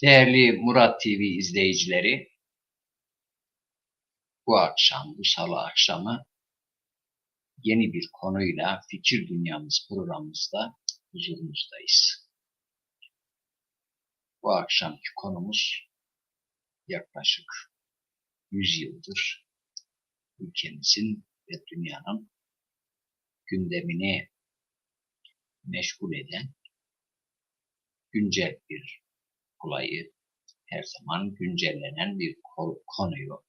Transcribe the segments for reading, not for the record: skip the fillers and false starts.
Değerli Murat TV izleyicileri, bu akşam, bu salı akşamı yeni bir konuyla Fikir Dünyamız programımızda huzurumuzdayız. Bu akşamki konumuz yaklaşık 100 yıldır ülkemizin ve dünyanın gündemini meşgul eden güncel bir olayı, her zaman güncellenen bir konuyu,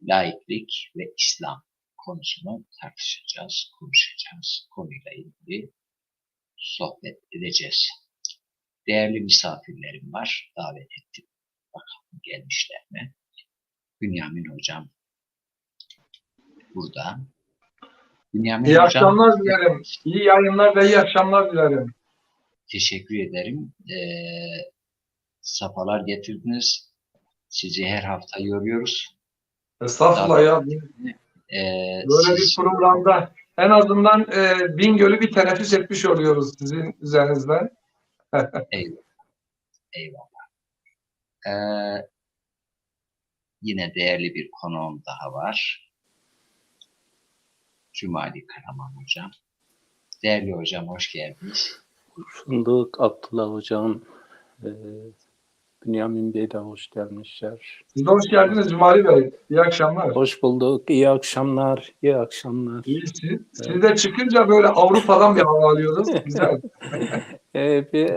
laiklik ve İslam konusunu tartışacağız, konuşacağız. Konuyla ilgili sohbet edeceğiz. Değerli misafirlerim var, davet ettim. Bakalım gelmişler mi? Bünyamin Hocam burada. Bünyamin İyi Hocam, akşamlar dilerim. İyi yayınlar ve iyi akşamlar dilerim. teşekkür ederim. Safalar getirdiniz. Sizi her hafta yoruyoruz. Estağfurullah ya. Böyle bir Siz programda en azından Bingöl'ü bir teneffüs etmiş oluyoruz sizin üzerinizden. eyvallah. Eyvallah. Yine değerli bir konuğum daha var. Cumali Karaman Hocam. Değerli hocam, hoş geldiniz. Hoş bulduk Abdullah Hocam. Bünyamin Bey de hoş gelmişler. Siz de hoş geldiniz Cumali Bey. İyi akşamlar. Hoş bulduk. İyi akşamlar. İyi akşamlar. İyi, siz de çıkınca böyle Avrupa'dan bir hava alıyoruz. Güzel.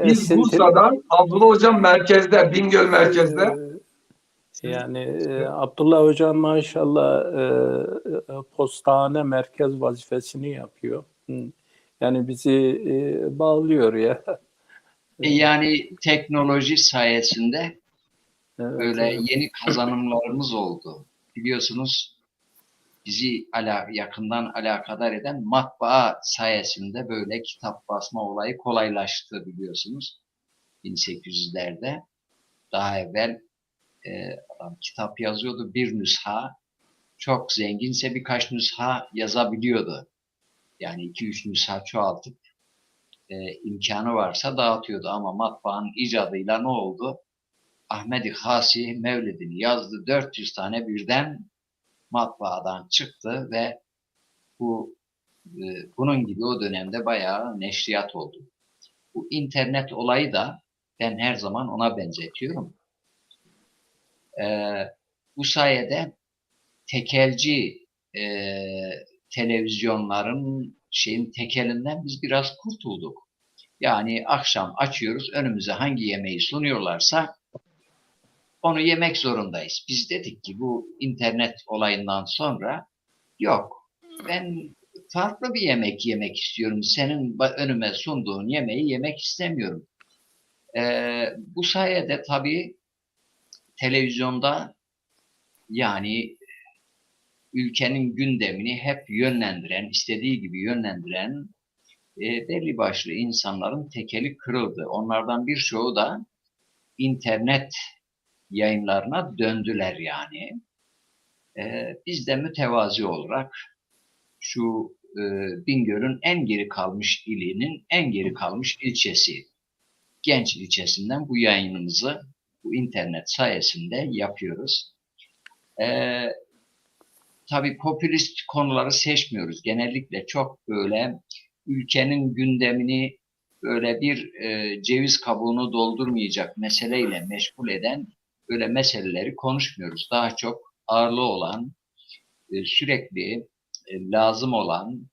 Biz Bursa'dan, Abdullah Hocam merkezde, Bingöl merkezde. Yani Abdullah Hocam maşallah postane merkez vazifesini yapıyor. Yani bizi bağlıyor ya. Yani teknoloji sayesinde Evet, böyle evet. yeni kazanımlarımız oldu. Biliyorsunuz bizi yakından alakadar eden matbaa sayesinde böyle kitap basma olayı kolaylaştı biliyorsunuz. 1800'lerde daha evvel adam kitap yazıyordu, bir nüsha, çok zenginse birkaç nüsha yazabiliyordu. Yani 2-3 nüsha çoğaltıp imkanı varsa dağıtıyordu ama matbaanın icadıyla ne oldu? Ahmed-i Hasi Mevlid'ini yazdı. 400 tane birden matbaadan çıktı ve bunun gibi o dönemde bayağı neşriyat oldu. Bu internet olayı da ben her zaman ona benzetiyorum. Bu sayede tekelci televizyonların tekelinden biz biraz kurtulduk. Yani akşam açıyoruz, önümüze hangi yemeği sunuyorlarsa onu yemek zorundayız. Biz dedik ki bu internet olayından sonra yok. Ben farklı bir yemek yemek istiyorum. Senin önüme sunduğun yemeği yemek istemiyorum. Bu sayede tabii televizyonda yani ülkenin gündemini hep yönlendiren, istediği gibi yönlendiren belli başlı insanların tekeli kırıldı. Onlardan birçoğu da internet yayınlarına döndüler yani. Biz de mütevazi olarak şu Bingöl'ün en geri kalmış ilinin en geri kalmış ilçesi, Genç ilçesinden bu yayınımızı bu internet sayesinde yapıyoruz. Tabii popülist konuları seçmiyoruz. Genellikle çok böyle ülkenin gündemini böyle bir ceviz kabuğunu doldurmayacak meseleyle meşgul eden böyle meseleleri konuşmuyoruz. Daha çok ağırlığı olan, sürekli lazım olan,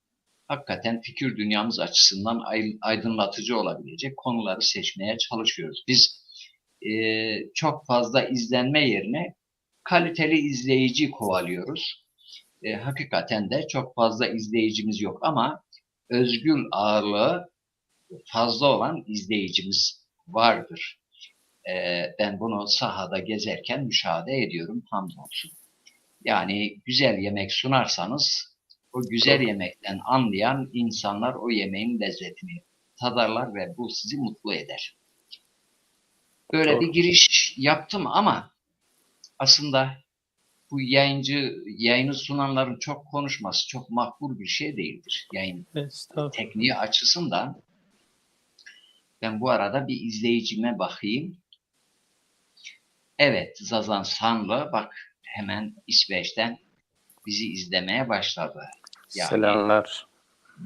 hakikaten fikir dünyamız açısından aydınlatıcı olabilecek konuları seçmeye çalışıyoruz. Biz çok fazla izlenme yerine kaliteli izleyici kovalıyoruz. Hakikaten de çok fazla izleyicimiz yok ama özgür ağırlığı fazla olan izleyicimiz vardır. Ben bunu sahada gezerken müşahede ediyorum, hamdolsun. Yani güzel yemek sunarsanız o güzel yemekten anlayan insanlar o yemeğin lezzetini tadarlar ve bu sizi mutlu eder. Böyle bir giriş yaptım ama aslında bu yayını sunanların çok konuşması çok makbul bir şey değildir. Yayın tekniği açısından ben bu arada bir izleyicime bakayım. Evet, Zazan Sanlı bak hemen İsveç'ten bizi izlemeye başladı. Yani Selamlar.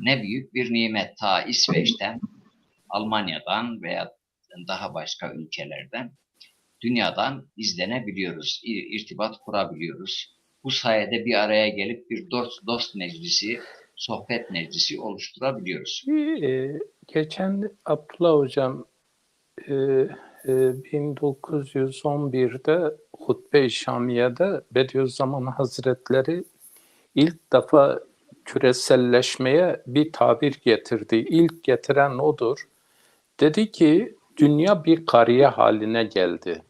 ne büyük bir nimet, ta İsveç'ten, Almanya'dan veya daha başka ülkelerden, dünyadan izlenebiliyoruz, irtibat kurabiliyoruz. Bu sayede bir araya gelip bir dost meclisi, sohbet meclisi oluşturabiliyoruz. Geçen Abdullah Hocam e, 1911'de Hutbe-i Şamiye'de Bediüzzaman Hazretleri ilk defa küreselleşmeye bir tabir getirdi. İlk getiren odur. Dedi ki dünya bir kariye haline geldi.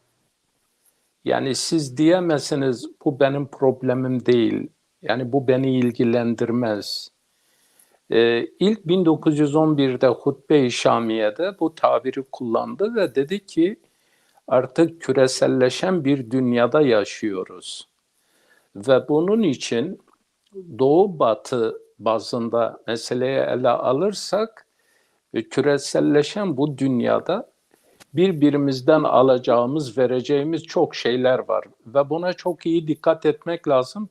Yani siz diyemezsiniz bu benim problemim değil. Yani bu beni ilgilendirmez. İlk 1911'de Hutbe-i Şamiye'de bu tabiri kullandı ve dedi ki artık küreselleşen bir dünyada yaşıyoruz. Ve bunun için Doğu Batı bazında meseleyi ele alırsak küreselleşen bu dünyada birbirimizden alacağımız, vereceğimiz çok şeyler var. Ve buna çok iyi dikkat etmek lazım.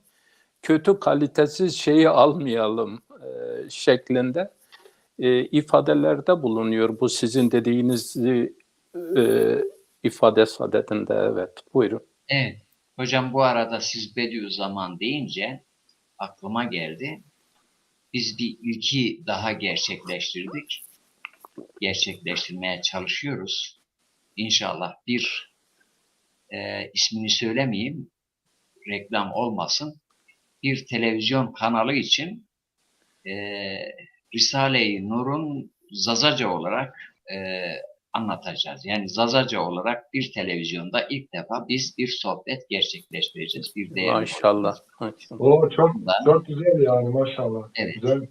Kötü kalitesiz şeyi almayalım şeklinde ifadelerde bulunuyor. Bu sizin dediğiniz ifade sadedinde. Evet, buyurun. Evet, hocam bu arada siz Bediüzzaman deyince aklıma geldi. Biz bir ilki daha gerçekleştirdik. Gerçekleştirmeye çalışıyoruz. İnşallah bir ismini söylemeyeyim, reklam olmasın. Bir televizyon kanalı için Risale-i Nur'un Zazaca olarak anlatacağız. Yani Zazaca olarak bir televizyonda ilk defa biz bir sohbet gerçekleştireceğiz. Bir değerli Maşallah. O çok hocamızla. çok güzel yani maşallah. Evet. Güzel.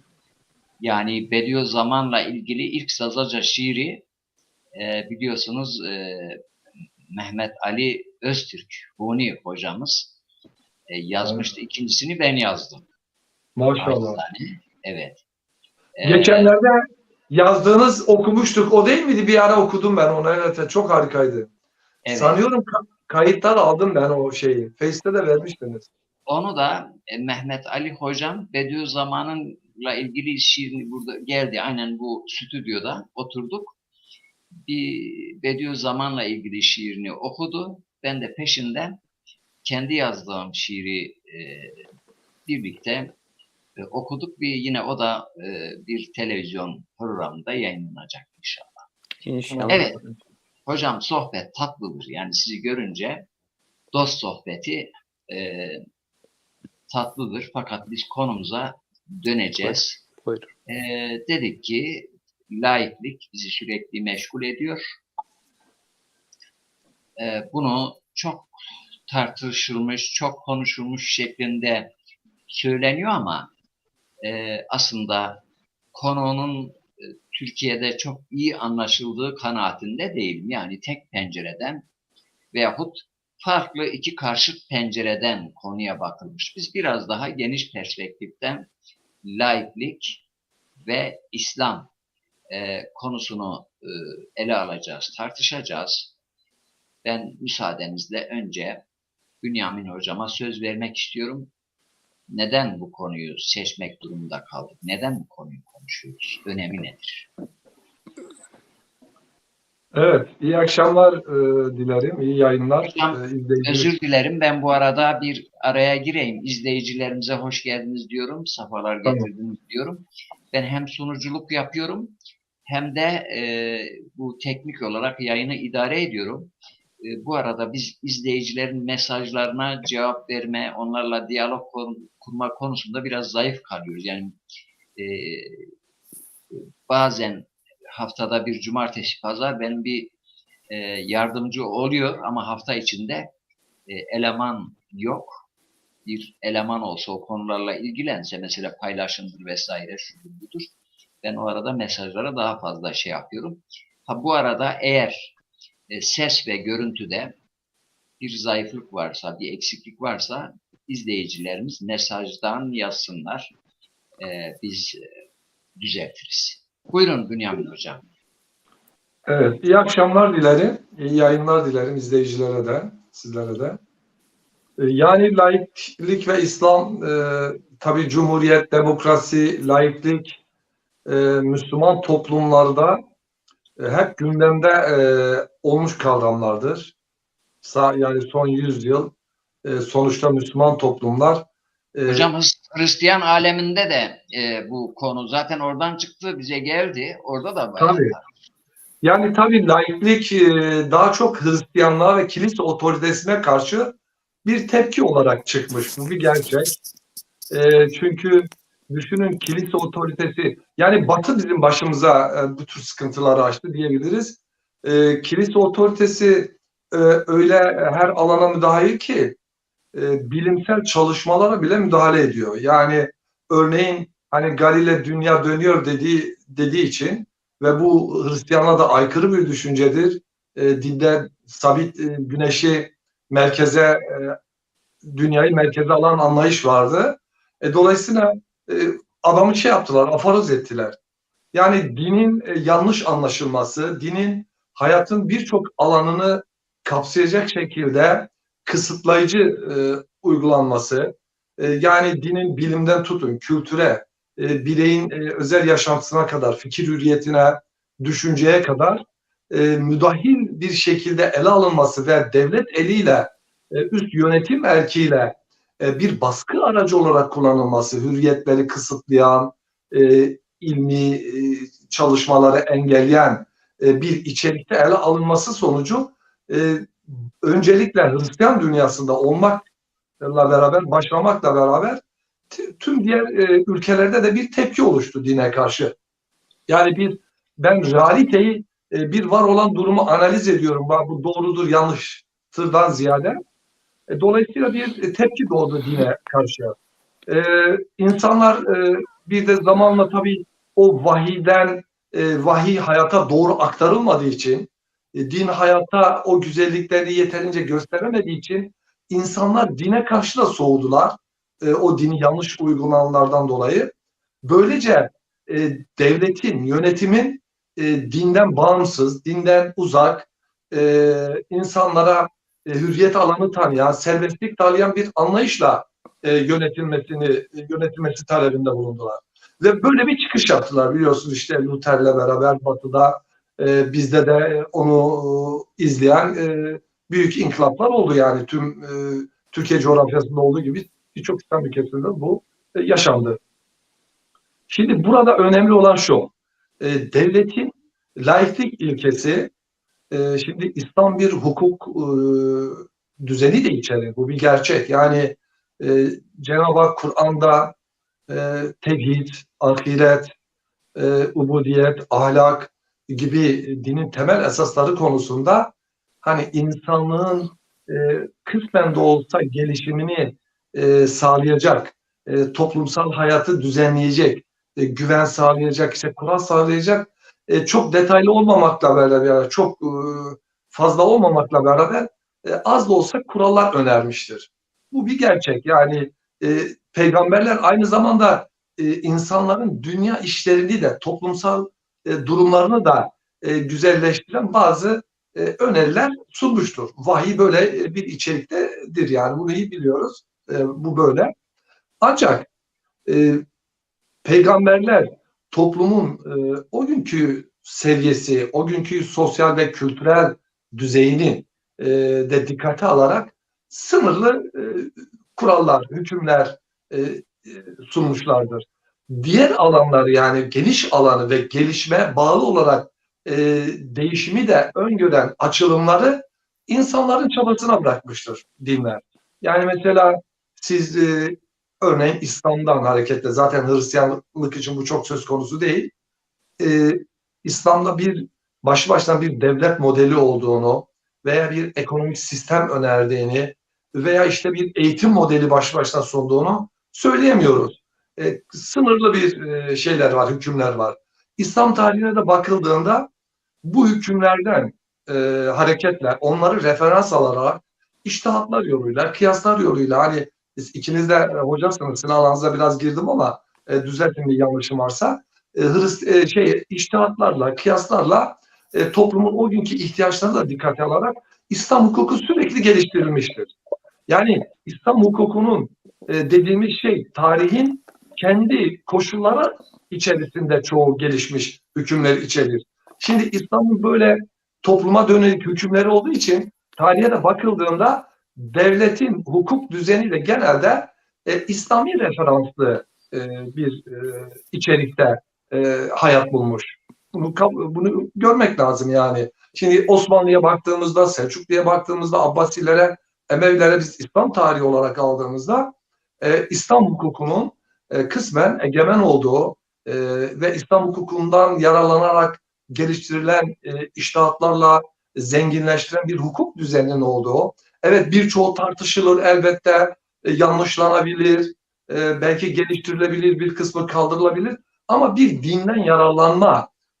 Yani Bediüzzaman'la ilgili ilk Zazaca şiiri biliyorsunuz Mehmet Ali Öztürk, Huni hocamız yazmıştı. Evet. İkincisini ben yazdım. Maşallah. Naçizane. Evet. Geçenlerde yazdığınız okumuştuk. O değil miydi? Bir ara okudum ben onu. Evet, çok harikaydı. Evet. Sanıyorum kayıtlar aldım ben o şeyi. Face'te de vermiştiniz. Onu da Mehmet Ali hocam Bediüzzaman'la ilgili şiirini burada geldi. Aynen bu stüdyoda oturduk. Bir Bediüzzaman'la ilgili şiirini okudu. Ben de peşinden kendi yazdığım şiiri birlikte okuduk. Yine o da bir televizyon programında yayınlanacak inşallah. İnşallah. Evet. Hocam sohbet tatlıdır. Yani sizi görünce dost sohbeti tatlıdır. Fakat biz konumuza döneceğiz. Buyurun. Dedik ki laiklik bizi sürekli meşgul ediyor. Bunu çok tartışılmış, çok konuşulmuş şeklinde söyleniyor ama aslında konunun Türkiye'de çok iyi anlaşıldığı kanaatinde değilim. Yani tek pencereden veyahut farklı iki karşıt pencereden konuya bakılmış. Biz biraz daha geniş perspektiften laiklik ve İslam konusunu ele alacağız, tartışacağız. Ben müsaadenizle önce Bünyamin hocama söz vermek istiyorum. Neden bu konuyu seçmek durumunda kaldık? Neden bu konuyu konuşuyoruz? Önemi nedir? Evet, iyi akşamlar dilerim, iyi yayınlar. Hocam, özür dilerim. Ben bu arada bir araya gireyim. İzleyicilerimize hoş geldiniz diyorum. Safalar getirdiniz diyorum. Ben hem sunuculuk yapıyorum hem de bu teknik olarak yayını idare ediyorum. Bu arada biz izleyicilerin mesajlarına cevap verme, onlarla diyalog kurma konusunda biraz zayıf kalıyoruz. Yani bazen haftada bir cumartesi, pazar benim bir yardımcı oluyor ama hafta içinde eleman yok. Bir eleman olsa o konularla ilgilense mesela paylaşımdır vesaire şudur budur. Ben o arada mesajlara daha fazla şey yapıyorum. Bu arada eğer ses ve görüntüde bir zayıflık varsa, bir eksiklik varsa izleyicilerimiz mesajdan yazsınlar. Biz düzeltiriz. Buyurun Bünyamin hocam. Evet, iyi akşamlar dilerim, iyi yayınlar dilerim izleyicilere de. sizlere de. Yani laiklik ve İslam, tabii cumhuriyet, demokrasi, laiklik, Müslüman toplumlarda hep gündemde olmuş kavramlardır. Yani son 100 yıl sonuçta Müslüman toplumlar. Hocam Hristiyan aleminde de bu konu zaten oradan çıktı, bize geldi. Orada da bayağı. Tabii. Yani tabii laiklik daha çok Hristiyanlığa ve kilise otoritesine karşı bir tepki olarak çıkmış. Bu bir gerçek. Çünkü düşünün, kilise otoritesi, yani Batı bizim başımıza bu tür sıkıntıları açtı diyebiliriz. Kilise otoritesi öyle her alana müdahil ki bilimsel çalışmalara bile müdahale ediyor. Yani örneğin hani Galile dünya dönüyor dediği için ve bu Hristiyanlığa da aykırı bir düşüncedir. Dinde sabit güneşi merkeze, dünyayı merkeze alan anlayış vardı. Dolayısıyla adamı şey yaptılar, aforoz ettiler. Yani dinin yanlış anlaşılması, dinin hayatın birçok alanını kapsayacak şekilde kısıtlayıcı uygulanması, yani dinin bilimden tutun, kültüre, bireyin özel yaşantısına kadar, fikir hürriyetine, düşünceye kadar müdahil bir şekilde ele alınması ve devlet eliyle, üst yönetim erkiyle bir baskı aracı olarak kullanılması, hürriyetleri kısıtlayan, ilmi çalışmaları engelleyen bir içerikte ele alınması sonucu öncelikle Hristiyan dünyasında olmakla beraber, başlamakla beraber tüm diğer ülkelerde de bir tepki oluştu dine karşı. Yani ben realiteyi, bir var olan durumu analiz ediyorum. Bu doğrudur, yanlıştırdan ziyade. Dolayısıyla bir tepki doğdu dine karşı. İnsanlar bir de zamanla tabii o vahiyden, vahiy hayata doğru aktarılmadığı için, din hayata o güzellikleri yeterince gösteremediği için insanlar dine karşı da soğudular. O dini yanlış uygulananlardan dolayı. Böylece devletin, yönetimin dinden bağımsız, dinden uzak, insanlara hürriyet alanı tanıyan, serbestlik tanıyan bir anlayışla yönetilmesi talebinde bulundular. Ve böyle bir çıkış yaptılar, biliyorsunuz, işte Luther'le beraber Batı'da, bizde de onu izleyen büyük inkılaplar oldu. Yani tüm Türkiye coğrafyasında olduğu gibi birçok İslam ülkesinde bu yaşandı. Şimdi burada önemli olan şu, devletin laiklik ilkesi, şimdi İslam bir hukuk düzeni de içerir. Bu bir gerçek. Yani Cenab-ı Hak Kur'an'da tevhid, ahiret, ubudiyet, ahlak gibi dinin temel esasları konusunda hani insanlığın kısmen de olsa gelişimini sağlayacak, toplumsal hayatı düzenleyecek, güven sağlayacak, işte kural sağlayacak, çok detaylı olmamakla beraber, çok fazla olmamakla beraber az da olsa kurallar önermiştir. Bu bir gerçek. Yani peygamberler aynı zamanda insanların dünya işlerini de, toplumsal durumlarını da güzelleştiren bazı öneriler sunmuştur. Vahiy böyle bir içeriktedir, yani bunu iyi biliyoruz. Bu böyle. Ancak peygamberler toplumun o günkü seviyesi, o günkü sosyal ve kültürel düzeyini de dikkate alarak sınırlı kurallar, hükümler sunmuşlardır. Diğer alanlar, yani geniş alanı ve gelişme bağlı olarak değişimi de öngören açılımları insanların çabasına bırakmıştır dinler. Yani mesela siz örneğin İslam'dan hareketle, zaten Hristiyanlık için bu çok söz konusu değil. İslam'da başlı başına bir devlet modeli olduğunu veya bir ekonomik sistem önerdiğini veya işte bir eğitim modeli başlı başına sunduğunu söyleyemiyoruz. Sınırlı bir şeyler var, hükümler var. İslam tarihine de bakıldığında bu hükümlerden hareketle, onları referans alarak, içtihatlar yoluyla, kıyaslar yoluyla, hani siz ikiniz de hocasınız, sizin alanınıza biraz girdim ama düzeltin bir yanlışım varsa, içtihatlarla, kıyaslarla toplumun o günkü ihtiyaçlarını da dikkate alarak İslam hukuku sürekli geliştirilmiştir. Yani İslam hukukunun dediğimiz şey tarihin kendi koşulları içerisinde çoğu gelişmiş hükümler içerir. Şimdi İslam'ın böyle topluma dönelik hükümleri olduğu için tarihe de bakıldığında devletin hukuk düzeniyle genelde İslami referanslı bir içerikte hayat bulmuş. Bunu görmek lazım yani. Şimdi Osmanlı'ya baktığımızda, Selçuklu'ya baktığımızda, Abbasilere, Emevilere biz İslam tarihi olarak aldığımızda İslam hukukunun kısmen egemen olduğu ve İslam hukukundan yararlanarak geliştirilen içtihatlarla zenginleştiren bir hukuk düzeninin olduğu. Evet birçoğu tartışılır elbette, yanlışlanabilir, belki geliştirilebilir, bir kısmı kaldırılabilir ama bir dinden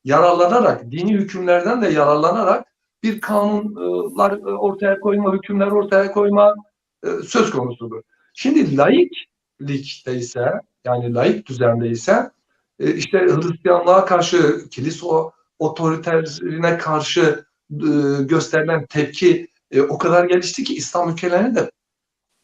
yararlanarak, dini hükümlerden de yararlanarak bir kanunlar ortaya koyma, hükümler ortaya koyma söz konusudur. Şimdi laiklikte ise, yani laik düzende ise işte Hristiyanlığa karşı, kilise otoriterine karşı gösterilen tepki o kadar gelişti ki İslam ülkelerini de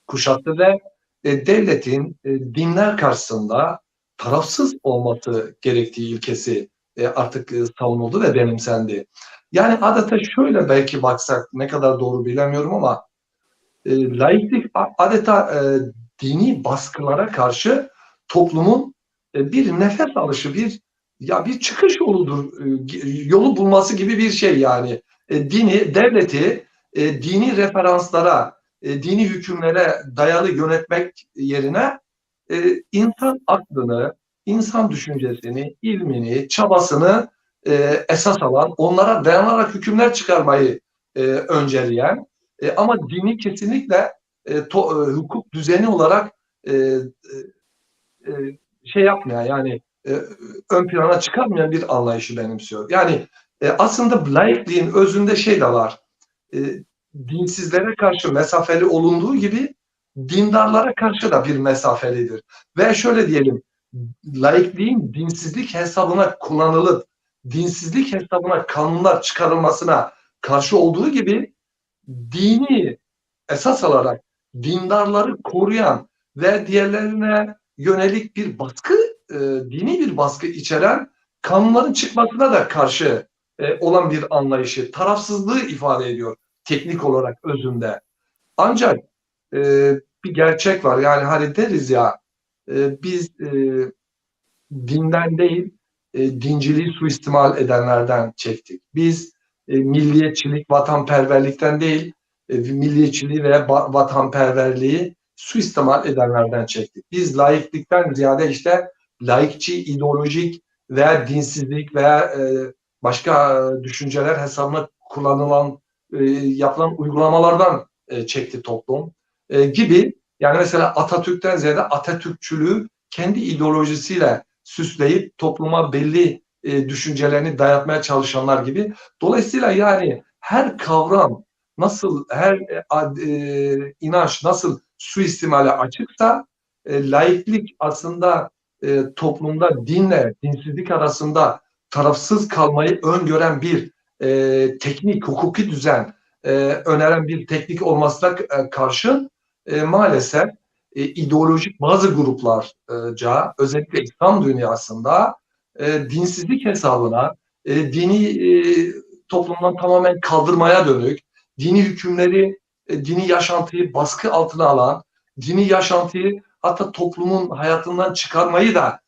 kuşattı ve devletin dinler karşısında tarafsız olması gerektiği ilkesi artık savunuldu ve benimsendi. Yani adeta şöyle belki baksak ne kadar doğru bilemiyorum ama laiklik adeta dini baskılara karşı toplumun bir nefes alışı, bir çıkış yoludur, yolu bulması gibi bir şey yani. Devleti dini referanslara, dini hükümlere dayalı yönetmek yerine insan aklını, insan düşüncesini, ilmini, çabasını esas alan, onlara dayanarak hükümler çıkarmayı önceleyen ama dini kesinlikle hukuk düzeni olarak şey yapmayan yani ön plana çıkarmayan bir anlayışı benimsiyor. Yani aslında laikliğin özünde şey de var. Dinsizlere karşı mesafeli olunduğu gibi dindarlara karşı da bir mesafelidir. Ve şöyle diyelim, laikliğin dinsizlik hesabına kullanılıp dinsizlik hesabına kanunlar çıkarılmasına karşı olduğu gibi dini esas alarak dindarları koruyan ve diğerlerine yönelik bir baskı, dini bir baskı içeren kanunların çıkmasına da karşı olan bir anlayışı, tarafsızlığı ifade ediyor teknik olarak özünde. Ancak bir gerçek var. Yani hani deriz ya biz dinden değil dinciliği suistimal edenlerden çektik. Biz milliyetçilik, vatanperverlikten değil milliyetçiliği ve vatanperverliği suistimal edenlerden çektik. Biz laiklikten ziyade işte laikçi, ideolojik veya dinsizlik veya başka düşünceler hesabına kullanılan, yapılan uygulamalardan çekti toplum gibi. Yani mesela Atatürk'ten ziyade Atatürkçülüğü kendi ideolojisiyle süsleyip topluma belli düşüncelerini dayatmaya çalışanlar gibi. Dolayısıyla yani her kavram nasıl, her inanç nasıl suistimale açıksa laiklik aslında toplumda dinle dinsizlik arasında tarafsız kalmayı öngören bir teknik, hukuki düzen öneren bir teknik olmasına karşın maalesef ideolojik bazı gruplarca özellikle İslam dünyasında dinsizlik hesabına dini toplumdan tamamen kaldırmaya dönük, dini hükümleri, dini yaşantıyı baskı altına alan, dini yaşantıyı hatta toplumun hayatından çıkarmayı da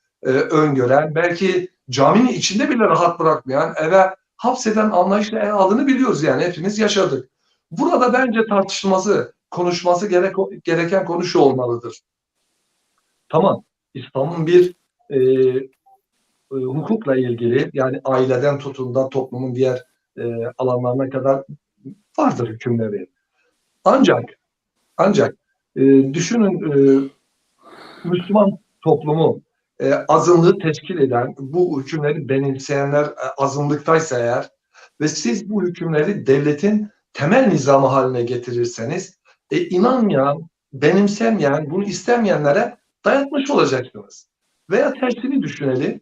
öngören, belki caminin içinde bile rahat bırakmayan, eve hapseden anlayışla ele aldığını biliyoruz yani hepimiz yaşadık. Burada bence tartışılması, konuşması gereken konu şu olmalıdır. Tamam, İslam'ın bir hukukla ilgili yani aileden tutun da toplumun diğer alanlarına kadar vardır hükümleri. Ancak düşünün Müslüman toplumu azınlığı teşkil eden bu hükümleri benimseyenler azınlıktaysa eğer ve siz bu hükümleri devletin temel nizamı haline getirirseniz inanmayan, benimsemeyen, bunu istemeyenlere dayatmış olacaksınız. Veya tersini düşünelim.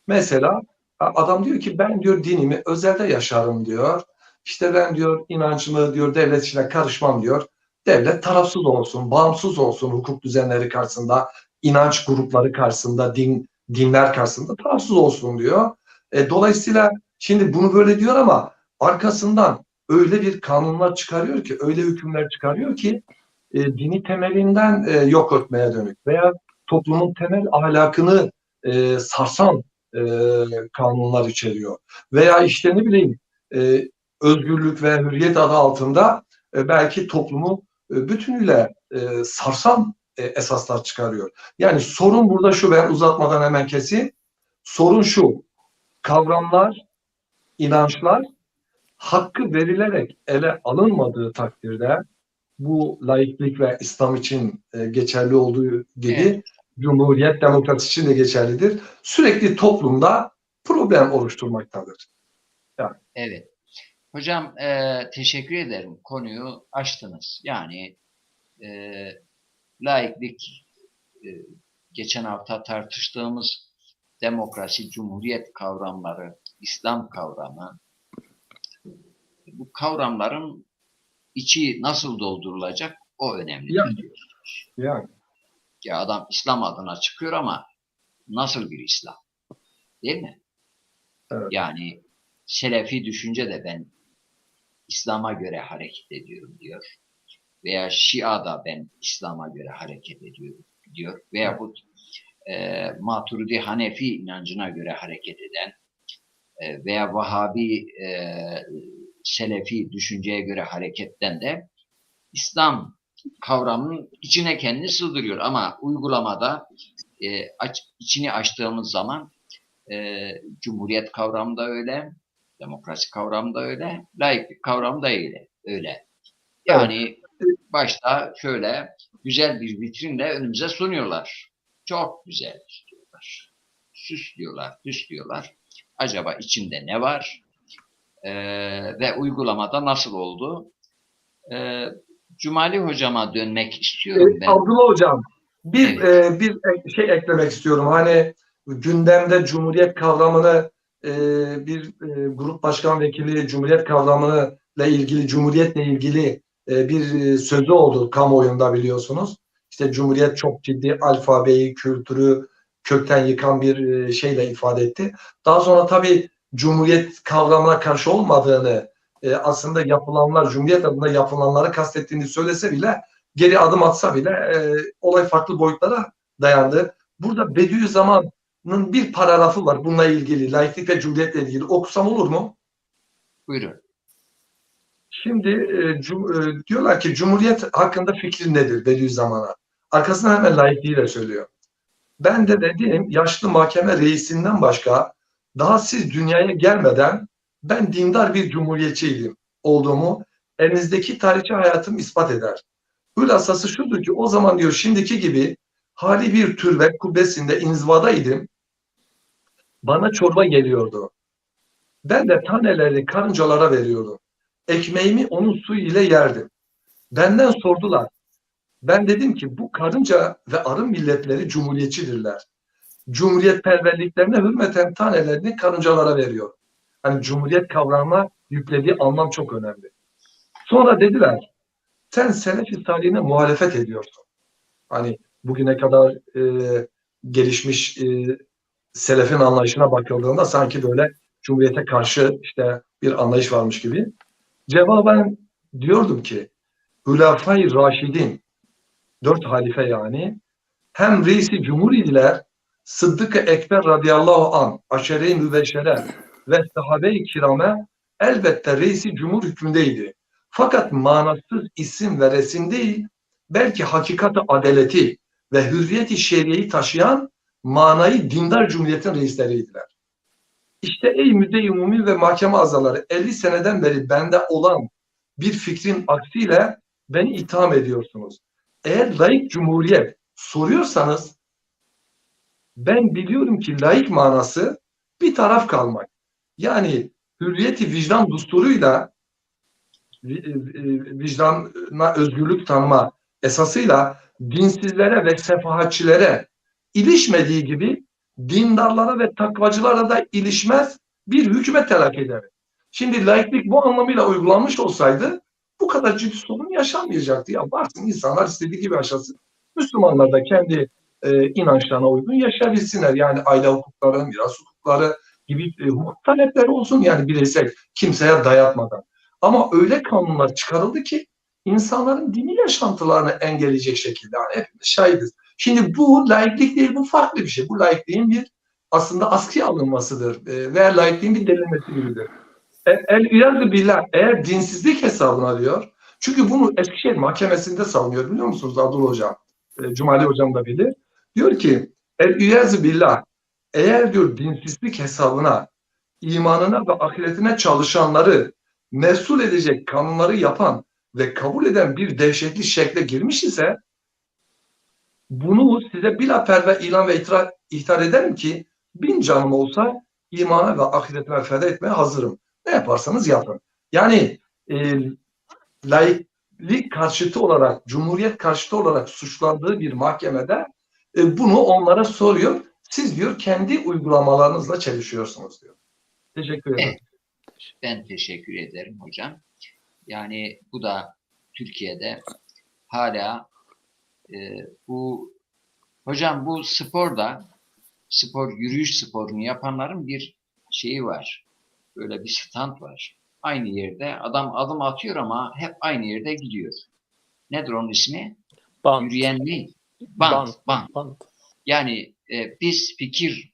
Mesela adam diyor ki ben diyor dinimi özelde yaşarım diyor İşte ben diyor inancımı diyor devlet işine karışmam diyor. Devlet tarafsız olsun, bağımsız olsun hukuk düzenleri karşısında, inanç grupları karşısında, dinler karşısında tarafsız olsun diyor. Dolayısıyla şimdi bunu böyle diyor ama arkasından öyle bir kanunlar çıkarıyor ki, öyle hükümler çıkarıyor ki dini temelinden yok etmeye dönük veya toplumun temel ahlakını sarsan e, kanunlar içeriyor. Veya işte ne bileyim özgürlük ve hürriyet adı altında belki toplumu bütünüyle sarsan esaslar çıkarıyor. Yani sorun burada şu, ben uzatmadan hemen keseyim. Sorun şu, kavramlar, inançlar hakkı verilerek ele alınmadığı takdirde bu laiklik ve İslam için geçerli olduğu gibi Evet. Cumhuriyet demokrasi için de geçerlidir. Sürekli toplumda problem oluşturmaktadır. Evet. Hocam teşekkür ederim. Konuyu açtınız. Yani e, laiklik geçen hafta tartıştığımız demokrasi, cumhuriyet kavramları, İslam kavramı, bu kavramların içi nasıl doldurulacak o önemli Yani, diyor. yani. Ya adam İslam adına çıkıyor ama nasıl bir İslam? Değil mi? Evet. Yani Selefi düşünce de ben İslam'a göre hareket ediyorum diyor. Veya Şia da ben İslam'a göre hareket ediyorum diyor. Veya bu Maturidi Hanefi inancına göre hareket eden veya Vahabi Selefi düşünceye göre hareketten de İslam kavramının içine kendini sığdırıyor. Ama uygulamada içini açtığımız zaman Cumhuriyet kavramı da öyle, demokrasi kavramı da öyle, laiklik kavramı da öyle. Yani başta şöyle güzel bir vitrinle önümüze sunuyorlar. Çok güzel diyorlar. Süslüyorlar, püslüyorlar. Acaba içinde ne var? Ve uygulamada nasıl oldu? Cumali hocama dönmek istiyorum ben. Abdullah Hocam, bir Evet. şey eklemek istiyorum. Hani gündemde Cumhuriyet kavramını bir grup başkan vekili Cumhuriyet kavramını ile ilgili, Cumhuriyetle ilgili bir sözü oldu kamuoyunda biliyorsunuz. İşte Cumhuriyet çok ciddi alfabeyi, kültürü kökten yıkan bir şeyle ifade etti. Daha sonra tabii Cumhuriyet kavramına karşı olmadığını, aslında yapılanlar, Cumhuriyet adına yapılanları kastettiğini söylese bile, geri adım atsa bile olay farklı boyutlara dayandı. Burada Bediüzzaman'ın bir paragrafı var bununla ilgili, laiklik ve cumhuriyetle ilgili. Okusam olur mu? Buyurun. Şimdi diyorlar ki Cumhuriyet hakkında fikrin nedir Bediüzzaman'a? Arkasından hemen laikliği de söylüyor. Ben de dediğim yaşlı mahkeme reisinden başka daha siz dünyaya gelmeden ben dindar bir cumhuriyetçiydim olduğumu elinizdeki tarihçi hayatım ispat eder. Hülasası şudur ki o zaman diyor şimdiki gibi hali bir türbe kubbesinde inzivadaydım. Bana çorba geliyordu. Ben de tanelerini karıncalara veriyordum. Ekmeğimi onun suyu ile yerdim. Benden sordular. Ben dedim ki bu karınca ve arı milletleri cumhuriyetçidirler. Cumhuriyetperverliklerine hürmeten tanelerini karıncalara veriyor. Hani cumhuriyet kavramına yüklediği anlam çok önemli. Sonra dediler sen Selefi Salih'ine muhalefet ediyorsun. Hani bugüne kadar gelişmiş selefin anlayışına bakıldığında sanki böyle Cumhuriyete karşı işte bir anlayış varmış gibi. Cevaben diyordum ki Hülefai Raşidin, 4 halife yani, hem reisi cumhur idiler, Sıddık-ı Ekber radıyallahu anh, aşere-i mübeşşere ve sahabe-i kirame elbette reisi cumhur hükmündeydi. Fakat manasız isim ve resim değil, belki hakikati adaleti ve hürriyeti şeriyeyi taşıyan manayı dindar cumhuriyetin reisleriydiler. İşte ey müdde-i umumi ve mahkeme azaları 50 seneden beri bende olan bir fikrin aksiyle beni itham ediyorsunuz. Eğer laik cumhuriyet soruyorsanız ben biliyorum ki laik manası bir taraf kalmak. Yani hürriyeti vicdan dusturuyla vicdana özgürlük tanıma esasıyla dinsizlere ve sefahatçilere ilişmediği gibi dindarlara ve takvacılara da ilişmez bir hükümet telakki eder. Şimdi laiklik bu anlamıyla uygulanmış olsaydı bu kadar ciddi sorun yaşanmayacaktı. Ya varsın insanlar istediği gibi yaşasın. Müslümanlar da kendi inançlarına uygun yaşayabilsinler. Yani aile hukukları, miras hukukları gibi hukuk talepleri olsun yani bireysel kimseye dayatmadan. Ama öyle kanunlar çıkarıldı ki insanların dini yaşantılarını engelleyecek şekilde. Yani hepimiz şahidiz. Şimdi bu laiklik değil, bu farklı bir şey. Bu laikliğin bir aslında askıya alınmasıdır veya laikliğin bir delinmesi gibidir. El-İyazı billah eğer dinsizlik hesabına diyor. Çünkü bunu Eskişehir Mahkemesi'nde savunuyor biliyor musunuz Abdullah Hocam? Cumali Hocam da bilir. Diyor ki El-İyazı billah eğer diyor dinsizlik hesabına imanına ve ahiretine çalışanları mesul edecek kanunları yapan ve kabul eden bir dehşetli şekle girmiş ise bunu size bilâperve ilan ve ihtar ederim ki 1000 canım olsa imana ve ahiretime feda etmeye hazırım. Ne yaparsanız yapın. Yani laiklik karşıtı olarak, cumhuriyet karşıtı olarak suçlandığı bir mahkemede bunu onlara soruyor. Siz diyor kendi uygulamalarınızla çelişiyorsunuz diyor. Teşekkür ederim. Evet, ben teşekkür ederim hocam. Yani bu da Türkiye'de hala hocam bu yürüyüş sporunu yapanların bir şeyi var. Böyle bir stand var. Aynı yerde adam adım atıyor ama hep aynı yerde gidiyor. Nedir onun ismi? Bant. Yürüyen ne? Bant. Bant. Yani biz fikir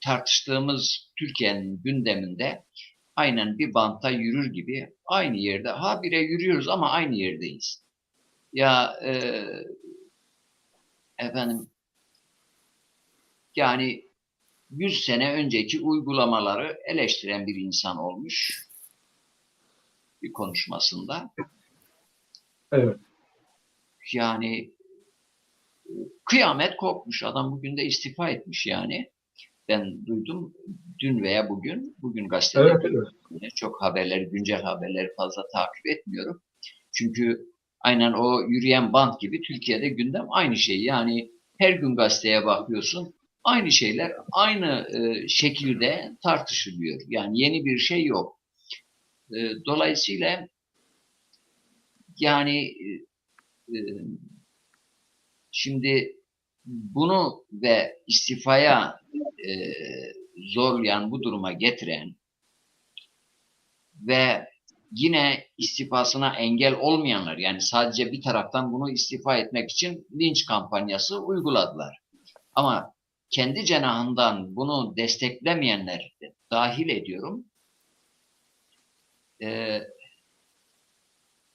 tartıştığımız Türkiye'nin gündeminde aynen bir bantta yürür gibi aynı yerde habire yürüyoruz ama aynı yerdeyiz. Ya efendim yani 100 sene önceki uygulamaları eleştiren bir insan olmuş bir konuşmasında. Evet. Yani kıyamet kopmuş. Adam bugün de istifa etmiş yani. Ben duydum dün veya bugün gazetede Evet, evet. çok haberleri, güncel haberleri fazla takip etmiyorum. Çünkü aynen o yürüyen bant gibi Türkiye'de gündem aynı şey. Yani her gün gazeteye bakıyorsun aynı şeyler aynı şekilde tartışılıyor. Yani yeni bir şey yok. Dolayısıyla yani şimdi bunu ve istifaya zorlayan, bu duruma getiren ve yine istifasına engel olmayanlar, yani sadece bir taraftan bunu istifa etmek için linç kampanyası uyguladılar. Ama kendi cenahından bunu desteklemeyenler de dahil ediyorum.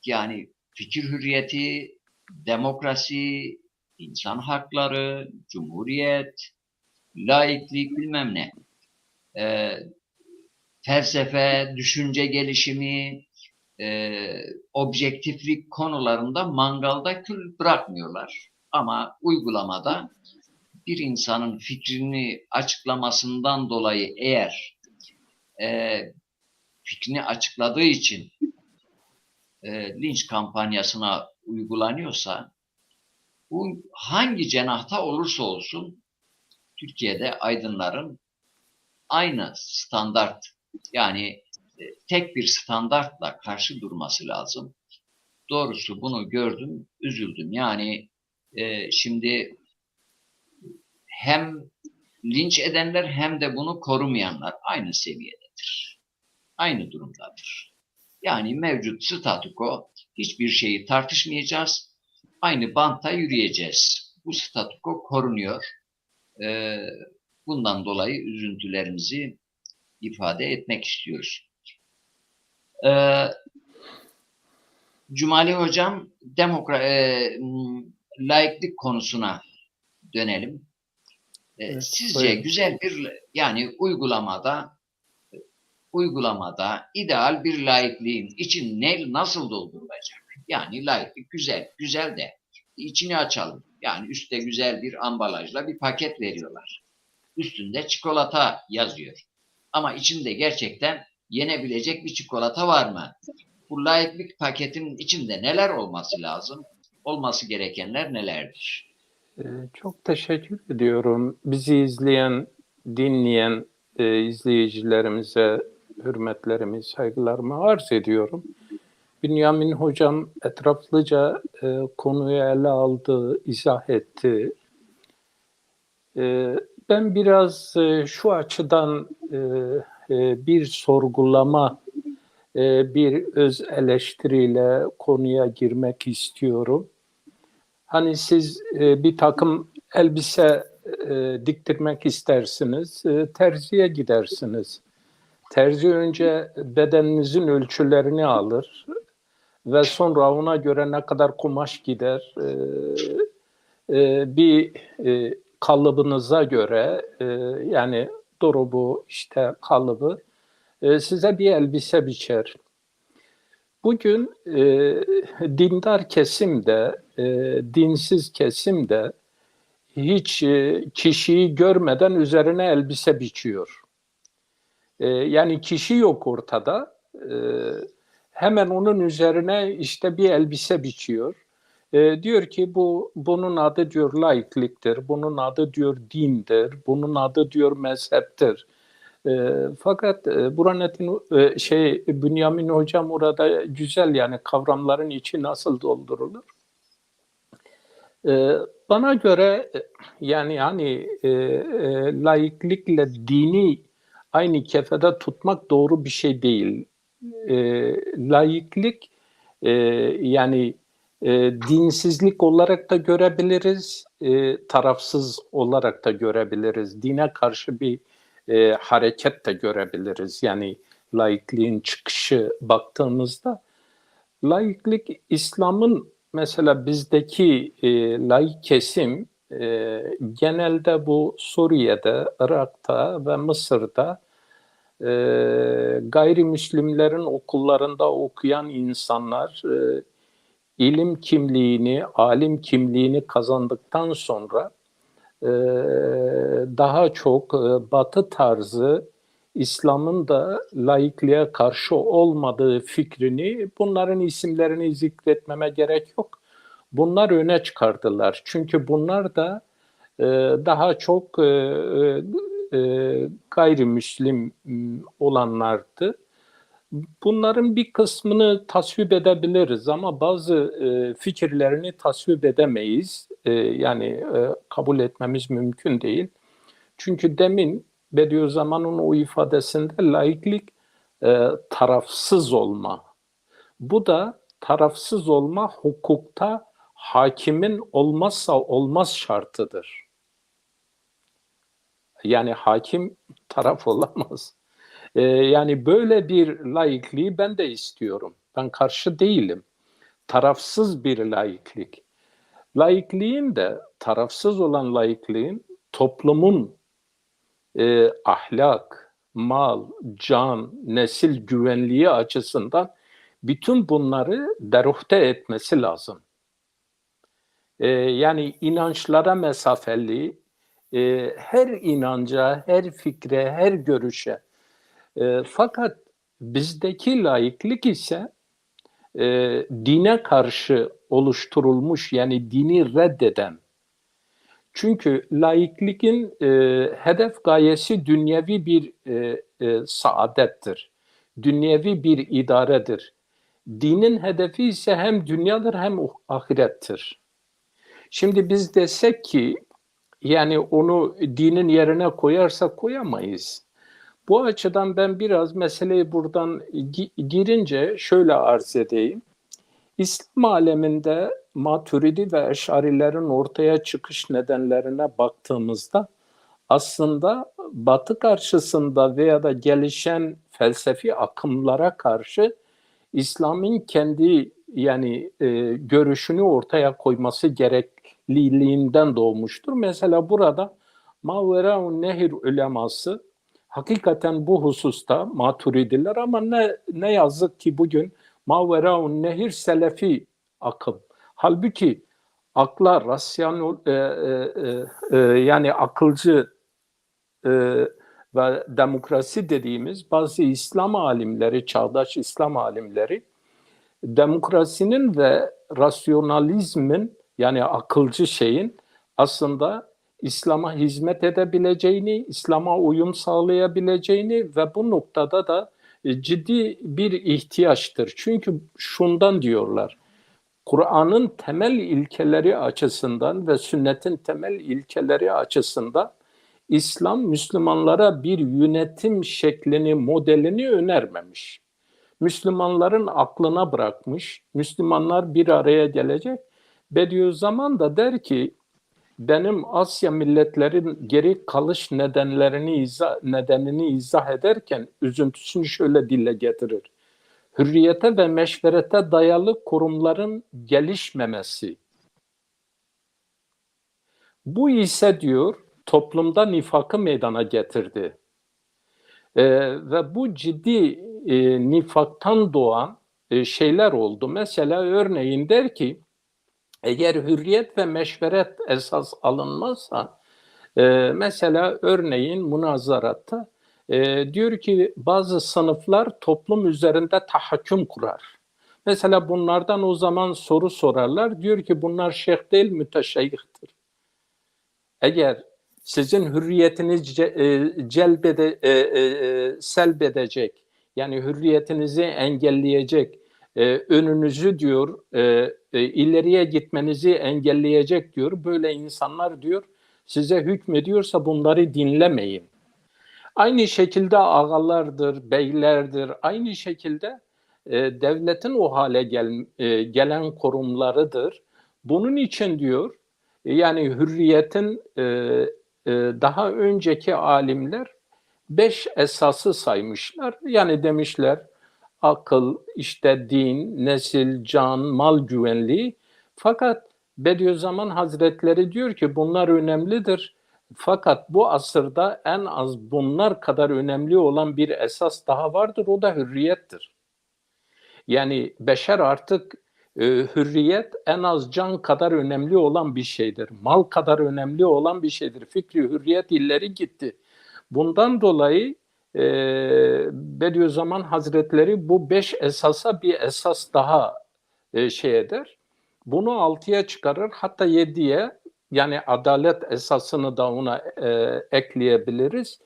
Yani fikir hürriyeti, demokrasi, insan hakları, cumhuriyet, laiklik bilmem ne. Felsefe, düşünce gelişimi, objektiflik konularında mangalda kül bırakmıyorlar. Ama uygulamada bir insanın fikrini açıklamasından dolayı eğer fikrini açıkladığı için linç kampanyasına uygulanıyorsa bu hangi cenahta olursa olsun Türkiye'de aydınların aynı standart yani tek bir standartla karşı durması lazım. Doğrusu bunu gördüm, üzüldüm. Yani şimdi hem linç edenler hem de bunu korumayanlar aynı seviyededir. Aynı durumdadır. Yani mevcut statüko hiçbir şeyi tartışmayacağız. Aynı bantta yürüyeceğiz. Bu statüko korunuyor. Bundan dolayı üzüntülerimizi ifade etmek istiyoruz. Cumali Hocam, laiklik konusuna dönelim. Sizce buyurun. güzel bir yani uygulamada ideal bir laikliğin için nasıl doldurulacak? Yani laiklik güzel de içini açalım. Yani üstte güzel bir ambalajla bir paket veriyorlar. Üstünde çikolata yazıyor. Ama içinde gerçekten yenebilecek bir çikolata var mı? Bu laiklik paketinin içinde neler olması lazım? Olması gerekenler nelerdir? Çok teşekkür ediyorum. Bizi izleyen, dinleyen izleyicilerimize hürmetlerimi, saygılarımı arz ediyorum. Bünyamin Hocam etraflıca konuyu ele aldı, izah etti. Ben biraz şu açıdan bir sorgulama, bir öz eleştiriyle konuya girmek istiyorum. Hani siz bir takım elbise diktirmek istersiniz, terziye gidersiniz. Terzi önce bedeninizin ölçülerini alır ve sonra ona göre ne kadar kumaş gider, bir kalıbınıza göre yani durumu işte kalıbı size bir elbise biçer. Bugün dindar kesim de dinsiz kesim de hiç kişiyi görmeden üzerine elbise biçiyor. Yani kişi yok ortada. Hemen onun üzerine işte bir elbise biçiyor. Diyor ki bunun adı diyor laikliktir, bunun adı diyor dindir, bunun adı diyor mezheptir. Fakat Burhanettin Bünyamin Hocam orada güzel yani kavramların içi nasıl doldurulur? Bana göre yani laiklikle dini aynı kefede tutmak doğru bir şey değil. Laiklik yani dinsizlik olarak da görebiliriz, tarafsız olarak da görebiliriz. Dine karşı bir hareket de görebiliriz. Yani laikliğin çıkışı baktığımızda laiklik İslam'ın mesela bizdeki laik kesim genelde bu Suriye'de, Irak'ta ve Mısır'da gayrimüslimlerin okullarında okuyan insanlar ilim kimliğini, alim kimliğini kazandıktan sonra daha çok Batı tarzı İslam'ın da laikliğe karşı olmadığı fikrini, bunların isimlerini zikretmeme gerek yok. Bunlar öne çıkardılar. Çünkü bunlar da daha çok gayrimüslim olanlardı. Bunların bir kısmını tasvip edebiliriz ama bazı fikirlerini tasvip edemeyiz. Yani kabul etmemiz mümkün değil. Çünkü demin Bediüzzaman'ın o ifadesinde laiklik tarafsız olma. Bu da tarafsız olma hukukta hakimin olmazsa olmaz şartıdır. Yani hakim taraf olamaz. Yani böyle bir laikliği ben de istiyorum. Ben karşı değilim. Tarafsız bir laiklik. Laikliğin de tarafsız olan laikliğin toplumun ahlak, mal, can, nesil güvenliği açısından bütün bunları deruhte etmesi lazım. Yani inançlara mesafeli, her inanca, her fikre, her görüşe. Fakat bizdeki laiklik ise dine karşı oluşturulmuş yani dini reddeden. Çünkü laikliğin hedef gayesi dünyevi bir saadettir. Dünyevi bir idaredir. Dinin hedefi ise hem dünyadır hem ahirettir. Şimdi biz desek ki yani onu dinin yerine koyarsak koyamayız. Bu açıdan ben biraz meseleyi buradan girince şöyle arz edeyim. İslam aleminde Maturidi ve Eş'arilerin ortaya çıkış nedenlerine baktığımızda aslında Batı karşısında veya da gelişen felsefi akımlara karşı İslam'ın kendi yani görüşünü ortaya koyması gerekliliğinden doğmuştur. Mesela burada Maveraun Nehir uleması hakikaten bu hususta Maturidiler ama ne yazık ki bugün Maveraun Nehir Selefi akım. Halbuki akla, rasyonel yani akılcı ve demokrasi dediğimiz bazı İslam alimleri, çağdaş İslam alimleri demokrasinin ve rasyonalizmin yani akılcı şeyin aslında İslam'a hizmet edebileceğini, İslam'a uyum sağlayabileceğini ve bu noktada da ciddi bir ihtiyaçtır. Çünkü şundan diyorlar. Kur'an'ın temel ilkeleri açısından ve sünnetin temel ilkeleri açısından İslam Müslümanlara bir yönetim şeklini, modelini önermemiş. Müslümanların aklına bırakmış. Müslümanlar bir araya gelecek. Bediüzzaman da der ki benim Asya milletlerin geri kalış nedenini izah ederken üzüntüsünü şöyle dile getirir. Hürriyete ve meşverete dayalı kurumların gelişmemesi. Bu ise diyor toplumda nifakı meydana getirdi. Ve bu ciddi nifaktan doğan şeyler oldu. Mesela örneğin der ki eğer hürriyet ve meşveret esas alınmazsa mesela örneğin münazaratta diyor ki bazı sınıflar toplum üzerinde tahakküm kurar. Mesela bunlardan o zaman soru sorarlar. Diyor ki bunlar şeyh değil müteşeyyihtir. Eğer sizin hürriyetiniz selbedecek, yani hürriyetinizi engelleyecek, önünüzü diyor, ileriye gitmenizi engelleyecek diyor. Böyle insanlar diyor size hükmediyorsa bunları dinlemeyin. Aynı şekilde ağalardır, beylerdir, aynı şekilde devletin o hale gelen kurumlarıdır. Bunun için diyor, yani hürriyetin daha önceki alimler 5 esası saymışlar. Yani demişler akıl, işte din, nesil, can, mal güvenliği. Fakat Bediüzzaman Hazretleri diyor ki bunlar önemlidir. Fakat bu asırda en az bunlar kadar önemli olan bir esas daha vardır. O da hürriyettir. Yani beşer artık hürriyet en az can kadar önemli olan bir şeydir. Mal kadar önemli olan bir şeydir. Fikri hürriyet ileri gitti. Bundan dolayı Bediüzzaman Hazretleri bu 5 esasa bir esas daha şey eder. Bunu 6'ya çıkarır, hatta 7'ye, yani adalet esasını da ona ekleyebiliriz.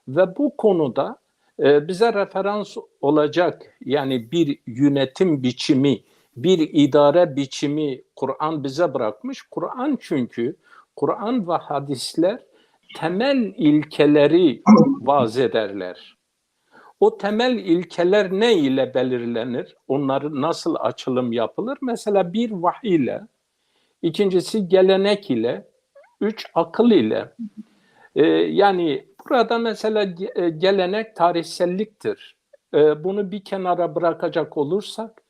Ve bu konuda bize referans olacak, yani bir yönetim biçimi, bir idare biçimi Kur'an bize bırakmış. Kur'an çünkü Kur'an ve hadisler temel ilkeleri vaz ederler. O temel ilkeler ne ile belirlenir? Onları nasıl açılım yapılır? Mesela bir vahiy ile, ikincisi gelenek ile, 3 akıl ile. Yani burada mesela gelenek tarihselliktir. Bunu bir kenara bırakacak olursak,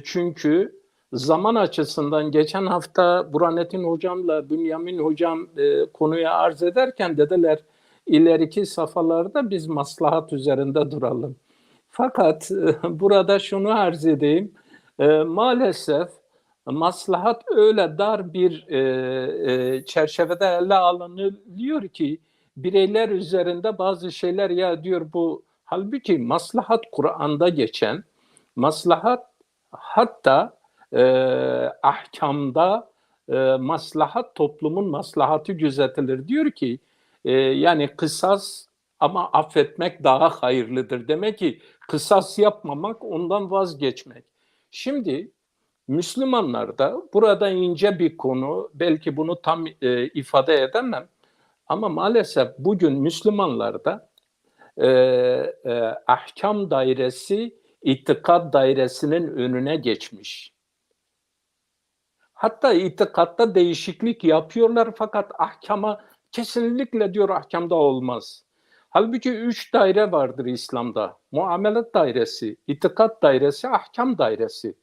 çünkü zaman açısından geçen hafta Burhanettin Hocam'la Bünyamin Hocam konuyu arz ederken dediler ileriki safhalarda biz maslahat üzerinde duralım. Fakat burada şunu arz edeyim. Maalesef maslahat öyle dar bir çerçevede ele alınıyor ki bireyler üzerinde bazı şeyler ya diyor bu, halbuki maslahat Kur'an'da geçen, maslahat hatta ahkamda maslahat toplumun maslahatı gözetilir. Diyor ki yani kısas ama affetmek daha hayırlıdır. Demek ki kısas yapmamak, ondan vazgeçmek. Şimdi Müslümanlarda burada ince bir konu, belki bunu tam ifade edemem ama maalesef bugün Müslümanlarda ahkam dairesi itikat dairesinin önüne geçmiş. Hatta itikatta değişiklik yapıyorlar fakat ahkama kesinlikle diyor ahkamda olmaz. Halbuki 3 daire vardır İslam'da. Muamelat dairesi, itikat dairesi, ahkam dairesi.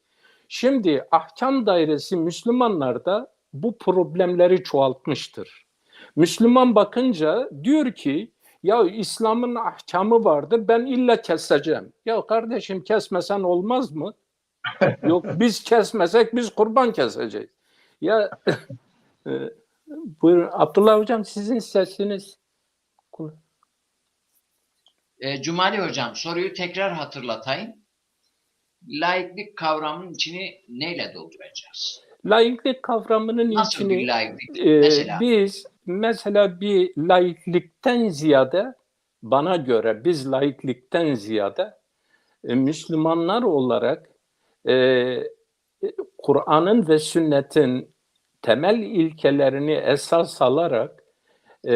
Şimdi ahkam dairesi Müslümanlarda bu problemleri çoğaltmıştır. Müslüman bakınca diyor ki ya İslam'ın ahkamı vardır, ben illa keseceğim. Ya kardeşim kesmesen olmaz mı? Yok biz kesmesek biz kurban keseceğiz. Ya buyurun Abdullah Hocam, sizin sesiniz. Cumali Hocam soruyu tekrar hatırlatayım. Laiklik kavramının içini neyle dolduracağız? Laiklik kavramının Nasıl içini bir laiklik? Mesela biz mesela bir laiklikten ziyade, bana göre biz laiklikten ziyade Müslümanlar olarak e, Kur'an'ın ve sünnetin temel ilkelerini esas alarak e,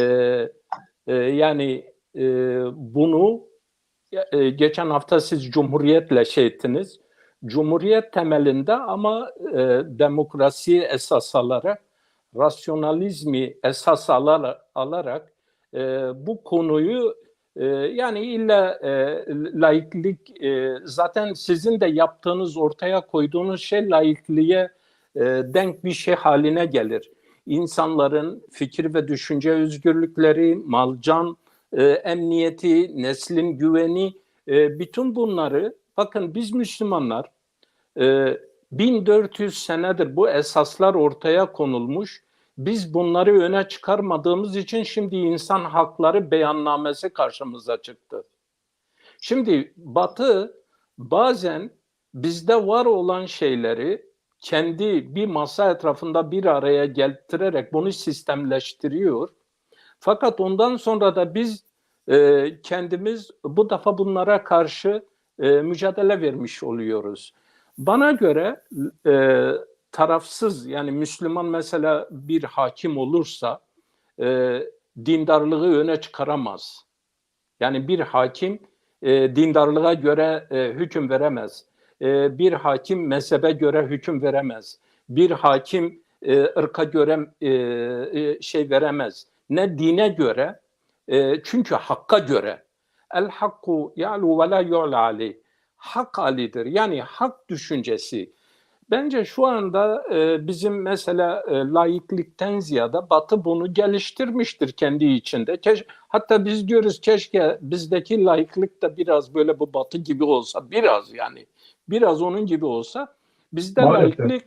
yani bunu geçen hafta siz Cumhuriyet'le şey ettiniz. Cumhuriyet temelinde ama demokrasiyi esas alarak, rasyonalizmi esas alarak bu konuyu yani illa laiklik zaten sizin de yaptığınız, ortaya koyduğunuz şey laikliğe denk bir şey haline gelir. İnsanların fikir ve düşünce özgürlükleri, malcan emniyeti, neslin güveni, bütün bunları bakın biz Müslümanlar 1400 senedir bu esaslar ortaya konulmuş. Biz bunları öne çıkarmadığımız için şimdi insan hakları beyannamesi karşımıza çıktı. Şimdi Batı bazen bizde var olan şeyleri kendi bir masa etrafında bir araya getirerek bunu sistemleştiriyor. Fakat ondan sonra da biz kendimiz bu defa bunlara karşı mücadele vermiş oluyoruz. Bana göre tarafsız yani Müslüman mesela bir hakim olursa dindarlığı öne çıkaramaz. Yani bir hakim dindarlığa göre hüküm veremez. Bir hakim mezhebe göre hüküm veremez. Bir hakim ırka göre şey veremez. Ne dine göre, çünkü hakka göre. El hakku ya'lu ve la yu'la aleyh. Hak alidir. Yani hak düşüncesi. Bence şu anda bizim mesela laiklikten ziyade Batı bunu geliştirmiştir kendi içinde. Hatta biz diyoruz keşke bizdeki laiklik de biraz böyle bu Batı gibi olsa, biraz yani biraz onun gibi olsa. Bizde Maalesef. laiklik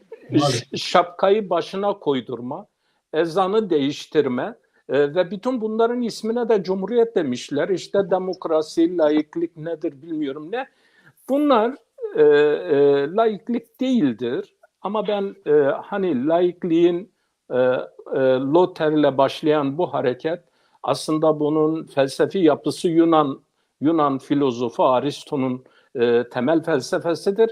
şapkayı başına koydurma, ezanı değiştirme ve bütün bunların ismine de Cumhuriyet demişler. İşte demokrasi, laiklik nedir bilmiyorum ne. Bunlar laiklik değildir. Ama ben hani laikliğin Luther'le başlayan bu hareket aslında bunun felsefi yapısı Yunan filozofu Aristo'nun temel felsefesidir.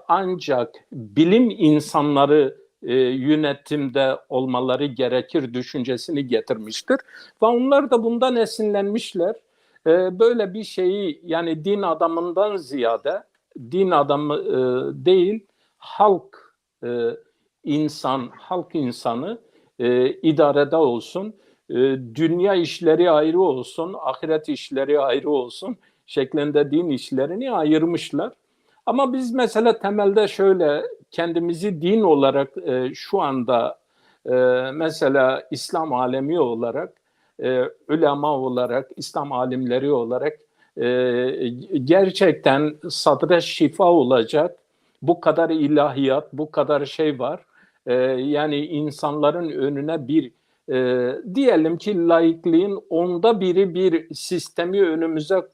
Ancak bilim insanları yönetimde olmaları gerekir düşüncesini getirmiştir. Ve onlar da bundan esinlenmişler. Böyle bir şeyi yani din adamından ziyade din adamı değil halk halk insanı idarede olsun, dünya işleri ayrı olsun, ahiret işleri ayrı olsun şeklinde din işlerini ayırmışlar. Ama biz mesela temelde şöyle kendimizi din olarak şu anda mesela İslam alemi olarak ulema olarak, İslam alimleri olarak gerçekten sadre şifa olacak bu kadar ilahiyat, bu kadar şey var. Yani insanların önüne bir diyelim ki laikliğin 10'da 1'i bir sistemi önümüze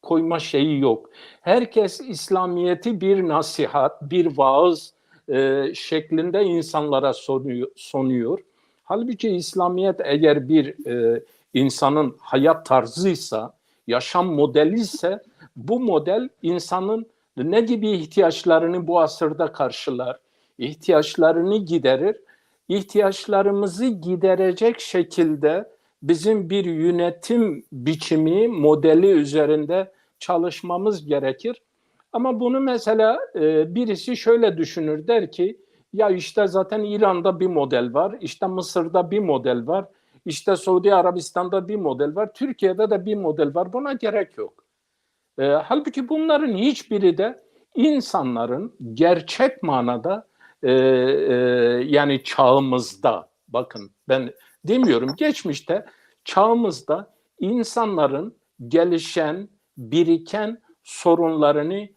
koyma şeyi yok. Herkes İslamiyet'i bir nasihat, bir vaaz şeklinde insanlara sunuyor. Halbuki İslamiyet eğer bir insanın hayat tarzıysa, yaşam modeli ise bu model insanın ne gibi ihtiyaçlarını bu asırda karşılar, ihtiyaçlarını giderir. İhtiyaçlarımızı giderecek şekilde bizim bir yönetim biçimi, modeli üzerinde çalışmamız gerekir. Ama bunu mesela birisi şöyle düşünür, der ki ya işte zaten İran'da bir model var, işte Mısır'da bir model var, işte Suudi Arabistan'da bir model var, Türkiye'de de bir model var, buna gerek yok. Halbuki bunların hiçbiri de insanların gerçek manada yani çağımızda, bakın ben demiyorum geçmişte, çağımızda insanların gelişen, biriken sorunlarını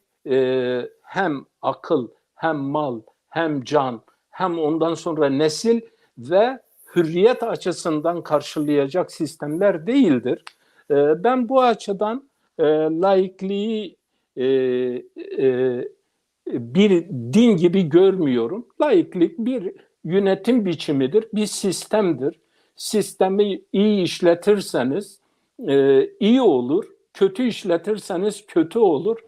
hem akıl, hem mal, hem can, hem ondan sonra nesil ve hürriyet açısından karşılayacak sistemler değildir. Ben bu açıdan laikliği bir din gibi görmüyorum. Laiklik bir yönetim biçimidir, bir sistemdir. Sistemi iyi işletirseniz iyi olur, kötü işletirseniz kötü olur.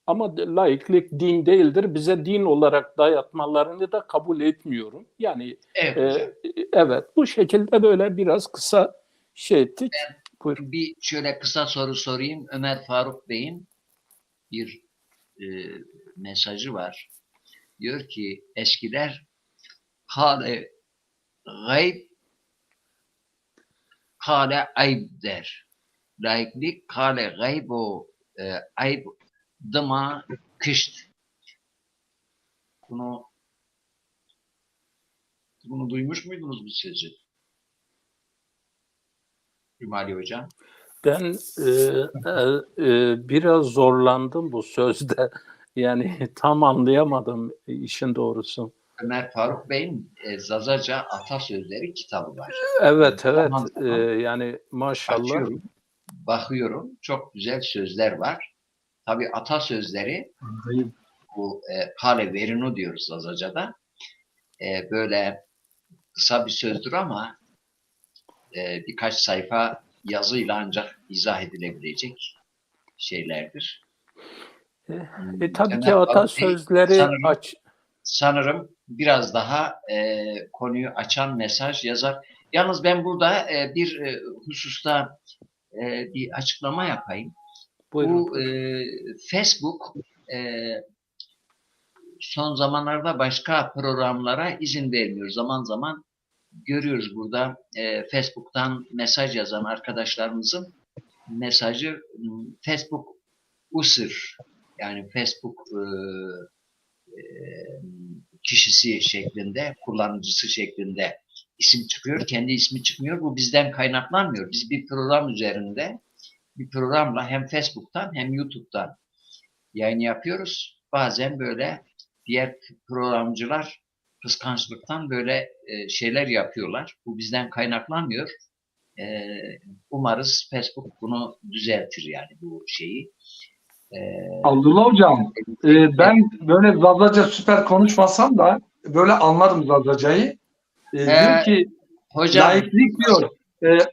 Ama laiklik din değildir. Bize din olarak dayatmalarını da kabul etmiyorum. Yani Evet hocam. evet, bu şekilde böyle biraz kısa şey ettik. Buyurun. Bir şöyle kısa soru sorayım. Ömer Faruk Bey'in bir e, mesajı var. Diyor ki eskiler kale gayb kale ayb der. Laiklik kale gayb o ayb dıma kışt. Bunu duymuş muydunuz bu sözü? Cumali Hocam. Ben biraz zorlandım bu sözde. Yani tam anlayamadım işin doğrusu. Ömer Faruk Bey'in Zazaca Atasözleri kitabı var. Evet, Zaman zaman yani maşallah. açıyorum, bakıyorum. Çok güzel sözler var. Tabii atasözleri bu kale verinu diyoruz Zazaca'da. Böyle kısa bir sözdür ama birkaç sayfa yazıyla ancak izah edilebilecek şeylerdir. Tabii ki Ömer Faruk Bey atasözleri sanırım biraz daha konuyu açan mesaj yazar. Yalnız ben burada bir hususta bir açıklama yapayım. Buyurun. Bu Facebook son zamanlarda başka programlara izin vermiyor. Zaman zaman görüyoruz burada Facebook'tan mesaj yazan arkadaşlarımızın mesajı Facebook user, yani Facebook kişisi şeklinde, kullanıcısı şeklinde isim çıkıyor. Kendi ismi çıkmıyor. Bu bizden kaynaklanmıyor. Biz bir program üzerinde bir programla hem Facebook'tan hem YouTube'dan yayın yapıyoruz. Bazen böyle diğer programcılar kıskançlıktan böyle şeyler yapıyorlar. Bu bizden kaynaklanmıyor. Umarız Facebook bunu düzeltir, yani bu şeyi. Abdullah Hocam, ben böyle Zazaca süper konuşmasam da böyle anladım Zazaca'yı. Diyor ki hocam, laiklik diyor.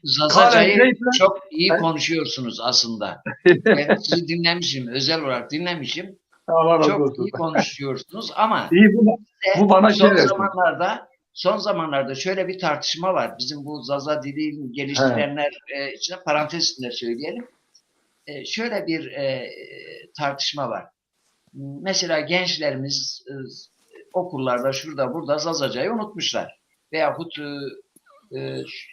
Zazaca'yı çok iyi konuşuyorsunuz aslında. Ben sizi dinlemişim, özel olarak dinlemişim. Çok iyi konuşuyorsunuz ama iyi, bu bana son zamanlarda şöyle bir tartışma var. Bizim bu Zaza dilini geliştirenler içine parantez içinde söyleyelim. Şöyle bir tartışma var. Mesela gençlerimiz okullarda şurada burada Zazaca'yı unutmuşlar. Veyahut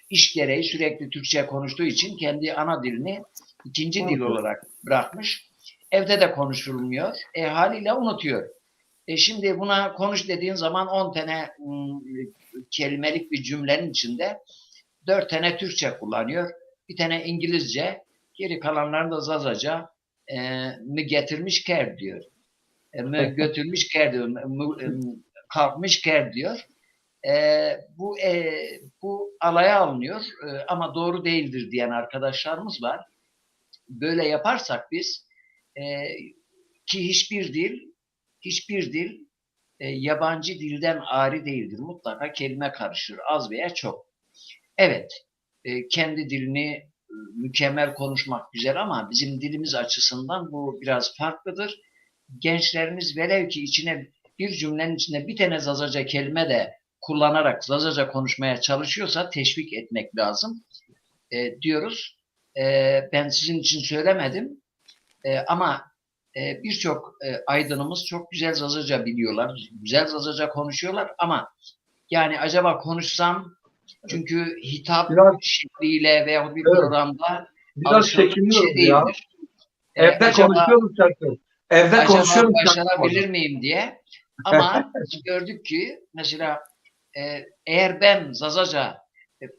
iş gereği sürekli Türkçe konuştuğu için kendi ana dilini ikinci dil olarak bırakmış. Evde de konuşulmuyor. Haliyle unutuyor. Şimdi buna konuş dediğin zaman 10 tane kelimelik bir cümlenin içinde 4 tane Türkçe kullanıyor. Bir tane İngilizce, geri kalanlarını da Zazaca mı getirmiş ker diyor. Mı götürmüş ker diyor. Kalkmış ker diyor. Bu alaya alınıyor ama doğru değildir diyen arkadaşlarımız var. Böyle yaparsak biz ki hiçbir dil yabancı dilden ari değildir. Mutlaka kelime karışır, az veya çok. Evet, kendi dilini mükemmel konuşmak güzel ama bizim dilimiz açısından bu biraz farklıdır. Gençlerimiz velev ki içine bir cümlenin içinde bir tane Zazaca kelime de kullanarak Zazaca konuşmaya çalışıyorsa teşvik etmek lazım diyoruz. Ben sizin için söylemedim ama birçok aydınımız çok güzel Zazaca biliyorlar, güzel Zazaca konuşuyorlar ama yani acaba konuşsam, çünkü hitap şekliyle veya bir programda biraz çekiniyoruz şey ya. Evde konuşuyoruz zaten. Evde konuşuyoruz. Başarabilir miyim diye. Ama biz gördük ki mesela eğer ben Zazaca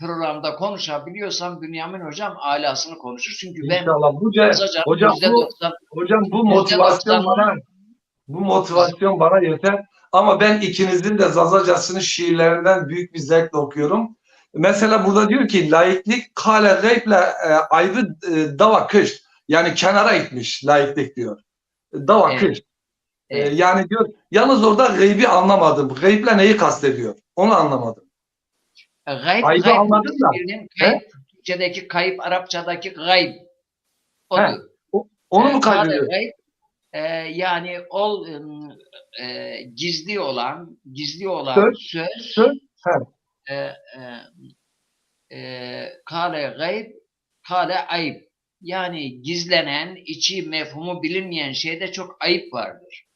programda konuşabiliyorsam Bünyamin Hocam alasını konuşur. Çünkü ben hocam bu motivasyon bana yeter. Ama ben ikinizin de Zazacasının şiirlerinden büyük bir zevkle okuyorum. Mesela burada diyor ki laiklik kale gayble aybı dava kış. Yani kenara itmiş laiklik diyor. Dava kış. Yani diyor, yalnız orada gaybi anlamadım. Gayble neyi kastediyor? Onu anlamadım. Gayb anladın da. Türkçedeki kayıp, Arapçadaki gayb. Odur. Onu mu kaydediyor? Yani gizli olan Söz, söz söz, he, e, kâle gayb, kâle ayıp. Yani gizlenen, içi mefhumu bilinmeyen şeyde çok ayıp vardır.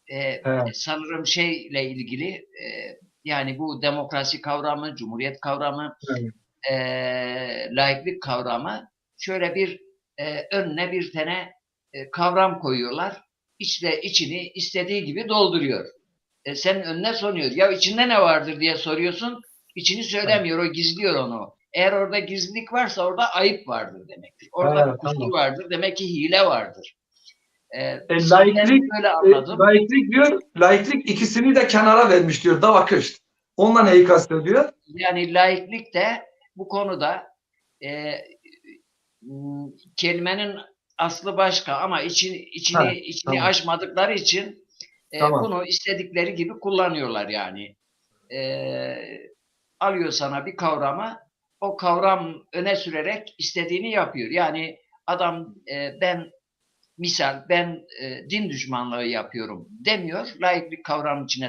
he, Sanırım şeyle ilgili yani bu demokrasi kavramı, cumhuriyet kavramı, he. laiklik kavramı şöyle bir önüne bir tane kavram koyuyorlar. İçini istediği gibi dolduruyor. Senin önüne soruyor. Ya içinde ne vardır diye soruyorsun. İçini söylemiyor. O gizliyor onu. Eğer orada gizlilik varsa orada ayıp vardır demektir. Orada kusur Tamam. vardır. Demek ki hile vardır. Ben Laiklik, böyle anladım. laiklik diyor, laiklik ikisini de kenara vermiş diyor, da akış. Onunla neyi kastediyor? Yani laiklik de bu konuda e, kelimenin aslı başka ama Ha, içini tamam, aşmadıkları için tamam. bunu istedikleri gibi kullanıyorlar yani. Alıyor sana bir kavramı, o kavram öne sürerek istediğini yapıyor. Yani adam ben din düşmanlığı yapıyorum demiyor. Laiklik kavramın içine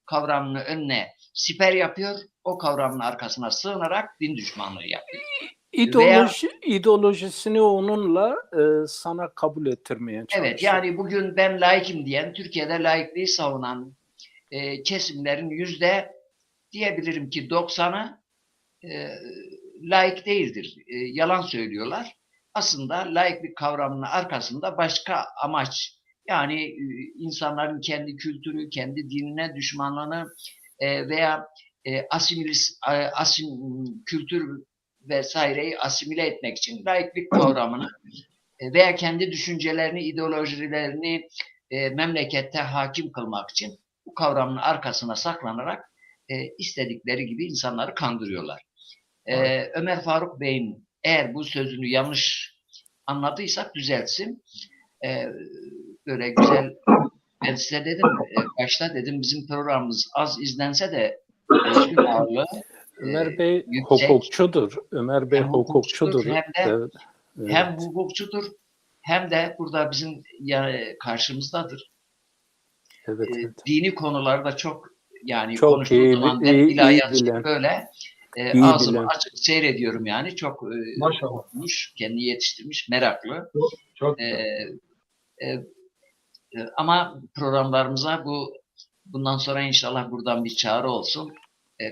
kavramını önüne siper yapıyor. O kavramın arkasına sığınarak din düşmanlığı yapıyor. Veya İdeolojisini onunla sana kabul ettirmeye evet çalışıyor. yani bugün ben laikim diyen, Türkiye'de laikliği savunan kesimlerin diyebilirim ki 90'ı laik değildir. Yalan söylüyorlar. Aslında laiklik kavramının arkasında başka amaç. Yani insanların kendi kültürü, kendi dinine düşmanlığını veya kültür vesaireyi asimile etmek için laiklik kavramını veya kendi düşüncelerini, ideolojilerini memlekette hakim kılmak için bu kavramın arkasına saklanarak istedikleri gibi insanları kandırıyorlar. Ömer Faruk Bey'in eğer bu sözünü yanlış anladıysak düzeltsin. Böyle güzel ben size dedim başta dedim bizim programımız az izlense de özgün ağırlığı Ömer Bey yüksek. hukukçudur. Ömer Bey Hem hukukçudur hukukçudur. hem de Evet. hem hukukçudur hem de burada bizim yani karşımızdadır. Evet, evet. Dini konularda çok yani Çok konuştuğu iyi, zaman ben iyi, iyi ilahiyatçı bilen, böyle iyi ağzımı bilen. açık seyrediyorum yani çok Maşallah. okumuş, kendini yetiştirmiş, meraklı. Çok, çok E, güzel. e, ama programlarımıza bundan sonra inşallah buradan bir çağrı olsun.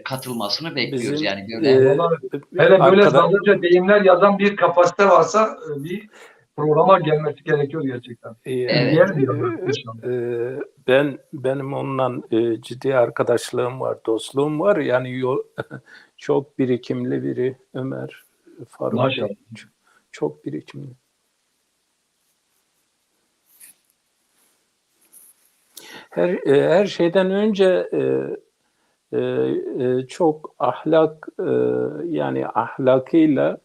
Katılmasını bekliyoruz. Bizim Yani böyle Vallahi hele böyle arkada zalıca deyimler yazan bir kapasite varsa bir programa gelmesi gerekiyor gerçekten. evet. İzleyelim diyorum inşallah. benim onunla ciddi arkadaşlığım var, dostluğum var. Yani çok birikimli biri Ömer Faruk Maşallah. Bey. Çok birikimli. Her şeyden önce çok yani ahlakıyla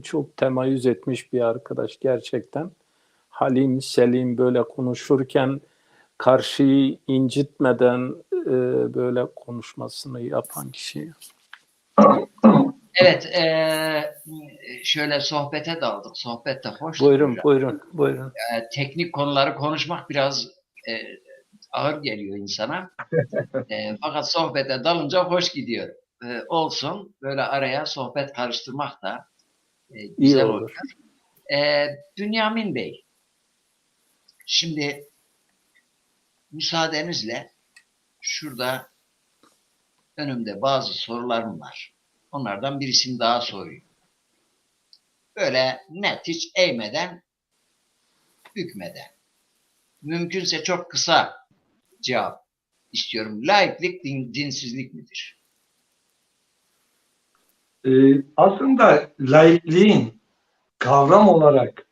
çok temayüz etmiş bir arkadaş gerçekten. Halim, selim böyle konuşurken karşıyı incitmeden böyle konuşmasını yapan kişi. Evet, şöyle sohbete daldık. Sohbet de hoş. Buyurun. Teknik konuları konuşmak biraz ağır geliyor insana. Fakat sohbete dalınca hoş gidiyor. Olsun. Böyle araya sohbet karıştırmak da İyi güzel olur. oluyor. Bünyamin Bey, şimdi müsaadenizle şurada önümde bazı sorularım var. Onlardan birisini daha sorayım. Böyle net, hiç eğmeden, bükmeden. Mümkünse çok kısa cevap istiyorum. Laiklik dinsizlik midir? Aslında laikliğin kavram olarak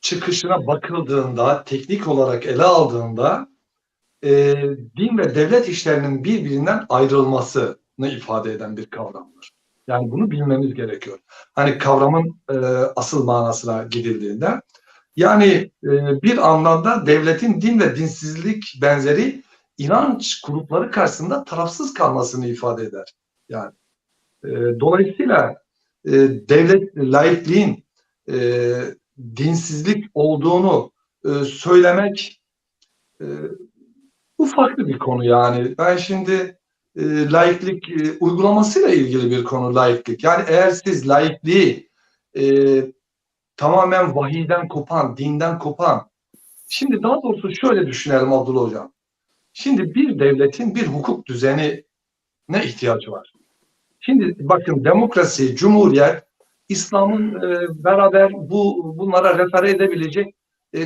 çıkışına bakıldığında, teknik olarak ele aldığında din ve devlet işlerinin birbirinden ayrılmasını ifade eden bir kavramdır. Yani bunu bilmemiz gerekiyor. Hani kavramın asıl manasına gidildiğinde. Yani bir anlamda devletin din ve dinsizlik benzeri inanç grupları karşısında tarafsız kalmasını ifade eder. Yani dolayısıyla devlet laikliğin dinsizlik olduğunu söylemek bu farklı bir konu yani. Ben şimdi laiklik uygulamasıyla ilgili bir konu laiklik. Yani eğer siz laikliği tamamen vahiyden kopan, dinden kopan, şimdi daha doğrusu şöyle düşünelim Abdullah Hocam. Şimdi bir devletin bir hukuk düzenine ihtiyacı var. Şimdi bakın demokrasi, cumhuriyet, İslam'ın beraber bunlara refere edebilecek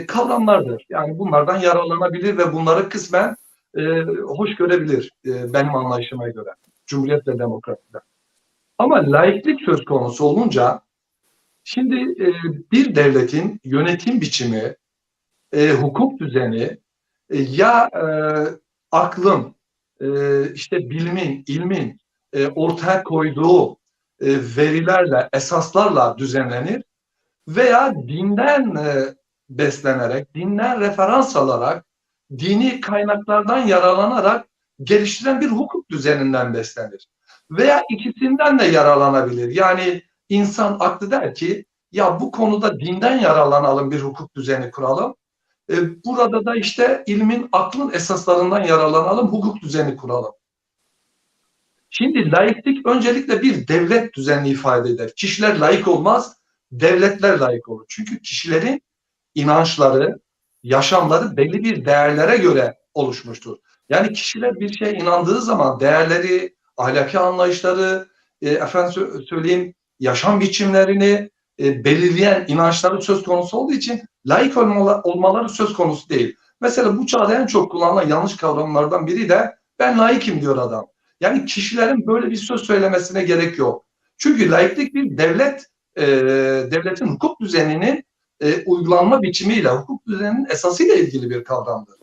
kavramlardır. Yani bunlardan yararlanabilir ve bunları kısmen hoş görebilir benim anlayışıma göre. Cumhuriyet ve demokraside. Ama laiklik söz konusu olunca şimdi bir devletin yönetim biçimi, hukuk düzeni ya aklın, işte bilimin, ilmin ortaya koyduğu verilerle, esaslarla düzenlenir veya dinden beslenerek, dinden referans alarak, dini kaynaklardan yararlanarak geliştiren bir hukuk düzeninden beslenir. Veya ikisinden de yararlanabilir. Yani insan aklı der ki, ya bu konuda dinden yararlanalım, bir hukuk düzeni kuralım. Burada da işte ilmin, aklın esaslarından yararlanalım, hukuk düzeni kuralım. Şimdi laiklik öncelikle bir devlet düzenini ifade eder. Kişiler laik olmaz, devletler laik olur. Çünkü kişilerin inançları, yaşamları belli bir değerlere göre oluşmuştur. Yani kişiler bir şeye inandığı zaman değerleri, ahlaki anlayışları, efendim söyleyeyim, yaşam biçimlerini belirleyen inançları söz konusu olduğu için laik olmaları söz konusu değil. Mesela bu çağda en çok kullanılan yanlış kavramlardan biri de ben laikim diyor adam. Yani kişilerin böyle bir söz söylemesine gerek yok. Çünkü laiklik bir devletin hukuk düzeninin uygulanma biçimiyle, hukuk düzeninin esasıyla ilgili bir kavramdır.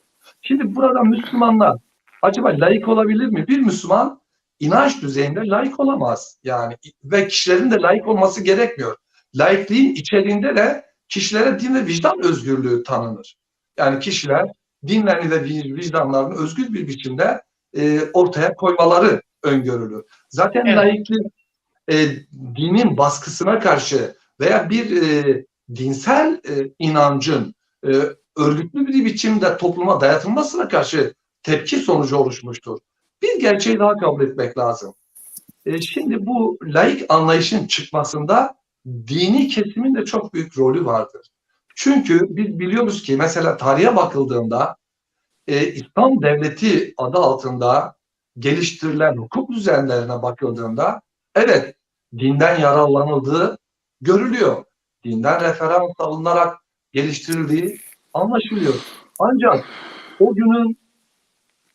Şimdi burada Müslümanlar acaba laik olabilir mi? Bir Müslüman inanç düzeyinde laik olamaz. Yani ve kişilerin de laik olması gerekmiyor. Laikliğin içeriğinde de kişilere din ve vicdan özgürlüğü tanınır. Yani kişiler dinlerini ve vicdanlarını özgür bir biçimde ortaya koymaları öngörülür. Zaten Evet. laiklik dinin baskısına karşı veya bir dinsel inancın örgütlü bir biçimde topluma dayatılmasına karşı tepki sonucu oluşmuştur. Bir gerçeği daha kabul etmek lazım. Şimdi bu laik anlayışın çıkmasında dini kesimin de çok büyük rolü vardır. Çünkü biz biliyoruz ki mesela tarihe bakıldığında İslam devleti adı altında geliştirilen hukuk düzenlerine bakıldığında evet dinden yararlanıldığı görülüyor. Dinden referans alınarak geliştirildiği anlaşılıyor. Ancak o günün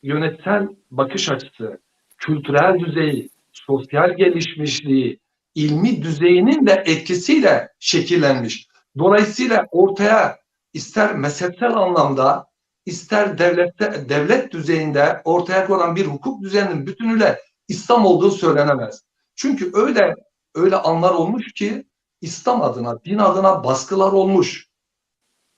yönetsel bakış açısı, kültürel düzeyi, sosyal gelişmişliği, ilmi düzeyinin de etkisiyle şekillenmiş. Dolayısıyla ortaya ister mezhepsel anlamda, ister devlet düzeyinde ortaya konan bir hukuk düzeninin bütünüyle İslam olduğu söylenemez. Çünkü öyle anlar olmuş ki İslam adına, din adına baskılar olmuş.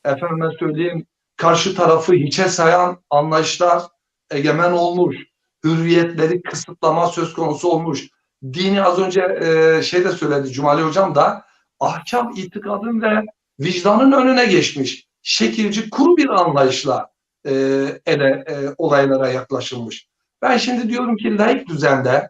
Efendime söyleyeyim, karşı tarafı hiçe sayan anlayışlar egemen olmuş. Hürriyetleri kısıtlama söz konusu olmuş. Dini az önce de söyledi Cumali Hocam da ahkam itikadın ve vicdanın önüne geçmiş. Şekilci kuru bir anlayışla olaylara yaklaşılmış. Ben şimdi diyorum ki laik düzende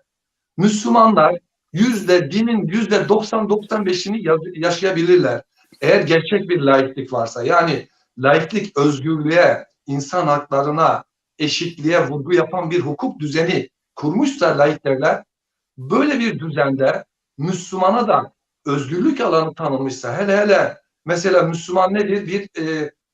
Müslümanlar dinin %90-95'ini yaşayabilirler. Eğer gerçek bir laiklik varsa, yani laiklik özgürlüğe, insan haklarına, eşitliğe vurgu yapan bir hukuk düzeni kurmuşsa laik devlet, böyle bir düzende Müslümana da özgürlük alanı tanımışsa, hele mesela Müslüman nedir?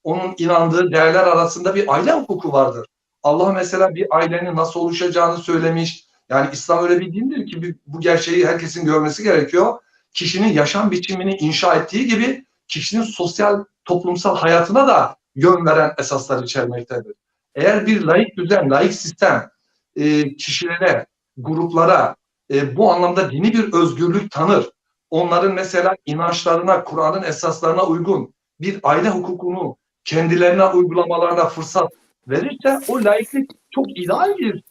Onun inandığı değerler arasında bir aile hukuku vardır. Allah mesela bir ailenin nasıl oluşacağını söylemiş. Yani İslam öyle bir dindir ki bu gerçeği herkesin görmesi gerekiyor. Kişinin yaşam biçimini inşa ettiği gibi kişinin sosyal, toplumsal hayatına da yön veren esaslar içermektedir. Eğer bir laik düzen, laik sistem kişilere, gruplara bu anlamda dini bir özgürlük tanır, onların mesela inançlarına, Kur'an'ın esaslarına uygun bir aile hukukunu kendilerine uygulamalarına fırsat verirse o laiklik çok ideal bir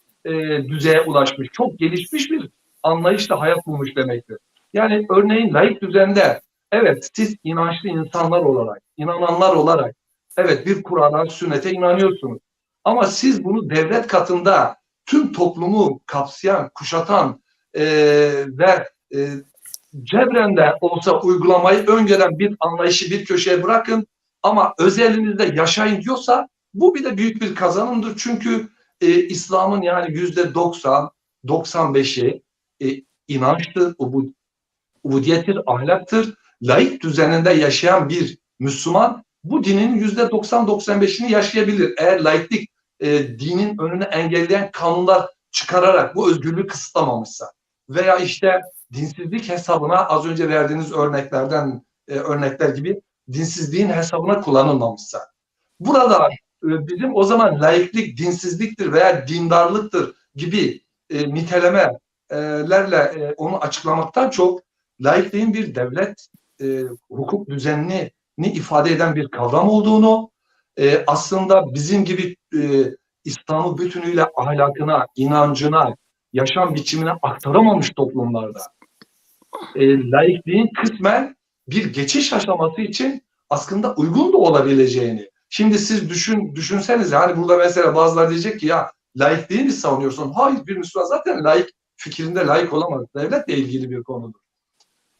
düzeye ulaşmış, çok gelişmiş bir anlayışla hayat bulmuş demektir. Yani örneğin laik düzende evet siz inançlı insanlar olarak, inananlar olarak Evet, bir Kur'an'a, sünnete inanıyorsunuz. Ama siz bunu devlet katında tüm toplumu kapsayan, kuşatan ve cebrende olsa uygulamayı öngören bir anlayışı bir köşeye bırakın ama özelinizde yaşayın diyorsa bu bile büyük bir kazanımdır. Çünkü İslam'ın yani %90-95'i inançtır, ubudiyettir, ahlaktır. Laik düzeninde yaşayan bir Müslüman bu dinin %90-95'ini yaşayabilir. Eğer laiklik dinin önüne engelleyen kanunlar çıkararak bu özgürlüğü kısıtlamamışsa veya işte dinsizlik hesabına az önce verdiğiniz örnekler gibi dinsizliğin hesabına kullanılmamışsa. Burada bizim o zaman laiklik dinsizliktir veya dindarlıktır gibi nitelemelerle onu açıklamaktan çok laikliğin bir devlet hukuk düzenini ifade eden bir kavram olduğunu, aslında bizim gibi İslam'ı bütünüyle ahlakına, inancına, yaşam biçimine aktaramamış toplumlarda laikliğin kısmen bir geçiş aşaması için aslında uygun da olabileceğini. Şimdi siz düşünseniz yani burada mesela bazıları diyecek ki ya laikliği mi savunuyorsun? Hayır, bir Müslüman zaten laik fikrinde laik olamaz. Devletle ilgili bir konudur.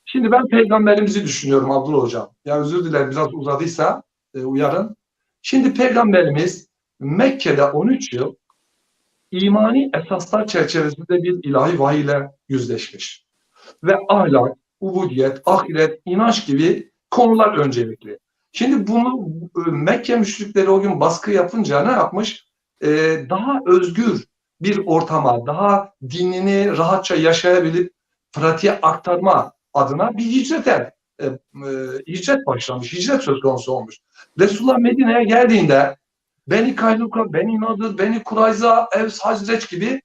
Şimdi ben peygamberimizi düşünüyorum Abdullah Hocam. Ya özür dilerim biraz uzadıysa uyarın. Şimdi peygamberimiz Mekke'de 13 yıl imani esaslar çerçevesinde bir ilahi vahiy ile yüzleşmiş. Ve ahlak, ubudiyet, ahiret, inanç gibi konular öncelikli. Şimdi bunu Mekke müşrikleri o gün baskı yapınca ne yapmış? Daha özgür bir ortama, daha dinini rahatça yaşayabilip pratiğe aktarma adına bir hicret başlamış, hicret söz konusu olmuş. Resulullah Medine'ye geldiğinde Beni Kaynuka, Beni Nadir, Beni Kurayza, Evs, Hazreç gibi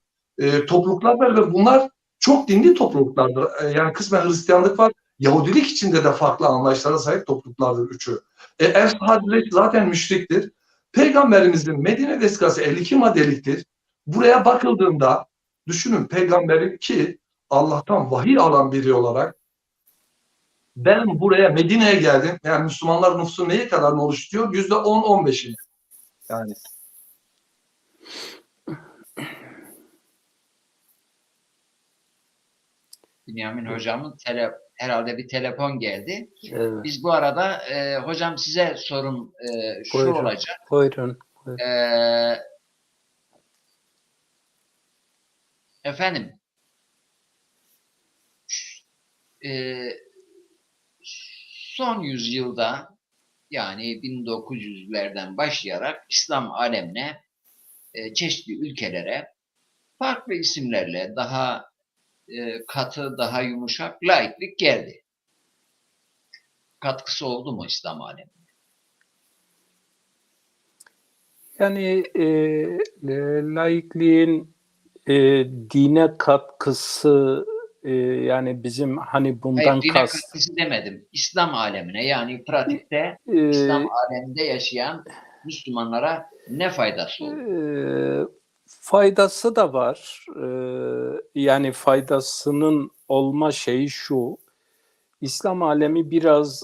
topluluklar var ve bunlar çok dinli topluluklardır. Yani kısmen Hristiyanlık var. Yahudilik içinde de farklı anlayışlara sahip topluluklardır üçü. Evs, Hazreç zaten müşriktir. Peygamberimizin Medine vesikası 52 maddeliktir. Buraya bakıldığında düşünün peygamberi ki Allah'tan vahiy alan biri olarak ben buraya Medine'ye geldim. Yani Müslümanlar nüfusu neye kadar oluşturuyor? %10-15'ini. Yani Bünyamin hocamın herhalde bir telefon geldi. Evet. Biz bu arada hocam size sorum şu Buyurun. olacak. Buyurun. Efendim son yüzyılda yani 1900'lerden başlayarak İslam alemine çeşitli ülkelere farklı isimlerle daha katı, daha yumuşak laiklik geldi. Katkısı oldu mu İslam alemine? Yani laikliğin dine katkısı yani bizim hani bundan Hayır, dine katkısı demedim. İslam alemine yani pratikte İslam aleminde yaşayan Müslümanlara ne faydası oldu? Faydası da var. Yani faydasının olma şeyi şu. İslam alemi biraz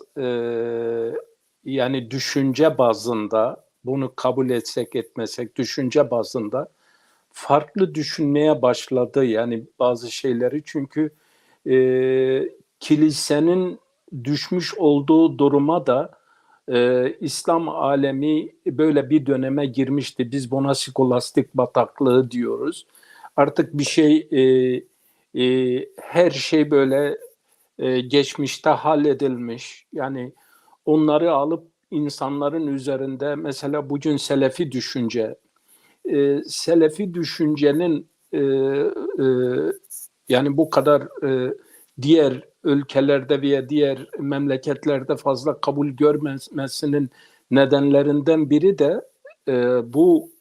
yani düşünce bazında bunu kabul etsek etmesek düşünce bazında farklı düşünmeye başladı yani bazı şeyleri çünkü kilisenin düşmüş olduğu duruma da İslam alemi böyle bir döneme girmişti. Biz buna skolastik bataklığı diyoruz. Artık bir şey her şey böyle geçmişte halledilmiş. Yani onları alıp insanların üzerinde mesela bugün Selefi düşünce Selefi düşüncenin yani bu kadar diğer ülkelerde veya diğer memleketlerde fazla kabul görmemesinin nedenlerinden biri de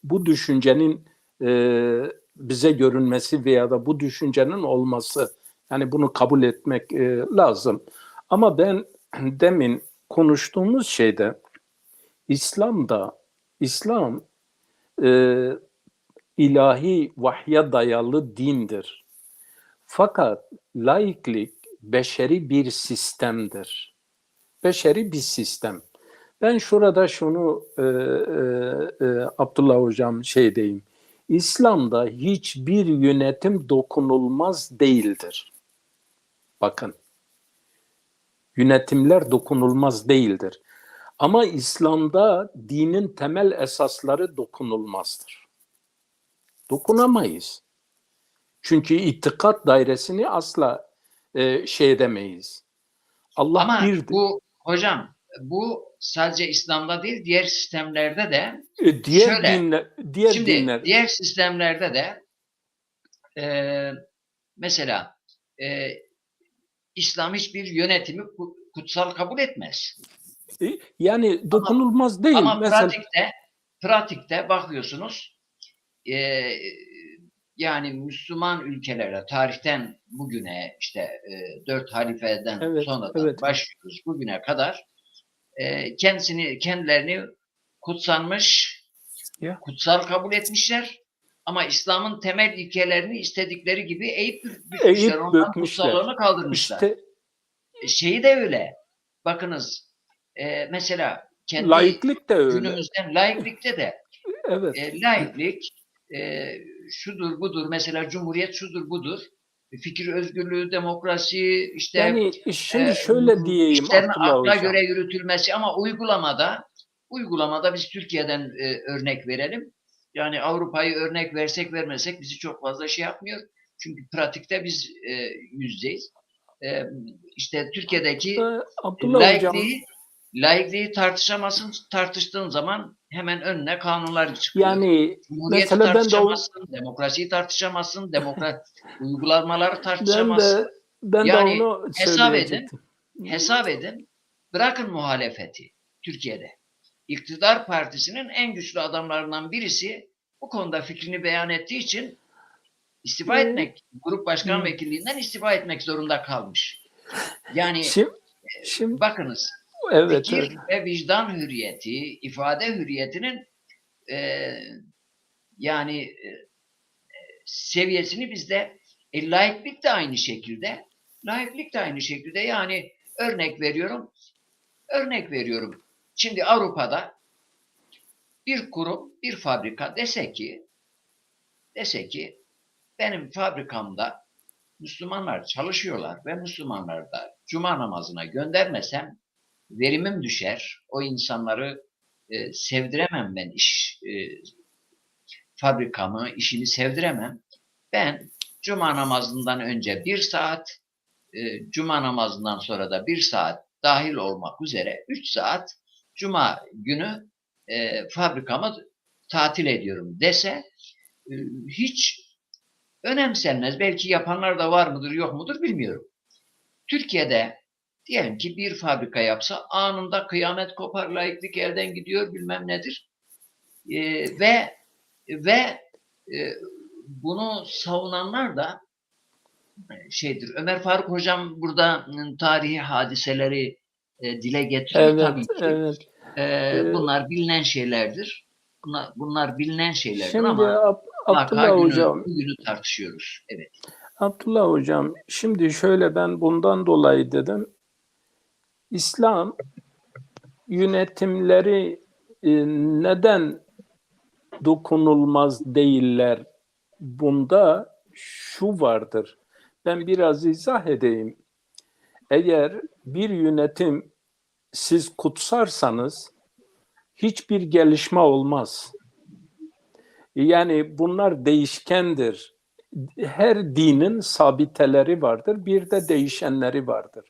bu düşüncenin bize görünmesi veya da bu düşüncenin olması. Yani bunu kabul etmek lazım. Ama ben demin konuştuğumuz şeyde İslam ilahi vahye dayalı dindir. Fakat laiklik beşeri bir sistemdir. Beşeri bir sistem. Ben şurada şunu Abdullah Hocam şey diyeyim. İslam'da hiçbir yönetim dokunulmaz değildir. Bakın, yönetimler dokunulmaz değildir. Ama İslam'da dinin temel esasları dokunulmazdır. Dokunamayız. Çünkü itikat dairesini asla şey edemeyiz. Allah Ama birdir. bu hocam, bu sadece İslam'da değil, diğer sistemlerde de Diğer şöyle. dinler, Şimdi diğer sistemlerde de mesela İslam hiçbir yönetimi kutsal kabul etmez. yani dokunulmaz değil. Ama Mesela pratikte bakıyorsunuz, yani Müslüman ülkelerde tarihten bugüne işte 4 halifeden sonradan başlıyoruz bugüne kadar kendilerini kutsanmış, kutsal kabul etmişler. Ama İslam'ın temel ilkelerini istedikleri gibi eğip bükmüşler. Ondan kutsallığını kaldırmışlar. İşte, şeyi de öyle. Bakınız mesela kendi laiklik de öyle. günümüzden laiklikte de laiklik şudur budur. Mesela cumhuriyet şudur budur. Fikir özgürlüğü, demokrasi, işte yani şimdi şöyle diyeyim, işlerin Abdullah akla Hocam, göre yürütülmesi, ama uygulamada biz Türkiye'den örnek verelim. Yani Avrupa'yı örnek versek vermesek bizi çok fazla şey yapmıyor. Çünkü pratikte biz yüzdeyiz. İşte Türkiye'deki laikliği tartıştığın zaman hemen önüne kanunlar çıkıyor. Yani Cumhuriyeti tartışamazsın, demokrasiyi tartışamazsın, uygulamaları tartışamazsın. Ben yani de onu hesap edin, bırakın muhalefeti Türkiye'de. İktidar partisinin en güçlü adamlarından birisi bu konuda fikrini beyan ettiği için istifa etmek, grup başkan vekilliğinden istifa etmek zorunda kalmış. Yani şimdi bakınız, fikir ve vicdan hürriyeti, ifade hürriyetinin seviyesini bizde laiklik de aynı şekilde, yani örnek veriyorum. Şimdi Avrupa'da bir kurum, bir fabrika dese ki benim fabrikamda Müslümanlar çalışıyorlar ve Müslümanları da cuma namazına göndermesem verimim düşer. O insanları sevdiremem ben, fabrikamı, işimi sevdiremem. Ben cuma namazından önce 1 saat, cuma namazından sonra da 1 saat dahil olmak üzere 3 saat cuma günü fabrikamı tatil ediyorum dese hiç önemsenmez. Belki yapanlar da var mıdır yok mudur bilmiyorum. Türkiye'de diyelim ki bir fabrika yapsa anında kıyamet kopar, laiklik elden gidiyor, bilmem nedir. Ve bunu savunanlar da Ömer Faruk Hocam burada tarihi hadiseleri dile getiriyor tabii ki. Bunlar bilinen şeylerdir. Bunlar bilinen şeylerdir. Şimdi ama Abdullah Hocam, bugünü tartışıyoruz. Evet. Abdullah Hocam, şimdi şöyle, ben bundan dolayı dedim. İslam yönetimleri neden dokunulmaz değiller? Bunda şu vardır. Ben biraz izah edeyim. Eğer bir yönetim siz kutsarsanız hiçbir gelişme olmaz. Yani bunlar değişkendir. Her dinin sabiteleri vardır, bir de değişenleri vardır.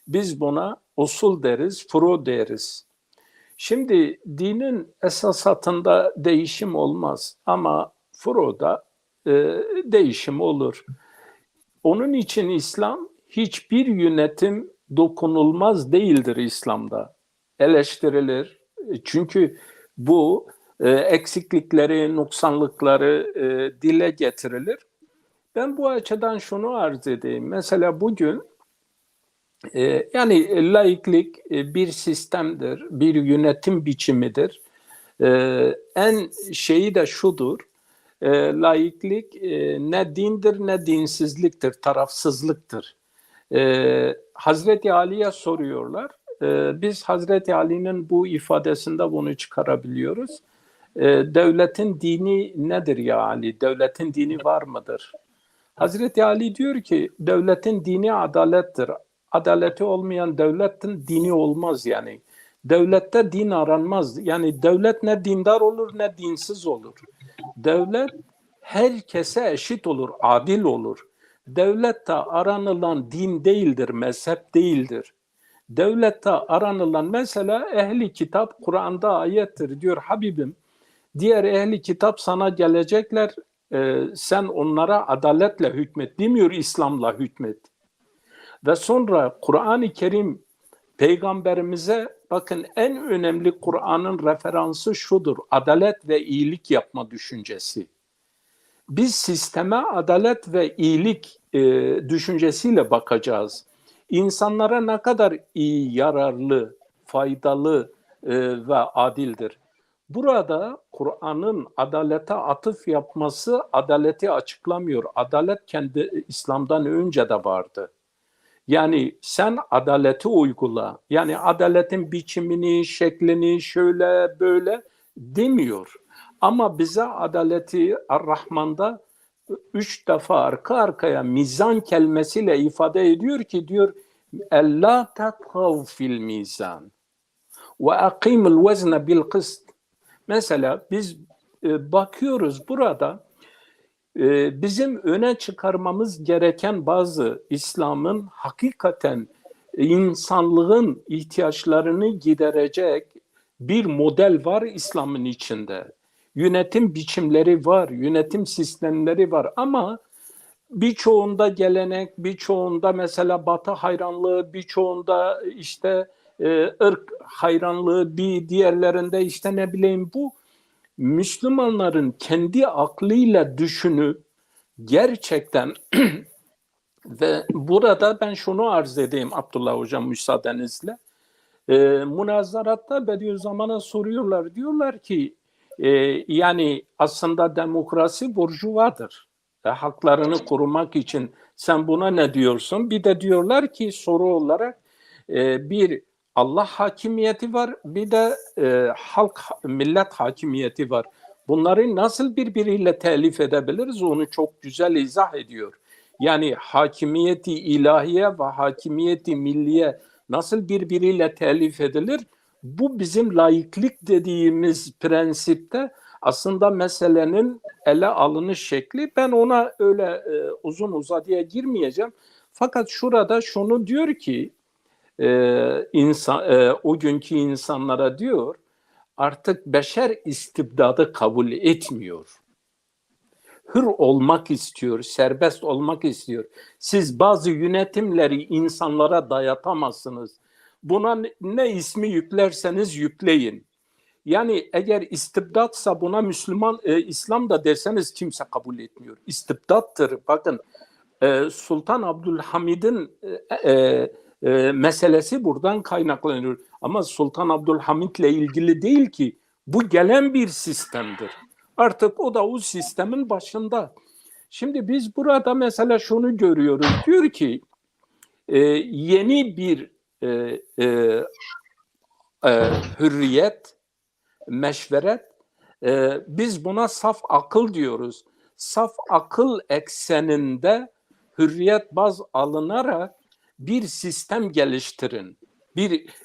Biz buna usul deriz, furu deriz. Şimdi dinin esasatında değişim olmaz ama furuda değişim olur. Onun için İslam, hiçbir yönetim dokunulmaz değildir İslam'da. Eleştirilir. Çünkü bu eksiklikleri, noksanlıkları dile getirilir. Ben bu açıdan şunu arz edeyim. Mesela bugün yani laiklik bir sistemdir, bir yönetim biçimidir. En şeyi de şudur. Laiklik ne dindir ne dinsizliktir, tarafsızlıktır. Hazreti Ali'ye soruyorlar. biz Hazreti Ali'nin bu ifadesinde bunu çıkarabiliyoruz. Devletin dini nedir ya Ali? Devletin dini var mıdır? Hazreti Ali diyor ki devletin dini adalettir. Adaleti olmayan devletin dini olmaz yani. Devlette din aranmaz. Yani devlet ne dindar olur ne dinsiz olur. Devlet herkese eşit olur, adil olur. Devlette aranılan din değildir, mezhep değildir. Devlette aranılan mesela ehli kitap Kur'an'da ayettir diyor Habibim. Diğer ehli kitap sana gelecekler, sen onlara adaletle hükmet demiyor, İslam'la hükmet. Ve sonra Kur'an-ı Kerim peygamberimize bakın en önemli Kur'an'ın referansı şudur: adalet ve iyilik yapma düşüncesi. Biz sisteme adalet ve iyilik düşüncesiyle bakacağız. İnsanlara ne kadar iyi, yararlı, faydalı ve adildir. Burada Kur'an'ın adalete atıf yapması adaleti açıklamıyor. Adalet kendi İslam'dan önce de vardı. Yani sen adaleti uygula. Yani adaletin biçimini, şeklini şöyle böyle demiyor. Ama bize adaleti Ar-Rahman'da 3 defa arka arkaya mizan kelimesiyle ifade ediyor ki diyor "Ella tatgav fil mizan ve akimul vezne bil kıst." Mesela biz bakıyoruz burada bizim öne çıkarmamız gereken bazı İslam'ın hakikaten insanlığın ihtiyaçlarını giderecek bir model var İslam'ın içinde. Yönetim biçimleri var, yönetim sistemleri var ama birçoğunda gelenek, birçoğunda mesela Batı hayranlığı, birçoğunda işte ırk hayranlığı, bir diğerlerinde işte ne bileyim bu Müslümanların kendi aklıyla düşünüp gerçekten ve burada ben şunu arz edeyim Abdullah Hocam müsaadenizle. Münazaratta Bediüzzaman'a soruyorlar. Diyorlar ki yani aslında demokrasi burjuvadır. Haklarını korumak için sen buna ne diyorsun? Bir de diyorlar ki soru olarak bir Allah hakimiyeti var, bir de halk, millet hakimiyeti var. Bunları nasıl birbiriyle telif edebiliriz? Onu çok güzel izah ediyor. Yani hakimiyeti ilahiye ve hakimiyeti milliye nasıl birbiriyle telif edilir? Bu bizim laiklik dediğimiz prensipte aslında meselenin ele alınış şekli. Ben ona öyle uzun uzadıya girmeyeceğim. Fakat şurada şunu diyor ki o günkü insanlara diyor artık beşer istibdadı kabul etmiyor. Hür olmak istiyor, serbest olmak istiyor. Siz bazı yönetimleri insanlara dayatamazsınız. Buna ne ismi yüklerseniz yükleyin. Yani eğer istibdatsa buna Müslüman, İslam da derseniz kimse kabul etmiyor. İstibdattır. Bakın Sultan Abdülhamid'in meselesi buradan kaynaklanıyor. Ama Sultan Abdülhamid'le ilgili değil ki, bu gelen bir sistemdir. Artık o da o sistemin başında. Şimdi biz burada mesela şunu görüyoruz. Diyor ki yeni bir hürriyet, meşveret, biz buna saf akıl diyoruz. Saf akıl ekseninde hürriyet baz alınarak bir sistem geliştirin.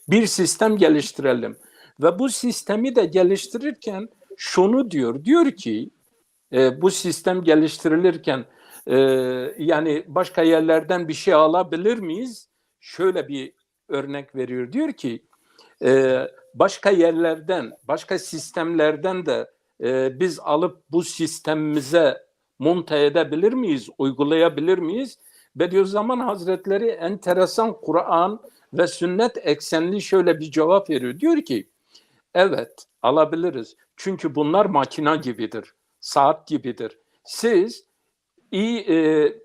Bir sistem geliştirelim. Ve bu sistemi de geliştirirken şunu diyor. Diyor ki bu sistem geliştirilirken yani başka yerlerden bir şey alabilir miyiz? Şöyle bir örnek veriyor. Diyor ki başka yerlerden, başka sistemlerden de biz alıp bu sistemimize monte edebilir miyiz, uygulayabilir miyiz? Bediüzzaman Hazretleri enteresan Kur'an ve sünnet eksenli şöyle bir cevap veriyor. Diyor ki evet alabiliriz. Çünkü bunlar makina gibidir, saat gibidir. Siz iyi,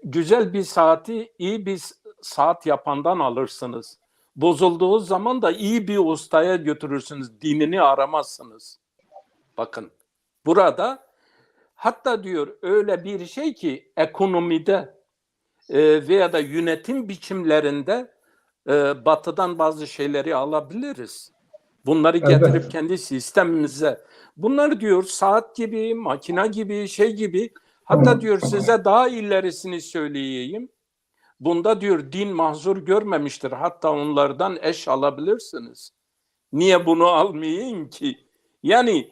güzel bir saati iyi bir saat yapandan alırsınız. Bozulduğu zaman da iyi bir ustaya götürürsünüz. Dinini aramazsınız. Bakın burada hatta diyor öyle bir şey ki ekonomide veya da yönetim biçimlerinde Batı'dan bazı şeyleri alabiliriz. Bunları Evet. getirip kendi sistemimize. Bunlar diyor saat gibi, makine gibi, şey gibi. Hatta diyor size daha ilerisini söyleyeyim. Bunda diyor din mahzur görmemiştir. Hatta onlardan eş alabilirsiniz. Niye bunu almayayım ki? Yani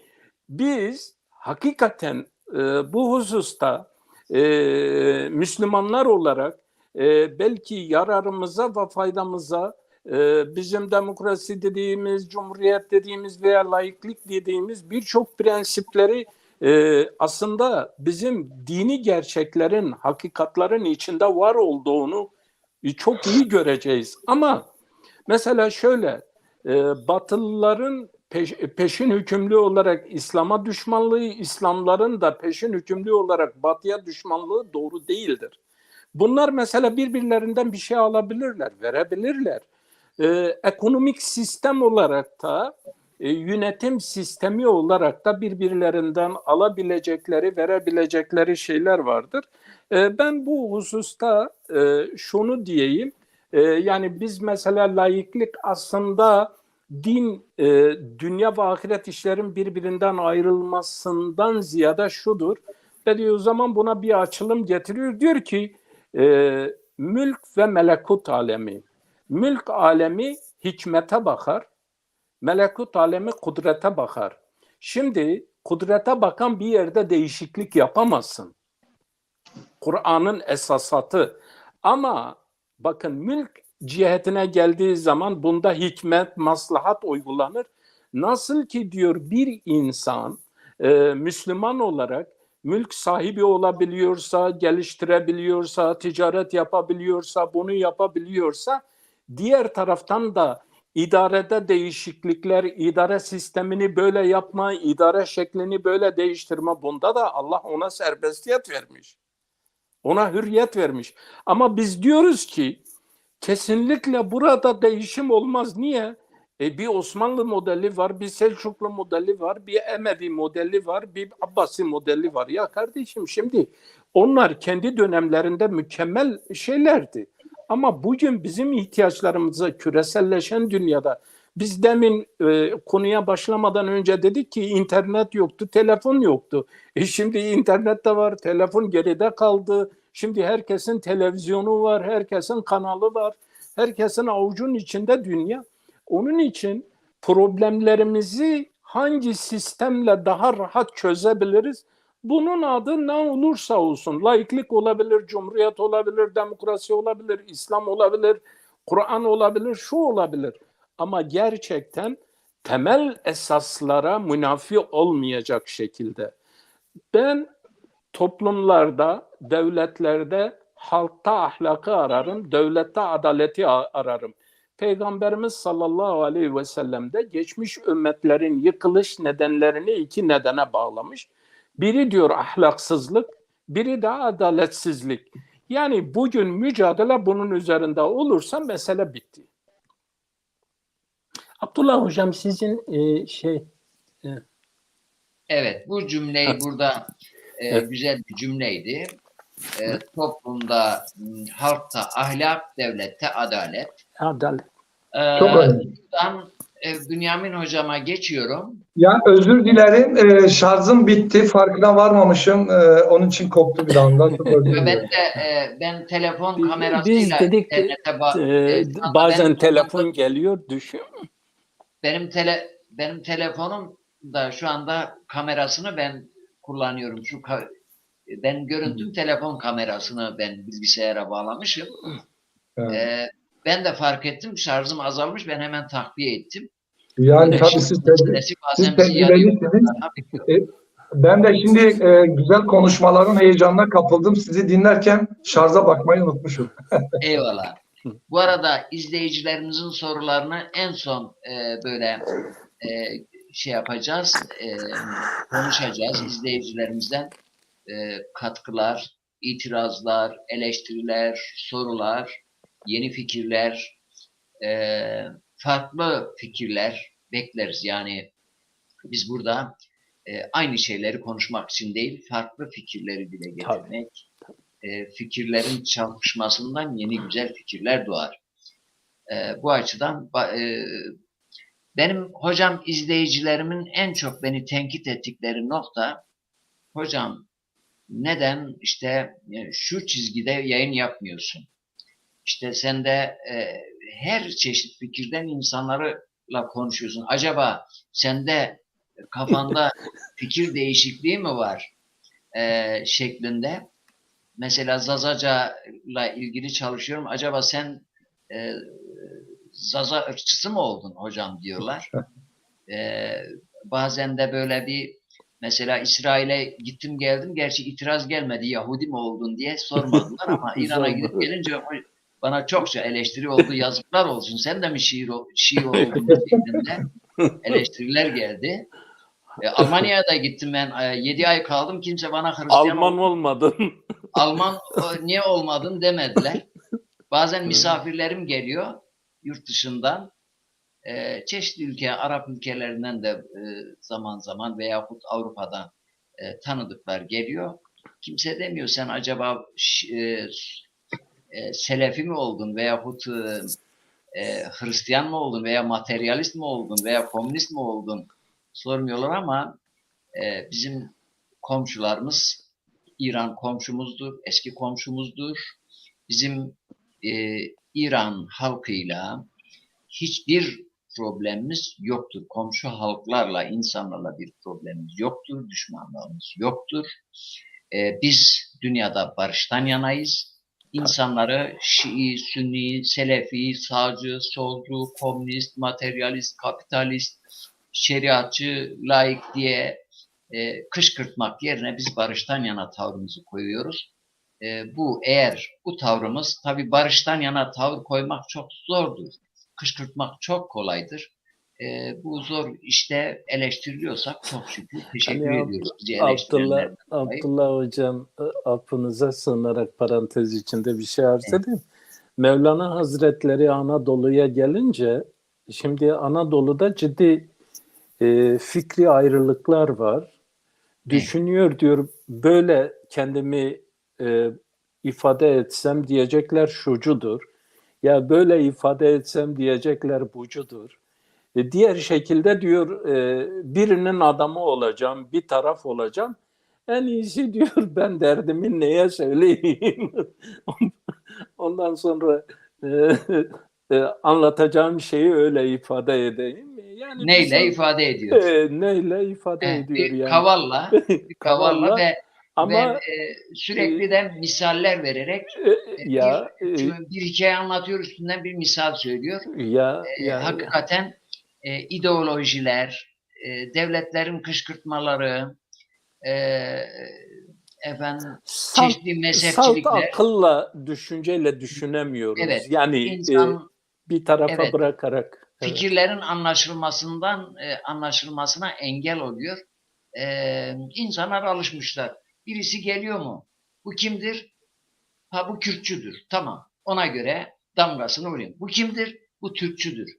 biz hakikaten bu hususta Müslümanlar olarak belki yararımıza ve faydamıza bizim demokrasi dediğimiz, cumhuriyet dediğimiz veya laiklik dediğimiz birçok prensipleri aslında bizim dini gerçeklerin, hakikatlerin içinde var olduğunu çok iyi göreceğiz. Ama mesela şöyle, Batılıların peşin hükümlü olarak İslam'a düşmanlığı, İslamların da peşin hükümlü olarak Batı'ya düşmanlığı doğru değildir. Bunlar mesela birbirlerinden bir şey alabilirler, verebilirler. Ekonomik sistem olarak da, yönetim sistemi olarak da birbirlerinden alabilecekleri, verebilecekleri şeyler vardır. Ben bu hususta şunu diyeyim, yani biz mesela laiklik aslında din, dünya ve ahiret işlerin birbirinden ayrılmasından ziyade şudur. Bediüzzaman buna bir açılım getiriyor. Diyor ki mülk ve melekut alemi. Mülk alemi hikmete bakar. Melekut alemi kudrete bakar. Şimdi kudrete bakan bir yerde değişiklik yapamazsın. Kur'an'ın esasatı. Ama bakın mülk cihetine geldiği zaman bunda hikmet, maslahat uygulanır. Nasıl ki diyor bir insan Müslüman olarak mülk sahibi olabiliyorsa, geliştirebiliyorsa, ticaret yapabiliyorsa, bunu yapabiliyorsa, diğer taraftan da idarede değişiklikler, idare sistemini böyle yapma, idare şeklini böyle değiştirme, bunda da Allah ona serbestiyet vermiş. Ona hürriyet vermiş. Ama biz diyoruz ki kesinlikle burada değişim olmaz. Niye? Bir Osmanlı modeli var, bir Selçuklu modeli var, bir Emevi modeli var, bir Abbasi modeli var. Ya kardeşim şimdi onlar kendi dönemlerinde mükemmel şeylerdi. Ama bugün bizim ihtiyaçlarımıza küreselleşen dünyada biz demin konuya başlamadan önce dedik ki internet yoktu, telefon yoktu. Şimdi internet de var, telefon geride kaldı. Şimdi herkesin televizyonu var, herkesin kanalı var, herkesin avucunun içinde dünya. Onun için problemlerimizi hangi sistemle daha rahat çözebiliriz? Bunun adı ne olursa olsun, laiklik olabilir, cumhuriyet olabilir, demokrasi olabilir, İslam olabilir, Kur'an olabilir, şu olabilir. Ama gerçekten temel esaslara münafi olmayacak şekilde. Ben toplumlarda, devletlerde halkta ahlakı ararım, devlette adaleti ararım. Peygamberimiz sallallahu aleyhi ve sellem de geçmiş ümmetlerin yıkılış nedenlerini iki nedene bağlamış. Biri diyor ahlaksızlık, biri de adaletsizlik. Yani bugün mücadele bunun üzerinde olursa mesele bitti. Abdullah Hocam sizin Evet, bu cümleyi burada Evet. güzel bir cümleydi. Toplumda, halkta ahlak, devlette adalet. adalet. Çok önemli. Buradan Bünyamin hocama geçiyorum. Ya özür dilerim. Şarjım bitti. Farkına varmamışım. Onun için koptu bir anda. Çok özür dilerim. Ben telefon Biz kamerasıyla dedik internete şu anda bazen telefon geliyor düşüyor. benim telefonum da şu anda kamerasını ben kullanıyorum. Ben görüntüm telefon kamerasını ben bilgisayara bağlamışım. Evet. Ben de fark ettim şarjım azalmış. Ben hemen takviye ettim. Yani tabii siz tecrübelisiniz. Ben de şimdi güzel konuşmaların heyecanına kapıldım. Sizi dinlerken şarja bakmayı unutmuşum. Eyvallah. Bu arada izleyicilerimizin sorularını en son böyle şey yapacağız, konuşacağız. İzleyicilerimizden katkılar, itirazlar, eleştiriler, sorular, yeni fikirler, farklı fikirler bekleriz. Yani biz burada aynı şeyleri konuşmak için değil, farklı fikirleri dile getirmek, fikirlerin çarpışmasından yeni güzel fikirler doğar. Bu açıdan benim hocam izleyicilerimin en çok beni tenkit ettikleri nokta, hocam neden işte şu çizgide yayın yapmıyorsun? İşte sen de her çeşit fikirden insanlarla konuşuyorsun. Acaba sende kafanda fikir değişikliği mi var şeklinde. Mesela Zazaca'la ilgili çalışıyorum. Acaba sen e, Zaza ırkçısı mı oldun hocam diyorlar. Bazen de böyle bir mesela İsrail'e gittim geldim. Gerçi itiraz gelmedi. Yahudi mi oldun diye sormadılar ama İran'a gidip Sorma. gelince bana çokça eleştiri oldu. Yazıklar olsun. Sen de mi Şii oldun şeklinde eleştiriler geldi. Almanya'ya da gittim ben. 7 ay kaldım. Kimse bana Hristiyan Alman olmadın. Alman niye olmadın demediler. Bazen misafirlerim geliyor yurt dışından. Çeşitli ülke, Arap ülkelerinden de zaman zaman veyahut Avrupa'dan tanıdıklar geliyor. Kimse demiyor sen acaba Selefi mi oldun veyahut Hristiyan mı oldun veya materyalist mi oldun veya komünist mi oldun sormuyorlar ama bizim komşularımız İran komşumuzdur, eski komşumuzdur. Bizim İran halkıyla hiçbir problemimiz yoktur. Komşu halklarla, insanlarla bir problemimiz yoktur, düşmanlığımız yoktur. Biz dünyada barıştan yanayız. İnsanları Şii, Sünni, Selefi, sağcı, solcu, komünist, materyalist, kapitalist, şeriatçı, laik diye kışkırtmak yerine biz barıştan yana tavrımızı koyuyoruz. Eğer bu tavrımız, tabii barıştan yana tavır koymak çok zordur. Kışkırtmak çok kolaydır. Bu zor işte eleştiriliyorsak çok şükür teşekkür Hani ediyoruz bizi eleştirenlerden dolayı. Abdullah hocam, affınıza sığınarak parantez içinde bir şey arz edeyim. Mevlana Hazretleri Anadolu'ya gelince, şimdi Anadolu'da ciddi fikri ayrılıklar var. Düşünüyor diyor, böyle kendimi ifade etsem diyecekler şucudur. Ya böyle ifade etsem diyecekler bucudur. Diğer şekilde diyor birinin adamı olacağım, bir taraf olacağım. En iyisi diyor ben derdimi neye söyleyeyim. Ondan sonra anlatacağım şeyi öyle ifade edeyim. Yani Neyle bizim ifade ediyor? neyle ifade ediyor Bir yani. kavalla, bir kavalla Kavalla ve ama sürekli de misaller vererek ya bir hikaye anlatıyor, üstünden bir misal söylüyor. ya Hakikaten ideolojiler, devletlerin kışkırtmaları, e, efendim salt, çeşitli salt mezhepçilikler, akılla, düşünceyle düşünemiyoruz. evet, Yani insan, bir tarafa evet, bırakarak. Evet. fikirlerin anlaşılmasına engel oluyor. İnsanlar alışmışlar. Birisi geliyor mu? Bu kimdir? Ha bu Kürtçüdür. Tamam. Ona göre damgasını vuruyor. Bu kimdir? Bu Türkçüdür.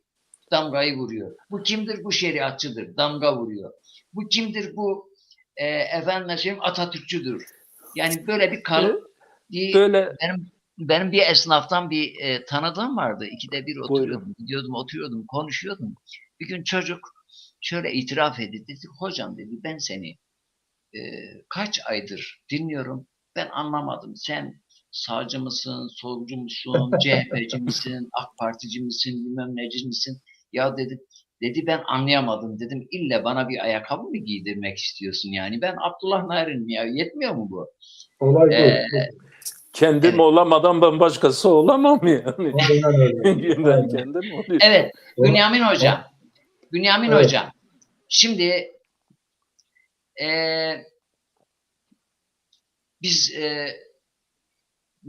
Damgayı vuruyor. Bu kimdir? Bu şeriatçıdır. Damga vuruyor. Bu kimdir? Bu efendim söyleyeyim Atatürkçüdür. Yani böyle bir E, bir Böyle benim bir esnaftan bir tanıdığım vardı. İkide bir buyurun. oturuyordum, konuşuyordum. Bir gün çocuk şöyle itiraf etti. Dedi, hocam dedi ben seni kaç aydır dinliyorum. Ben anlamadım. Sen sağcı mısın, solcu musun, CHP'ci misin, AK Partici misin, bilmem neci misin? Ya dedi ben anlayamadım. Dedim ille bana bir ayakkabı mı giydirmek istiyorsun yani? Ben Abdullah Narin'im ya. Yetmiyor mu bu? Olay Ee, bu. Kendim evet. olamadan ben başkası olamam yani. Aynen öyle. Ben Aynen. kendim oluyorum. Evet. Ona- Bünyamin o- Hocam. Bünyamin Evet. Hocam. Şimdi biz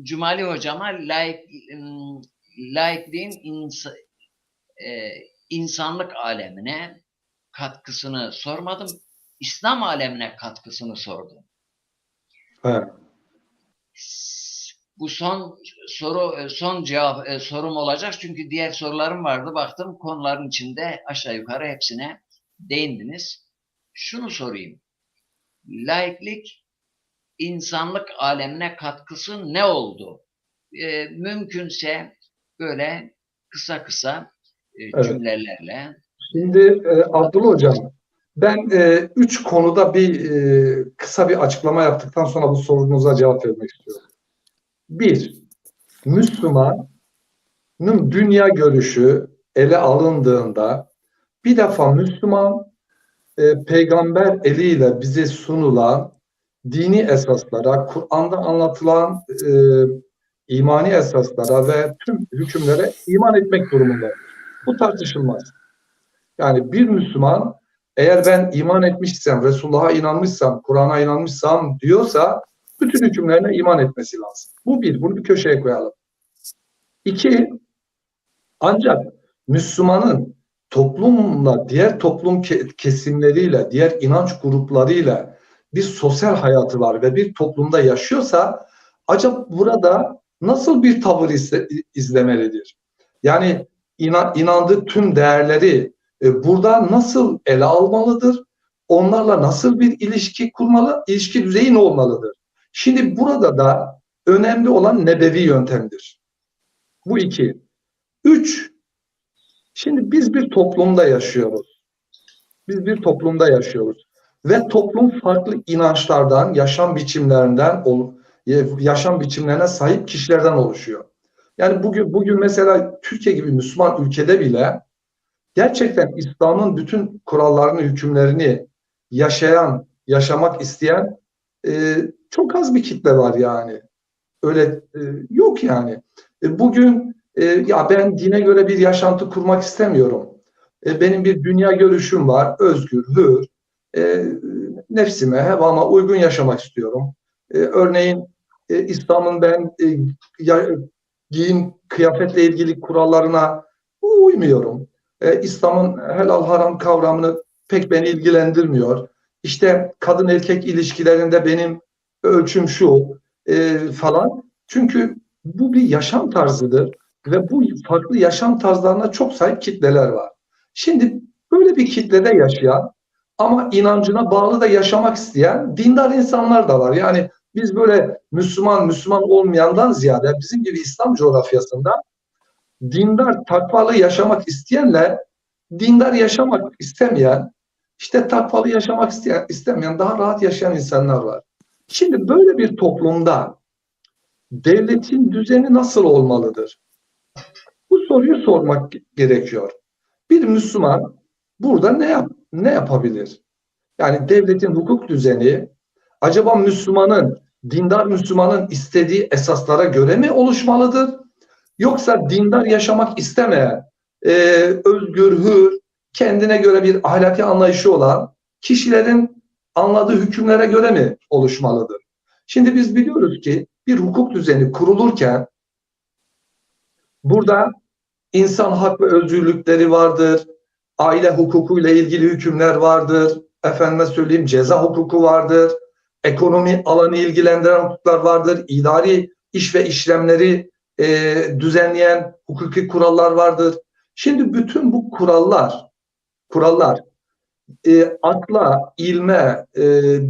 Cumali Hocama laikliğin insanlık alemine katkısını sormadım. İslam alemine katkısını sordum. Evet. Bu son cevap sorum olacak çünkü diğer sorularım vardı. Baktım konuların içinde aşağı yukarı hepsine değindiniz. Şunu sorayım. Laiklik insanlık alemine katkısı ne oldu? Mümkünse böyle kısa kısa Evet. cümlelerle. Şimdi Abdullah Hocam, ben 3 konuda kısa bir açıklama yaptıktan sonra bu sorunuza cevap vermek istiyorum. 1. Müslümanın dünya görüşü ele alındığında bir defa Müslüman peygamber eliyle bize sunulan dini esaslara, Kur'an'da anlatılan imani esaslara ve tüm hükümlere iman etmek durumunda. Bu tartışılmaz. Yani bir Müslüman eğer ben iman etmişsem, Resulullah'a inanmışsam, Kur'an'a inanmışsam diyorsa bütün hükümlerine iman etmesi lazım. Bu bir, bunu bir köşeye koyalım. 2, ancak Müslümanın toplumla, diğer toplum kesimleriyle, diğer inanç gruplarıyla bir sosyal hayatı var ve bir toplumda yaşıyorsa acaba burada nasıl bir tavır izlemelidir? Yani inandığı tüm değerleri burada nasıl ele almalıdır? Onlarla nasıl bir ilişki kurmalı? İlişki düzeyi ne olmalıdır? Şimdi burada da önemli olan nebevi yöntemdir. Bu 2. 3. Şimdi biz bir toplumda yaşıyoruz. Biz bir toplumda yaşıyoruz. Ve toplum farklı inançlardan, yaşam biçimlerine sahip kişilerden oluşuyor. Yani bugün mesela Türkiye gibi Müslüman ülkede bile gerçekten İslam'ın bütün kurallarını, hükümlerini yaşamak isteyen çok az bir kitle var yani. Öyle yok yani. Bugün ya ben dine göre bir yaşantı kurmak istemiyorum. Benim bir dünya görüşüm var, özgür, hür. Nefsime, hevama uygun yaşamak istiyorum. Örneğin İslam'ın ben giyim, kıyafetle ilgili kurallarına uymuyorum. İslam'ın helal haram kavramını pek beni ilgilendirmiyor. İşte kadın erkek ilişkilerinde benim ölçüm şu falan. Çünkü bu bir yaşam tarzıdır ve bu farklı yaşam tarzlarına çok sahip kitleler var. Şimdi böyle bir kitlede yaşayan ama inancına bağlı da yaşamak isteyen dindar insanlar da var. Yani biz böyle Müslüman olmayandan ziyade bizim gibi İslam coğrafyasında dindar, takvalı yaşamak isteyenle dindar yaşamak istemeyen, işte takvalı yaşamak istemeyen, daha rahat yaşayan insanlar var. Şimdi böyle bir toplumda devletin düzeni nasıl olmalıdır? Bu soruyu sormak gerekiyor. Bir Müslüman burada ne yapabilir? Yani devletin hukuk düzeni acaba dindar Müslümanın istediği esaslara göre mi oluşmalıdır? Yoksa dindar yaşamak istemeyen, özgür, hür, kendine göre bir ahlaki anlayışı olan kişilerin anladığı hükümlere göre mi oluşmalıdır? Şimdi biz biliyoruz ki bir hukuk düzeni kurulurken burada insan hak ve özgürlükleri vardır, aile hukukuyla ilgili hükümler vardır, efendime söyleyeyim ceza hukuku vardır, ekonomi alanı ilgilendiren hukuklar vardır, idari iş ve işlemleri düzenleyen hukuki kurallar vardır. Şimdi bütün bu kurallar akla, ilme,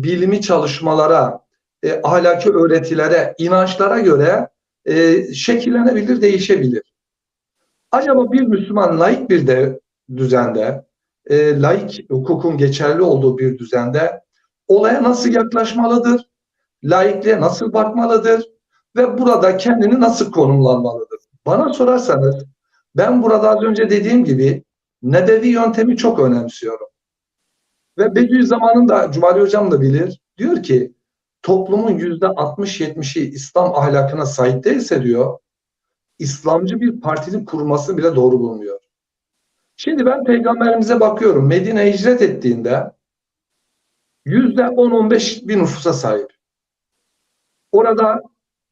bilimi çalışmalara, ahlaki öğretilere, inançlara göre şekillenebilir, değişebilir. Acaba bir Müslüman laik bir düzende, laik hukukun geçerli olduğu bir düzende olaya nasıl yaklaşmalıdır? Laikliğe nasıl bakmalıdır? Ve burada kendini nasıl konumlanmalıdır? Bana sorarsanız ben burada az önce dediğim gibi nebevi yöntemi çok önemsiyorum. Ve Bediüzzaman'ın Cumali Hocam da bilir. Diyor ki toplumun %60-70'i İslam ahlakına sahip değilse diyor, İslamcı bir partinin kurulması bile doğru bulmuyor. Şimdi ben peygamberimize bakıyorum. Medine'ye hicret ettiğinde %10-15 bir nüfusa sahip. Orada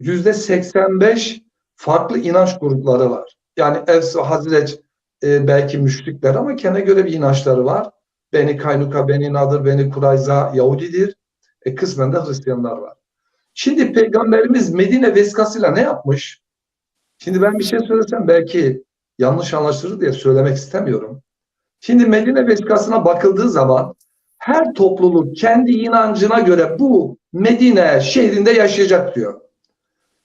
%85 farklı inanç grupları var. Yani Evs ve Hazreç belki müşrikler ama kendine göre bir inançları var. Beni Kaynuka, Beni Nadır, Beni Kurayza Yahudidir. Kısmen de Hristiyanlar var. Şimdi Peygamberimiz Medine vesikasıyla ne yapmış? Şimdi ben bir şey söylesem belki yanlış anlaşılır diye söylemek istemiyorum. Şimdi Medine vesikasına bakıldığı zaman her topluluk kendi inancına göre bu Medine şehrinde yaşayacak diyor.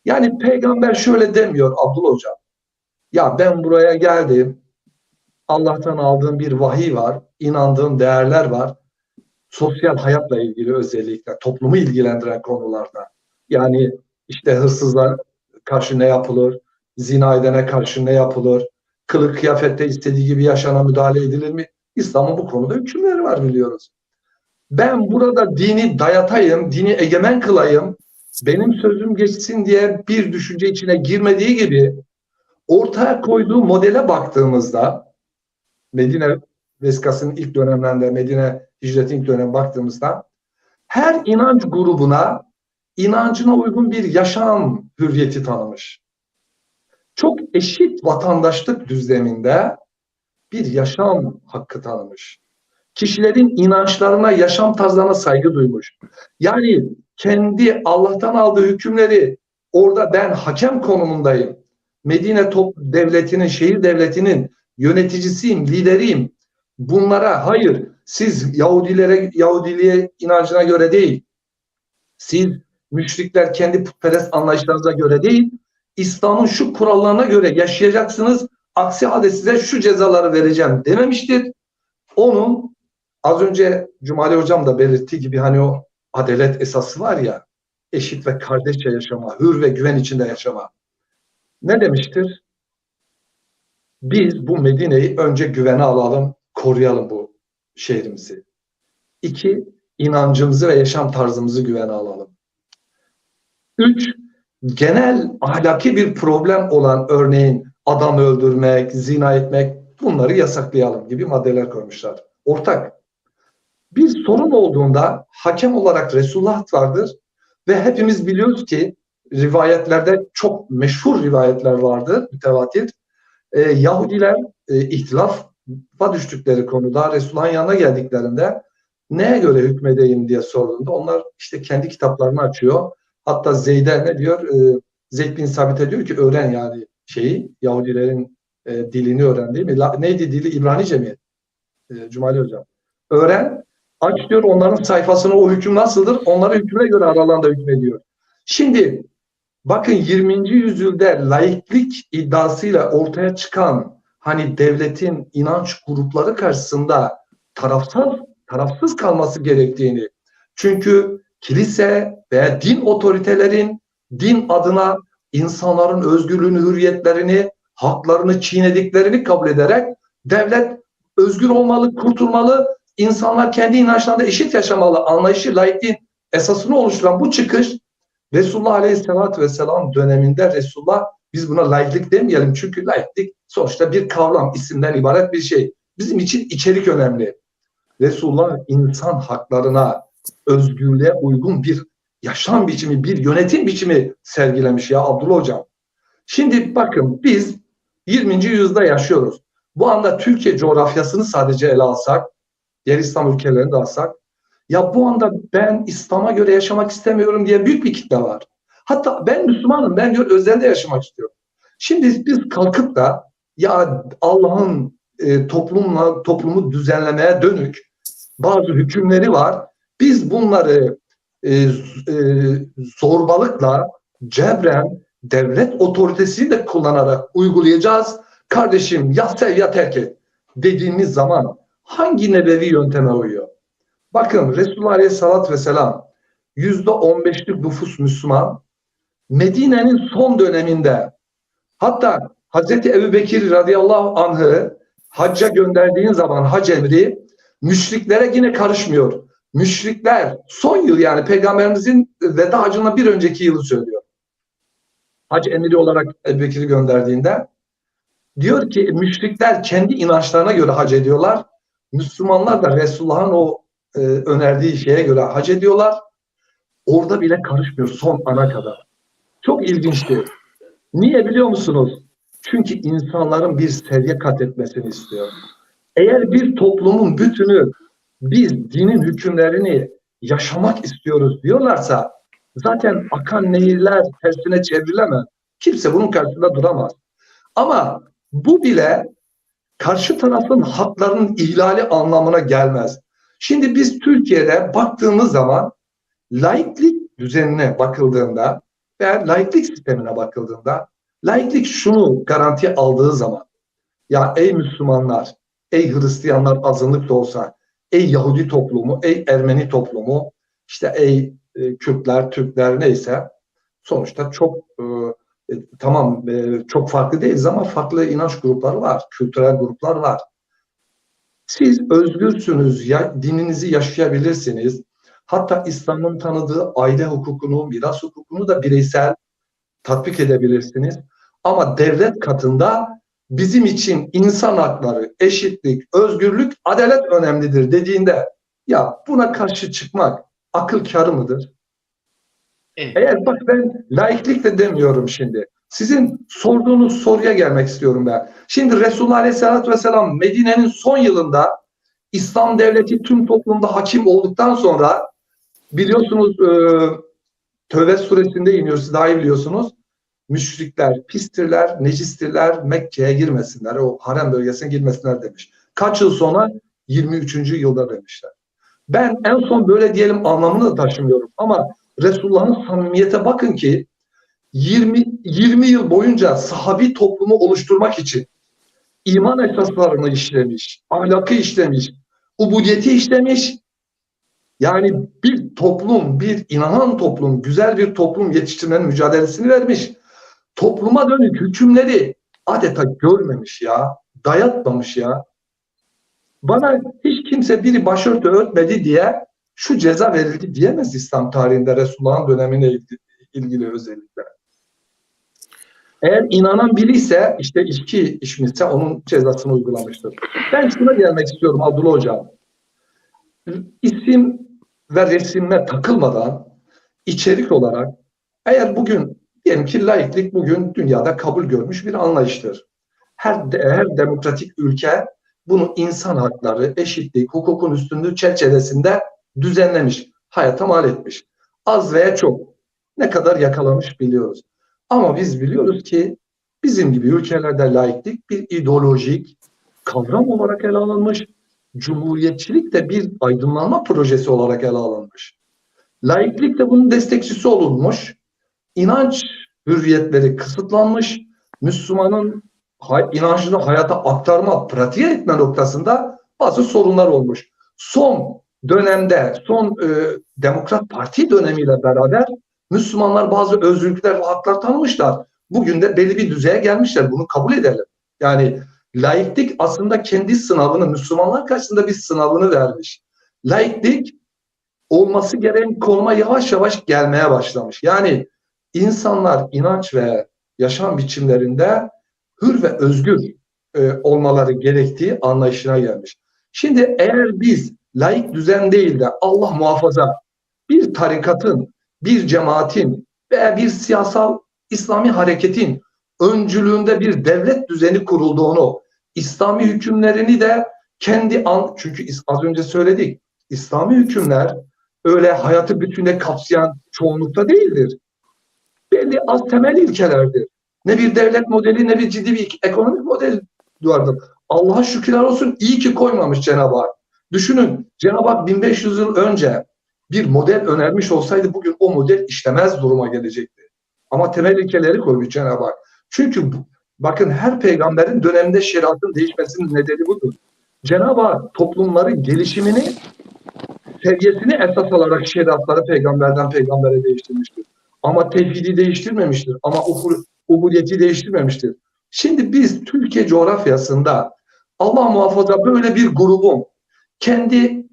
Yani peygamber şöyle demiyor Abdullah Hocam. Ya ben buraya geldim, Allah'tan aldığım bir vahiy var, inandığım değerler var. Sosyal hayatla ilgili özellikle toplumu ilgilendiren konularda. Yani işte hırsızlar karşı ne yapılır, zina edene karşı ne yapılır, kılık kıyafette istediği gibi yaşana müdahale edilir mi? İslam'ın bu konuda hükümleri var biliyoruz. Ben burada dini dayatayım, dini egemen kılayım, benim sözüm geçsin diye bir düşünce içine girmediği gibi ortaya koyduğu modele baktığımızda Medine Veskası'nın ilk dönemlerinde, Medine hicretin ilk dönemine baktığımızda her inanç grubuna inancına uygun bir yaşam hürriyeti tanımış. Çok eşit vatandaşlık düzleminde bir yaşam hakkı tanımış. Kişilerin inançlarına, yaşam tarzlarına saygı duymuş. Yani kendi Allah'tan aldığı hükümleri orada ben hakem konumundayım. Medine devletinin, şehir devletinin yöneticisiyim, lideriyim. Bunlara hayır, siz Yahudiliğe inancına göre değil, siz müşrikler kendi putperest anlayışlarınıza göre değil, İslam'ın şu kurallarına göre yaşayacaksınız. Aksi halde size şu cezaları vereceğim dememiştir. Onun az önce Cumali Hocam da belirttiği gibi hani o adalet esası var ya, eşit ve kardeşçe yaşama, hür ve güven içinde yaşama. Ne demiştir? Biz bu Medine'yi önce güvene alalım, koruyalım bu şehrimizi. 2, inancımızı ve yaşam tarzımızı güvene alalım. 3, genel ahlaki bir problem olan örneğin adam öldürmek, zina etmek bunları yasaklayalım gibi maddeler koymuşlar. Ortak. Bir sorun olduğunda hakem olarak Resulullah vardır ve hepimiz biliyoruz ki rivayetlerde çok meşhur rivayetler vardır, mütevatir. Yahudiler ihtilafa düştükleri konuda Resulullah'ın yanına geldiklerinde neye göre hükmedeyim diye sorduğunda onlar işte kendi kitaplarını açıyor. Hatta Zeyd'e ne diyor? Zeyd bin Sabit'e diyor ki öğren yani Yahudilerin dilini öğren değil mi? Neydi dili? İbranice mi? Cumali Hocam. Öğren, aç diyor onların sayfasına o hüküm nasıldır? Onların hükmüne göre aralarında hükmediyor. Şimdi bakın 20. yüzyılda laiklik iddiasıyla ortaya çıkan hani devletin inanç grupları karşısında tarafsız kalması gerektiğini, çünkü kilise veya din otoritelerin din adına insanların özgürlüğünü, hürriyetlerini, haklarını çiğnediklerini kabul ederek devlet özgür olmalı, kurtulmalı, insanlar kendi inançlarında eşit yaşamalı anlayışı laikliğin esasını oluşturan bu çıkış Resulullah Aleyhisselatü Vesselam döneminde Resulullah, biz buna laiklik demeyelim çünkü laiklik sonuçta bir kavram, isimden ibaret bir şey. Bizim için içerik önemli. Resulullah insan haklarına, özgürlüğe uygun bir yaşam biçimi, bir yönetim biçimi sergilemiş ya Abdullah Hocam. Şimdi bakın biz 20. yüzyılda yaşıyoruz. Bu anda Türkiye coğrafyasını sadece ele alsak, diğer İslam ülkelerini de alsak, ya bu anda ben İslam'a göre yaşamak istemiyorum diye büyük bir kitle var. Hatta ben Müslümanım, ben özelde yaşamak istiyorum. Şimdi biz kalkıp da ya Allah'ın toplumu düzenlemeye dönük bazı hükümleri var. Biz bunları zorbalıkla, cebren, devlet otoritesini de kullanarak uygulayacağız. Kardeşim ya sev ya terk et dediğimiz zaman hangi nebevi yönteme uyuyor? Bakın Resulullah Aleyhisselatü Vesselam %15'lik nüfus Müslüman. Medine'nin son döneminde hatta Hazreti Ebubekir radıyallahu anh'ı hacca gönderdiğin zaman hac emri müşriklere yine karışmıyor. Müşrikler son yıl yani Peygamberimizin veda hacından bir önceki yılı söylüyor. Hac emri olarak Ebubekir'i gönderdiğinde diyor ki müşrikler kendi inançlarına göre hac ediyorlar. Müslümanlar da Resulullah'ın o önerdiği şeye göre hac ediyorlar. Orada bile karışmıyor son ana kadar. Çok ilginçti. Niye biliyor musunuz? Çünkü insanların bir seviye kat etmesini istiyor. Eğer bir toplumun bütünü biz dinin hükümlerini yaşamak istiyoruz diyorlarsa zaten akan nehirler tersine çevrilemez. Kimse bunun karşısında duramaz. Ama bu bile karşı tarafın haklarının ihlali anlamına gelmez. Şimdi biz Türkiye'de baktığımız zaman laiklik düzenine bakıldığında veya laiklik sistemine bakıldığında Laiklik şunu garanti aldığı zaman, ya ey Müslümanlar, ey Hristiyanlar azınlık da olsa, ey Yahudi toplumu, ey Ermeni toplumu, işte ey Kürtler, Türkler neyse, sonuçta çok tamam çok farklı değiliz ama farklı inanç grupları var, kültürel gruplar var. Siz özgürsünüz, dininizi yaşayabilirsiniz. Hatta İslam'ın tanıdığı aile hukukunu, miras hukukunu da bireysel tatbik edebilirsiniz. Ama devlet katında bizim için insan hakları, eşitlik, özgürlük, adalet önemlidir dediğinde ya buna karşı çıkmak akıl kârı mıdır? Evet. Eğer bak ben laiklik de demiyorum şimdi. Sizin sorduğunuz soruya gelmek istiyorum ben. Şimdi Resulullah Aleyhisselatü Vesselam Medine'nin son yılında İslam devleti tüm toplumda hakim olduktan sonra biliyorsunuz Tövbe suresinde iniyor, siz daha iyi biliyorsunuz. Müşrikler pistirler, necistirler, Mekke'ye girmesinler, o harem bölgesine girmesinler demiş. Kaç yıl sonra? 23. yılda demişler. Ben en son böyle diyelim anlamını da taşımıyorum ama Resulullah'ın samimiyete bakın ki 20 yıl boyunca sahabi toplumu oluşturmak için iman esaslarını işlemiş, ahlakı işlemiş, ubudiyeti işlemiş. Yani bir toplum, bir inanan toplum, güzel bir toplum yetiştirmenin mücadelesini vermiş. Topluma dönük hükümleri adeta görmemiş ya, dayatmamış ya. Bana hiç kimse biri başörtü örtmedi diye şu ceza verildi diyemez İslam tarihinde Resulullah'ın dönemine ilgili özellikle. Eğer inanan biri ise işte içki içmişse onun cezasını uygulamıştır. Ben şuna gelmek istiyorum Abdullah Hocam. İsim ve resimle takılmadan içerik olarak eğer bugün diyelim ki laiklik bugün dünyada kabul görmüş bir anlayıştır. Her demokratik ülke bunu insan hakları, eşitlik, hukukun üstünlüğü çerçevesinde düzenlemiş, hayata mal etmiş. Az veya çok ne kadar yakalamış biliyoruz. Ama biz biliyoruz ki bizim gibi ülkelerde laiklik bir ideolojik kavram olarak ele alınmış. Cumhuriyetçilik de bir aydınlanma projesi olarak ele alınmış. Laiklik de bunun destekçisi olunmuş. İnanç hürriyetleri kısıtlanmış. Müslümanın inancını hayata aktarma, pratiğe etme noktasında bazı sorunlar olmuş. Son dönemde, Demokrat Parti dönemiyle beraber Müslümanlar bazı özgürlükler ve haklar tanımışlar. Bugün de belli bir düzeye gelmişler. Bunu kabul edelim. Yani laiklik aslında kendi sınavını, Müslümanlar karşısında bir sınavını vermiş. Laiklik olması gereken konuma yavaş yavaş gelmeye başlamış. Yani insanlar inanç ve yaşam biçimlerinde hür ve özgür olmaları gerektiği anlayışına gelmiş. Şimdi eğer biz laik düzen değil de Allah muhafaza bir tarikatın, bir cemaatin veya bir siyasal İslami hareketin öncülüğünde bir devlet düzeni kurulduğunu, İslami hükümlerini de çünkü az önce söyledik, İslami hükümler öyle hayatı bütününe kapsayan çoğunlukta değildir. Belli az temel ilkelerdir. Ne bir devlet modeli ne bir ciddi bir ekonomik model vardır. Allah'a şükürler olsun iyi ki koymamış Cenab-ı Hak. Düşünün Cenab-ı Hak 1500 yıl önce bir model önermiş olsaydı bugün o model işlemez duruma gelecekti. Ama temel ilkeleri koymuş Cenab-ı Hak. Çünkü bakın her peygamberin döneminde şeriatın değişmesinin nedeni budur. Cenab-ı Hak toplumların gelişimini, seviyesini esas alarak şeriatları peygamberden peygambere değiştirmiştir. Ama tevhidi değiştirmemiştir. Ama ubudiyeti değiştirmemiştir. Şimdi biz Türkiye coğrafyasında Allah muhafaza böyle bir grubun kendi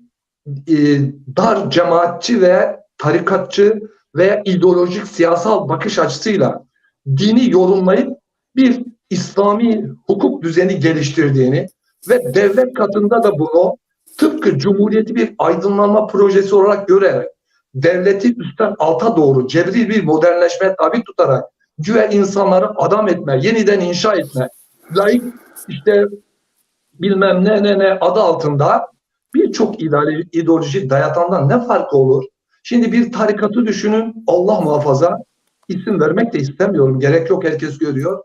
dar cemaatçi ve tarikatçı veya ideolojik siyasal bakış açısıyla dini yorumlayıp bir İslami hukuk düzeni geliştirdiğini ve devlet katında da bunu tıpkı Cumhuriyeti bir aydınlanma projesi olarak görerek devleti üstten alta doğru cebri bir modernleşmeye tabi tutarak güya insanları adam etme, yeniden inşa etme, laik işte bilmem ne adı altında birçok ideoloji dayatandan ne farkı olur? Şimdi bir tarikatı düşünün, Allah muhafaza, isim vermek de istemiyorum, gerek yok, herkes görüyor.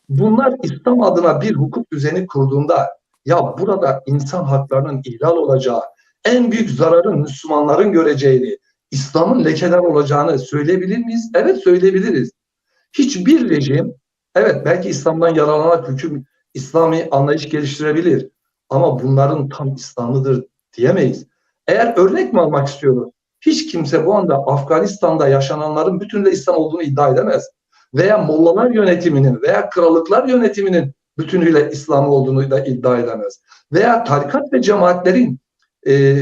Bunlar İslam adına bir hukuk düzeni kurduğunda ya burada insan haklarının ihlal olacağı, en büyük zararın Müslümanların göreceğini, İslam'ın lekeler olacağını söyleyebilir miyiz? Evet söyleyebiliriz. Hiçbir rejim Evet, belki İslam'dan yararlanarak hüküm, İslami anlayış geliştirebilir. Ama bunların tam İslam'ıdır diyemeyiz. Eğer örnek mi almak istiyoruz? Hiç kimse bu anda Afganistan'da yaşananların bütünüyle İslam olduğunu iddia edemez. Veya mollalar yönetiminin veya krallıklar yönetiminin bütünüyle İslam olduğunu da iddia edemez. Veya tarikat ve cemaatlerin e,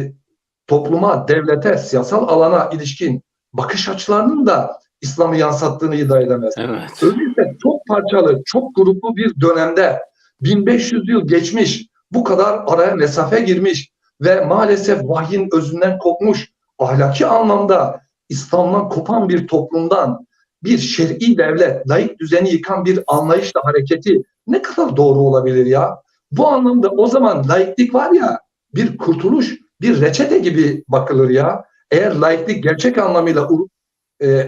topluma, devlete, siyasal alana ilişkin bakış açılarının da İslam'ı yansıttığını iddia edemez. Evet. Öyleyse çok parçalı, çok gruplu bir dönemde 1500 yıl geçmiş, bu kadar araya mesafe girmiş ve maalesef vahyin özünden kopmuş, ahlaki anlamda İslam'dan kopan bir toplumdan bir şer'i devlet, laik düzeni yıkan bir anlayışla hareketi ne kadar doğru olabilir ya? Bu anlamda o zaman laiklik var ya, bir kurtuluş, bir reçete gibi bakılır ya. Eğer laiklik gerçek anlamıyla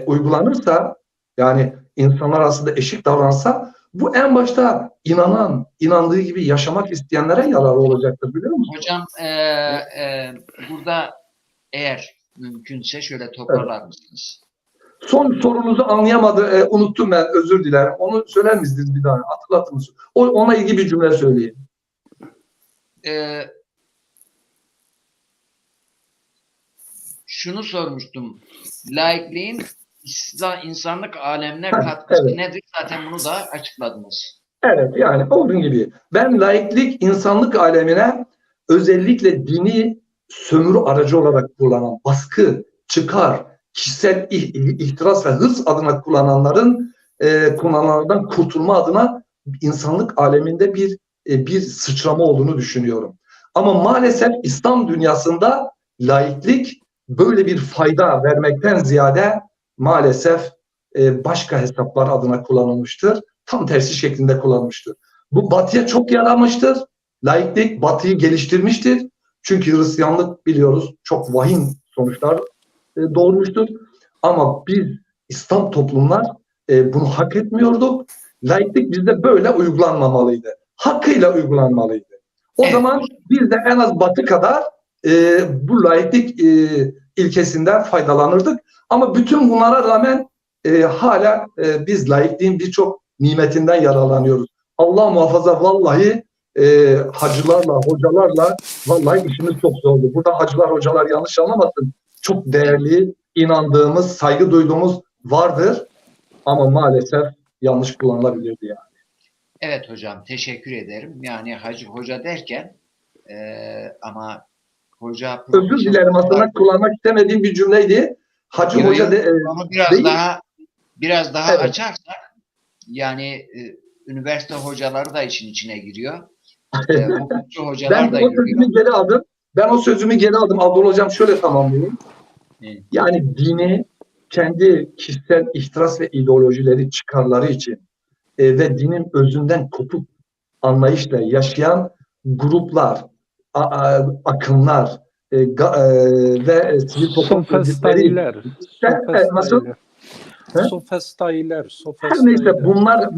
uygulanırsa, yani insanlar arasında eşit davransa, bu en başta inandığı gibi yaşamak isteyenlere yararlı olacaktır, biliyor musun? Hocam burada eğer mümkünse şöyle Evet. toparlar mısınız? Son sorunuzu anlayamadı, unuttum ben, özür dilerim. Onu söyler misiniz bir daha? Hatırlatır mısınız? Ona ilgili bir cümle söyleyeyim. Şunu sormuştum. Laikliğin insanlık alemine katkısı Evet. nedir? Zaten bunu da açıkladınız. Evet, yani onun gibi. Ben laiklik insanlık alemine özellikle dini sömürü aracı olarak kullanan, baskı, çıkar, kişisel ihtiras ve hırs adına kullananlardan kurtulma adına insanlık aleminde bir sıçrama olduğunu düşünüyorum. Ama maalesef İslam dünyasında laiklik böyle bir fayda vermekten ziyade maalesef başka hesaplar adına kullanılmıştır. Tam tersi şeklinde kullanmıştır. Bu Batı'ya çok yaramıştır. Laiklik Batı'yı geliştirmiştir. Çünkü Hristiyanlık biliyoruz çok vahim sonuçlar doğurmuştur. Ama biz İslam toplumlar bunu hak etmiyorduk. Laiklik bizde böyle uygulanmamalıydı. Hakkıyla uygulanmalıydı. O Evet. zaman biz de en az Batı kadar bu laiklik ilkesinden faydalanırdık. Ama bütün bunlara rağmen hala biz laikliğin birçok nimetinden yararlanıyoruz. Allah muhafaza, vallahi hacılarla, hocalarla vallahi işimiz çok zordu. Burada hacılar, hocalar yanlış anlamasın. Çok değerli, inandığımız, saygı duyduğumuz vardır. Ama maalesef yanlış kullanılabilirdi yani. Evet hocam, teşekkür ederim. Yani hacı hoca derken ama hoca Özür profesör dilerim, aslında kullanmak istemediğim bir cümleydi. Hacı Yo, hoca yo, onu değil. biraz daha Evet. açarsak yani üniversite hocaları da işin içine giriyor. Hukukçu hocalar Ben da o sözümü giriyor. geri aldım. Ben o sözümü geri aldım. Abdullah Hocam şöyle tamamlayayım. Evet. Yani dini kendi kişisel ihtiras ve ideolojileri, çıkarları için ve dinin özünden kopuk anlayışla yaşayan gruplar, akımlar ve sivil toplum örgütleri Sofistayler, nasıl? sofistayler, Her neyse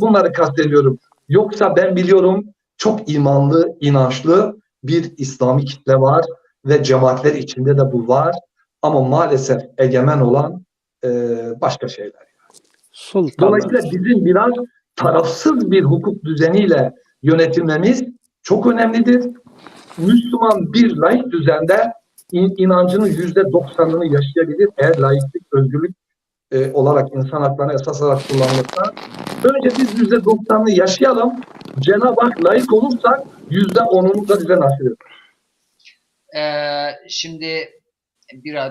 bunları kastediyorum. Yoksa ben biliyorum çok imanlı, inançlı bir İslami kitle var ve cemaatler içinde de bu var. Ama maalesef egemen olan başka şeyler. sultanlar. Dolayısıyla bizim biraz tarafsız bir hukuk düzeniyle yönetilmemiz çok önemlidir. Müslüman bir laik düzende inancının %90'ını yaşayabilir eğer laiklik, özgürlük olarak insan haklarına esas olarak kullanılırsa. Önce biz %90'ını yaşayalım. Cenab-ı Hak layık olursak %10'unu da bize nasip eder. Şimdi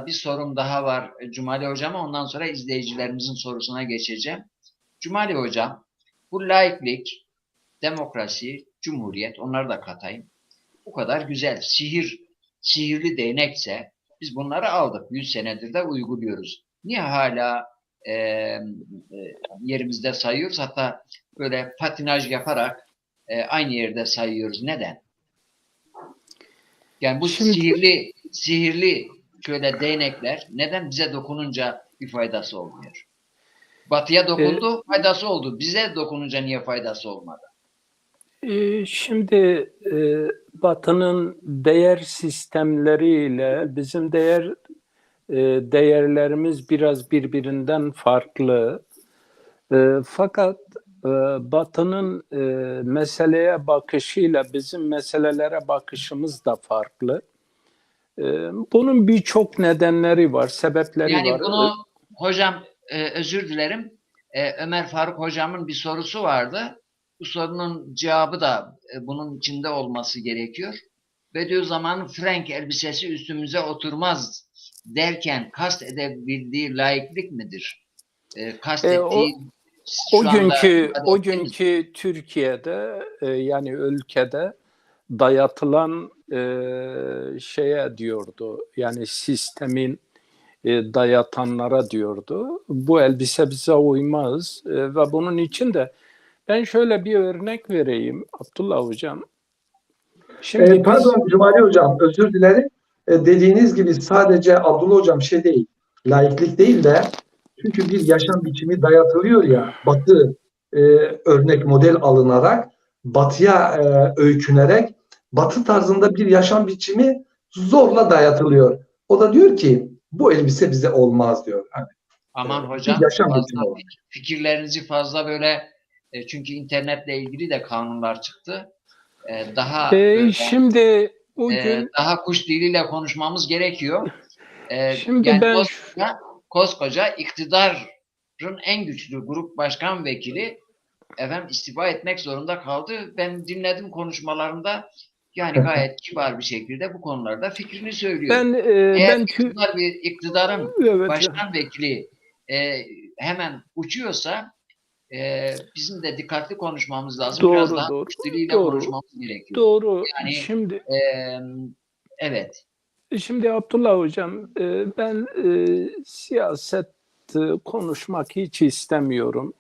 bir sorum daha var Cumali Hocam'a. Ondan sonra izleyicilerimizin sorusuna geçeceğim. Cumali Hocam, bu laiklik, demokrasi, cumhuriyet, onları da katayım. Bu kadar güzel, sihirli değnekse biz bunları aldık. 100 senedir de uyguluyoruz. Niye hala yerimizde sayıyoruz? Hatta böyle patinaj yaparak aynı yerde sayıyoruz. Neden? Yani bu sihirli şöyle değnekler neden bize dokununca bir faydası olmuyor? Batı'ya dokundu, faydası oldu. Bize dokununca niye faydası olmadı? Şimdi Batı'nın değer sistemleriyle bizim değerlerimiz biraz birbirinden farklı. Fakat Batı'nın meseleye bakışıyla bizim meselelere bakışımız da farklı. Bunun birçok nedenleri var, sebepleri Yani var. bunu hocam, özür dilerim. Ömer Faruk hocamın bir sorusu vardı. Bu sorunun cevabı da bunun içinde olması gerekiyor. Bediüzzaman'ın Frank elbisesi üstümüze oturmaz derken kast edebildiği laiklik midir? Kastettiği şu anda ifade O ettiğimiz günkü Türkiye'de yani ülkede dayatılan şeye diyordu. Yani sistemin dayatanlara diyordu. Bu elbise bize uymaz ve bunun için de ben şöyle bir örnek vereyim Abdullah Hocam. Şimdi biz Pardon Cumali Hocam, özür dilerim. Dediğiniz gibi sadece Abdullah Hocam şey değil, laiklik değil de çünkü bir yaşam biçimi dayatılıyor ya, Batı e, örnek model alınarak, Batı'ya öykünerek, Batı tarzında bir yaşam biçimi zorla dayatılıyor. O da diyor ki bu elbise bize olmaz diyor. Yani, aman bir hocam, yaşam biçimi fazla olmaz. fikirlerinizi fazla böyle çünkü internetle ilgili de kanunlar çıktı. Daha böyle şimdi bugün daha kuş diliyle konuşmamız gerekiyor. şimdi Yani ben koskoca iktidarın en güçlü grup başkan vekili efendim istifa etmek zorunda kaldı. Ben dinledim konuşmalarında, yani gayet kibar bir şekilde bu konularda fikrini söylüyor. ben Eğer ben iktidarın evet. başkan vekili hemen uçuyorsa bizim de dikkatli konuşmamız lazım. Biraz Doğru, daha doğru, kuş diliyle doğru, konuşmamız gerekiyor. doğru. Yani Şimdi evet. Abdullah Hocam, ben siyaset konuşmak hiç istemiyorum.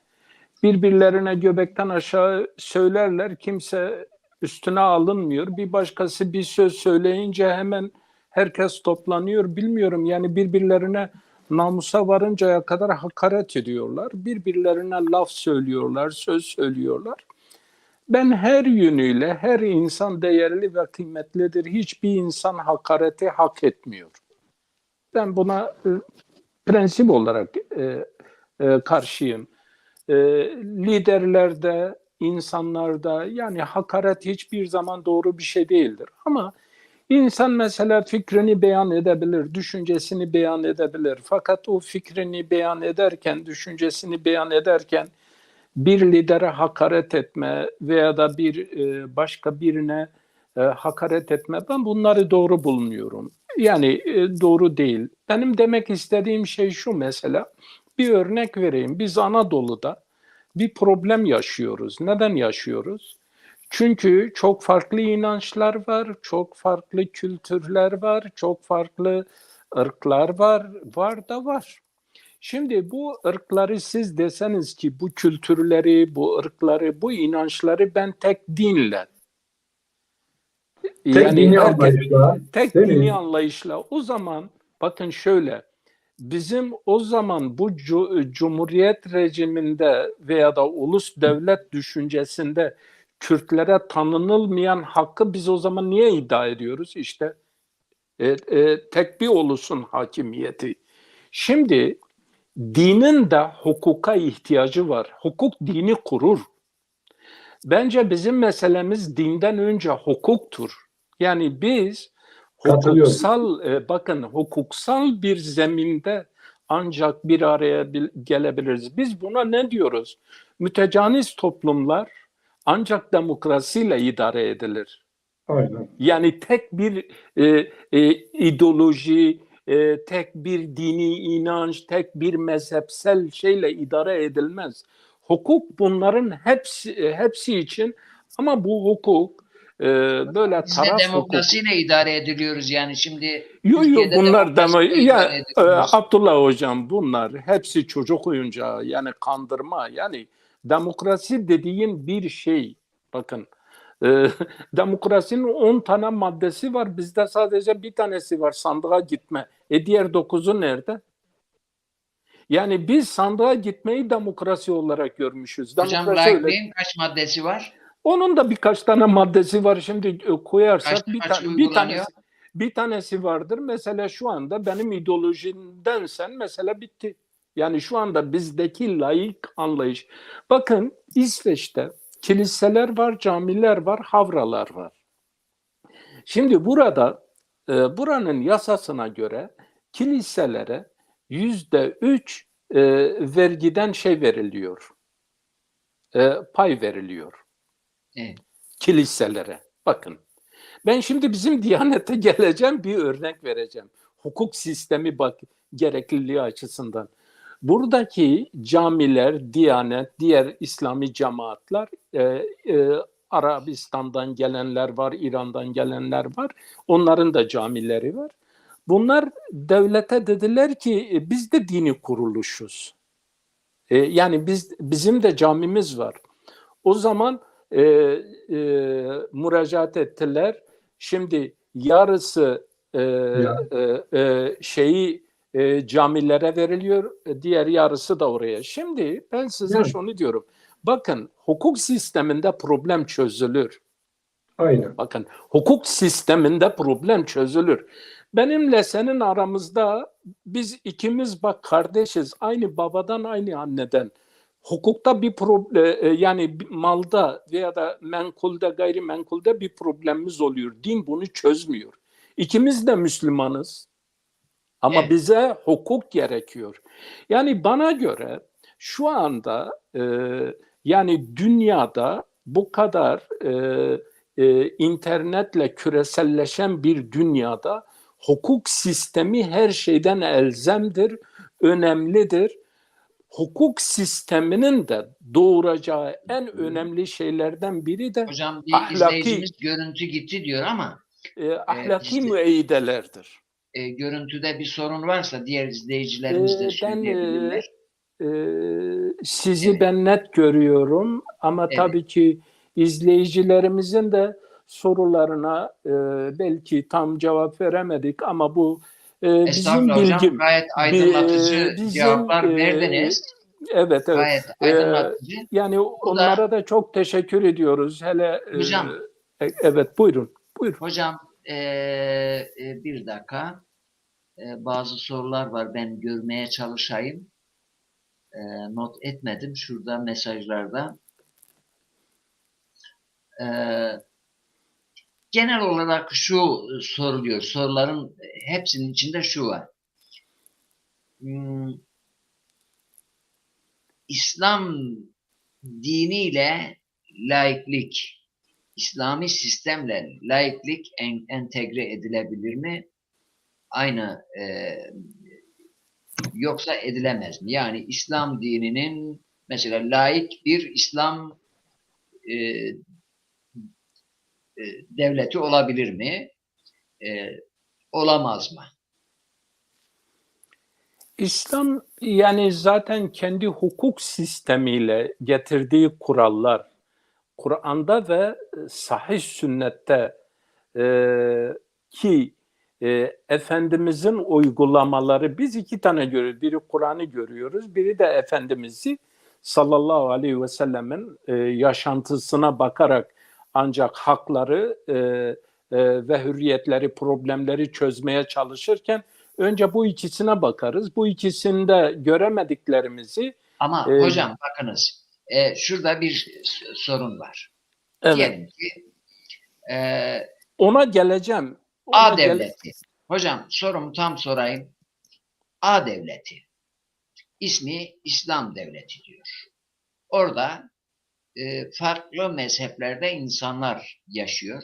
Birbirlerine göbekten aşağı söylerler, kimse üstüne alınmıyor. Bir başkası bir söz söyleyince hemen herkes toplanıyor. Bilmiyorum yani birbirlerine namusa varıncaya kadar hakaret ediyorlar. Birbirlerine laf söylüyorlar, söz söylüyorlar. Ben her yönüyle her insan değerli ve kıymetlidir. Hiçbir insan hakareti hak etmiyor. Ben buna prensip olarak karşıyım. Liderlerde, insanlarda yani hakaret hiçbir zaman doğru bir şey değildir. Ama insan mesela fikrini beyan edebilir, düşüncesini beyan edebilir. Fakat o fikrini beyan ederken, düşüncesini beyan ederken bir lidere hakaret etme veya da bir başka birine hakaret etme, ben bunları doğru bulmuyorum. Yani doğru değil. Benim demek istediğim şey şu mesela, bir örnek vereyim. Biz Anadolu'da bir problem yaşıyoruz. Neden yaşıyoruz? Çünkü çok farklı inançlar var, çok farklı kültürler var, çok farklı ırklar var, var da var. Şimdi bu ırkları siz deseniz ki bu kültürleri, bu ırkları, bu inançları ben tek dinle, Tek yani dini herkes anlayışla, tek değil dini mi? anlayışla, o zaman bakın şöyle, bizim o zaman bu cumhuriyet rejiminde veya da ulus devlet düşüncesinde Kürtlere tanınılmayan hakkı biz o zaman niye iddia ediyoruz? İşte tek bir ulusun hakimiyeti. Şimdi dinin de hukuka ihtiyacı var. Hukuk dini kurur. Bence bizim meselemiz dinden önce hukuktur. Yani biz Katılıyorum. bakın hukuksal bir zeminde ancak bir araya gelebiliriz. Biz buna ne diyoruz? Mütecaniz toplumlar ancak demokrasiyle idare edilir. Aynen. Yani tek bir ideoloji, tek bir dini inanç, tek bir mezhepsel şeyle idare edilmez. Hukuk bunların hepsi için, ama bu hukuk böyle Biz de taraf hukuk. demokrasiyle idare ediliyoruz yani şimdi Yo, Türkiye'de bunlar demokrasiyle idare ediliyoruz. Abdullah Hocam, bunlar hepsi çocuk oyuncağı, yani kandırma. Yani demokrasi dediğin bir şey, bakın demokrasinin 10 tane maddesi var, bizde sadece bir tanesi var, sandığa gitme. Diğer 9'u nerede? Yani biz sandığa gitmeyi demokrasi olarak görmüşüz. Hocam Demokrasi öyle. laikliğin kaç maddesi var? Onun da birkaç tane maddesi var. Şimdi koyarsak Kaçı uygulanıyor? bir tanesi vardır. Mesela şu anda benim ideolojimdensen mesela bitti. Yani şu anda bizdeki laik anlayış. Bakın İsveç'te kiliseler var, camiler var, havralar var. Şimdi burada buranın yasasına göre kiliselere %3 vergiden şey veriliyor, pay veriliyor Evet. kiliselere. Bakın, ben şimdi bizim Diyanet'e geleceğim, bir örnek vereceğim. Hukuk sistemi bak gerekliliği açısından. Buradaki camiler, Diyanet, diğer İslami cemaatler, Arabistan'dan gelenler var, İran'dan gelenler var. Onların da camileri var. Bunlar devlete dediler ki biz de dini kuruluşuz. Yani bizim de camimiz var. O zaman müracaat ettiler. Şimdi yarısı Ya, camilere veriliyor, diğer yarısı da oraya. Şimdi ben size yani, şunu diyorum. Bakın, hukuk sisteminde problem çözülür. aynen. Bakın, hukuk sisteminde problem çözülür. Benimle senin aramızda biz ikimiz bak kardeşiz. Aynı babadan, aynı anneden. Hukukta bir problem, yani malda veya da menkulde, gayrimenkulde bir problemimiz oluyor. Din bunu çözmüyor. İkimiz de Müslümanız. Ama Evet. bize hukuk gerekiyor. Yani bana göre şu anda yani dünyada bu kadar internetle küreselleşen bir dünyada hukuk sistemi her şeyden elzemdir, önemlidir. Hukuk sisteminin de doğuracağı en önemli şeylerden biri de Hocam bir ahlaki izleyicimiz görüntü gitti diyor ama ahlaki işte, müeyyidelerdir. görüntüde bir sorun varsa diğer izleyicilerimiz de Ben söyleyebilirler. sizi Evet, ben net görüyorum ama evet. tabii ki izleyicilerimizin de sorularına belki tam cevap veremedik ama bu bizim Estağfurullah hocam. bilgim, Gayet aydınlatıcı bizim cevaplar verdiniz. evet, evet. Gayet E, aydınlatıcı. Yani Burada onlara da çok teşekkür ediyoruz. Hele hocam, evet, buyurun, buyurun. hocam bir dakika. Bazı sorular var. Ben görmeye çalışayım. Not etmedim. Şurada mesajlarda. E, Genel olarak şu soruluyor. Soruların hepsinin içinde şu var. Hmm, İslam diniyle laiklik, İslami sistemle laiklik entegre edilebilir mi? Aynı yoksa edilemez mi? Yani İslam dininin mesela laik bir İslam e, devleti olabilir mi? E, Olamaz mı? İslam yani zaten kendi hukuk sistemiyle getirdiği kurallar, Kur'an'da ve sahih sünnette e, ki Efendimizin uygulamaları, biz iki tane görüyoruz. Biri Kur'an'ı görüyoruz, biri de Efendimiz'i sallallahu aleyhi ve sellemin yaşantısına bakarak ancak hakları ve hürriyetleri, problemleri çözmeye çalışırken önce bu ikisine bakarız. Bu ikisinde göremediklerimizi Ama e, hocam bakınız şurada bir sorun var. evet, Diyelim ki e, ona geleceğim. A devleti. Hocam sorumu tam sorayım. A devleti. İsmi İslam devleti diyor. Orada farklı mezheplerde insanlar yaşıyor.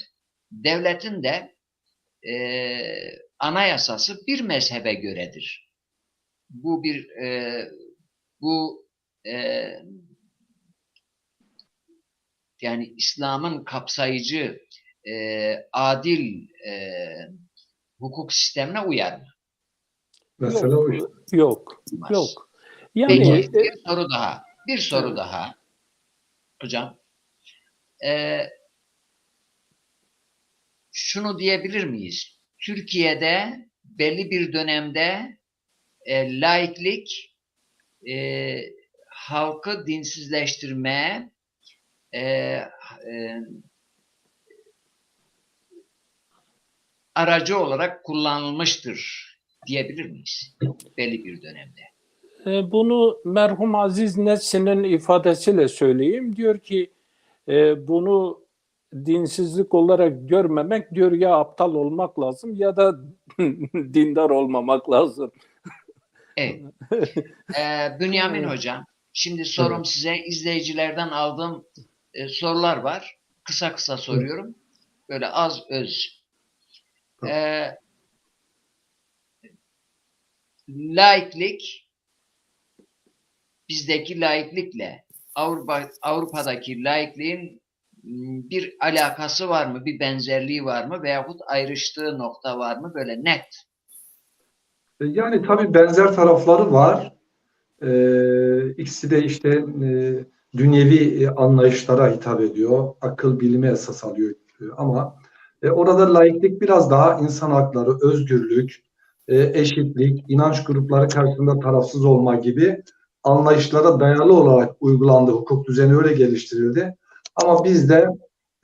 Devletin de anayasası bir mezhebe göredir. Bu bir bu e, yani İslam'ın kapsayıcı adil hukuk sistemine uyar mı? Mesela Yok, o işte. yok, Uymaz. yok. Yani Peki bir soru daha. Bir soru evet, daha. Hocam e, şunu diyebilir miyiz? Türkiye'de belli bir dönemde laiklik halkı dinsizleştirmeye e, aracı olarak kullanılmıştır diyebilir miyiz? Belli bir dönemde. Bunu merhum Aziz Nesin'in ifadesiyle söyleyeyim. Diyor ki bunu dinsizlik olarak görmemek, diyor, ya aptal olmak lazım ya da dindar olmamak lazım. Evet. Bünyamin Hocam, şimdi sorum size izleyicilerden aldığım sorular var. Kısa kısa soruyorum. Böyle az öz. Laiklik, bizdeki laiklikle Avrupa'daki laikliğin bir alakası var mı? Bir benzerliği var mı? Veyahut ayrıştığı nokta var mı? Böyle net. Yani tabii benzer tarafları var. İkisi de işte dünyevi anlayışlara hitap ediyor. Akıl bilime esas alıyor. Ama orada laiklik biraz daha insan hakları, özgürlük, eşitlik, inanç grupları karşısında tarafsız olma gibi anlayışlara dayalı olarak uygulandı. Hukuk düzeni öyle geliştirildi. Ama bizde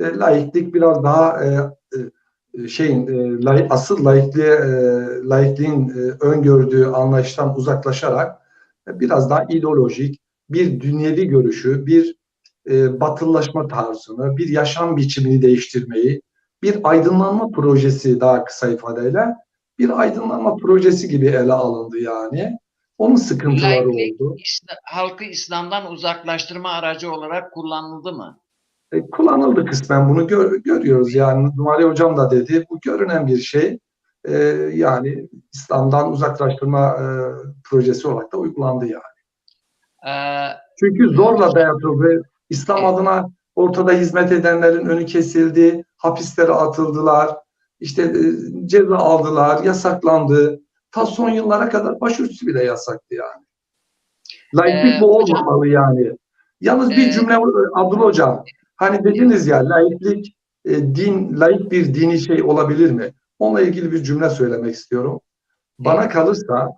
laiklik biraz daha asıl laikliğin öngördüğü anlayıştan uzaklaşarak biraz daha ideolojik bir dünyevi görüşü, bir batılılaşma tarzını, bir yaşam biçimini değiştirmeyi, bir aydınlanma projesi, daha kısa ifadeyle bir aydınlanma projesi gibi ele alındı yani. Onun sıkıntıları Laiklik oldu. halkı İslam'dan uzaklaştırma aracı olarak kullanıldı mı? Kullanıldı kısmen, bunu görüyoruz yani. Numari Hocam da dedi, bu görünen bir şey. E, Yani İslam'dan uzaklaştırma projesi olarak da uygulandı yani. Ee, Çünkü zorla hocam, dayatıldı. İslam evet, adına ortada hizmet edenlerin önü kesildi, hapislere atıldılar, işte ceza aldılar, yasaklandı. Ta son yıllara kadar başörtüsü bile yasaktı yani. Laiklik bu hocam, olmamalı yani. Yalnız bir e, cümle Abdullah Hocam. Hani dediniz ya, laiklik laik bir dini şey olabilir mi? Onunla ilgili bir cümle söylemek istiyorum. Bana evet, kalırsa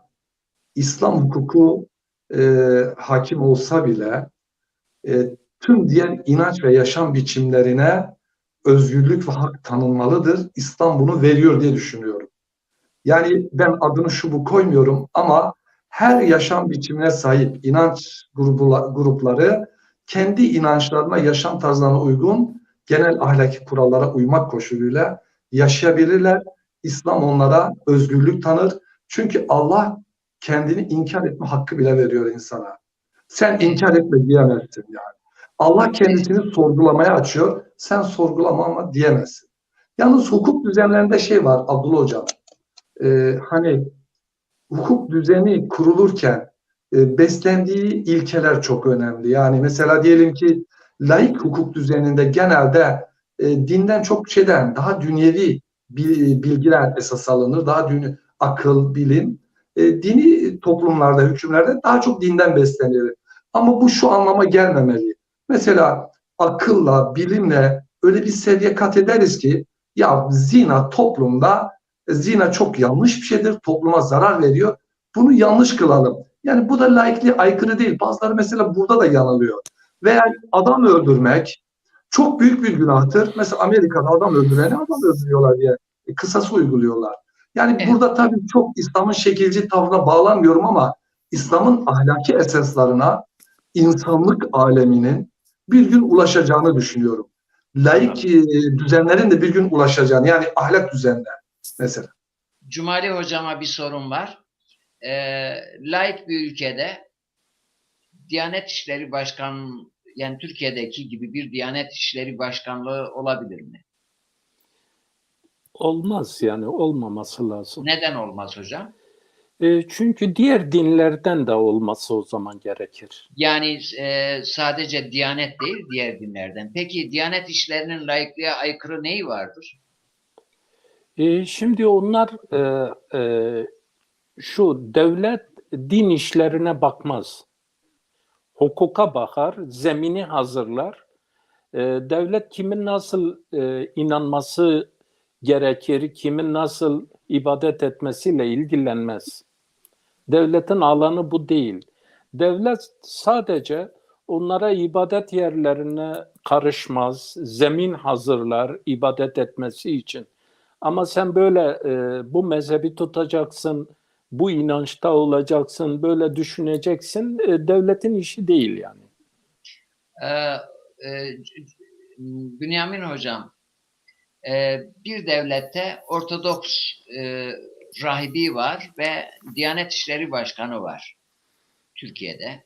İslam hukuku hakim olsa bile tüm diğer inanç ve yaşam biçimlerine özgürlük ve hak tanınmalıdır. İslam bunu veriyor diye düşünüyorum. Yani ben adını şu bu koymuyorum ama her yaşam biçimine sahip inanç grupları kendi inançlarına, yaşam tarzlarına uygun genel ahlaki kurallara uymak koşuluyla yaşayabilirler. İslam onlara özgürlük tanır. Çünkü Allah kendini inkar etme hakkı bile veriyor insana. Sen evet, inkar etme diyemezsin yani. Allah evet, kendisini sorgulamaya açıyor. Sen sorgulama ama diyemezsin. Yalnız hukuk düzenlerinde şey var Abdullah Hocam. Hani hukuk düzeni kurulurken beslendiği ilkeler çok önemli. Yani mesela diyelim ki laik hukuk düzeninde genelde dinden çok şeyden daha dünyevi bilgiler esas alınır. Daha akıl, bilim. Dini toplumlarda, hükümlerde daha çok dinden beslenir. Ama bu şu anlama gelmemeli. Mesela akılla, bilimle öyle bir seviye kat ederiz ki ya zina toplumda zina çok yanlış bir şeydir. Topluma zarar veriyor. Bunu yanlış kılalım. Yani bu da laikliğe aykırı değil. Bazıları mesela burada da yanılıyor. Veya adam öldürmek çok büyük bir günahtır. Mesela Amerika'da adam öldüreni adam öldürüyorlar diye kısası uyguluyorlar. Yani evet. burada tabii çok İslam'ın şekilci tavrına bağlanmıyorum ama İslam'ın ahlaki esaslarına insanlık aleminin bir gün ulaşacağını düşünüyorum. Laik düzenlerin de bir gün ulaşacağını, yani ahlak düzenler mesela. Cumali Hocama bir sorum var. Laik bir ülkede Diyanet İşleri Başkanı, yani Türkiye'deki gibi bir Diyanet İşleri Başkanlığı olabilir mi? Olmaz, yani olmaması lazım. Neden olmaz hocam? Çünkü diğer dinlerden de olması o zaman gerekir. Yani sadece Diyanet değil, diğer dinlerden. Peki Diyanet işlerinin laikliğe aykırı neyi vardır? Şimdi onlar şu devlet din işlerine bakmaz. Hukuka bakar, zemini hazırlar. Devlet kimin nasıl inanması gerekir, kimin nasıl ibadet etmesiyle ilgilenmez. Devletin alanı bu değil. Devlet sadece onlara ibadet yerlerine karışmaz, zemin hazırlar ibadet etmesi için. Ama sen böyle bu mezhebi tutacaksın, bu inançta olacaksın, böyle düşüneceksin. Devletin işi değil yani. Ee, Bünyamin Hocam, bir devlette Ortodoks rahibi var ve Diyanet İşleri Başkanı var Türkiye'de.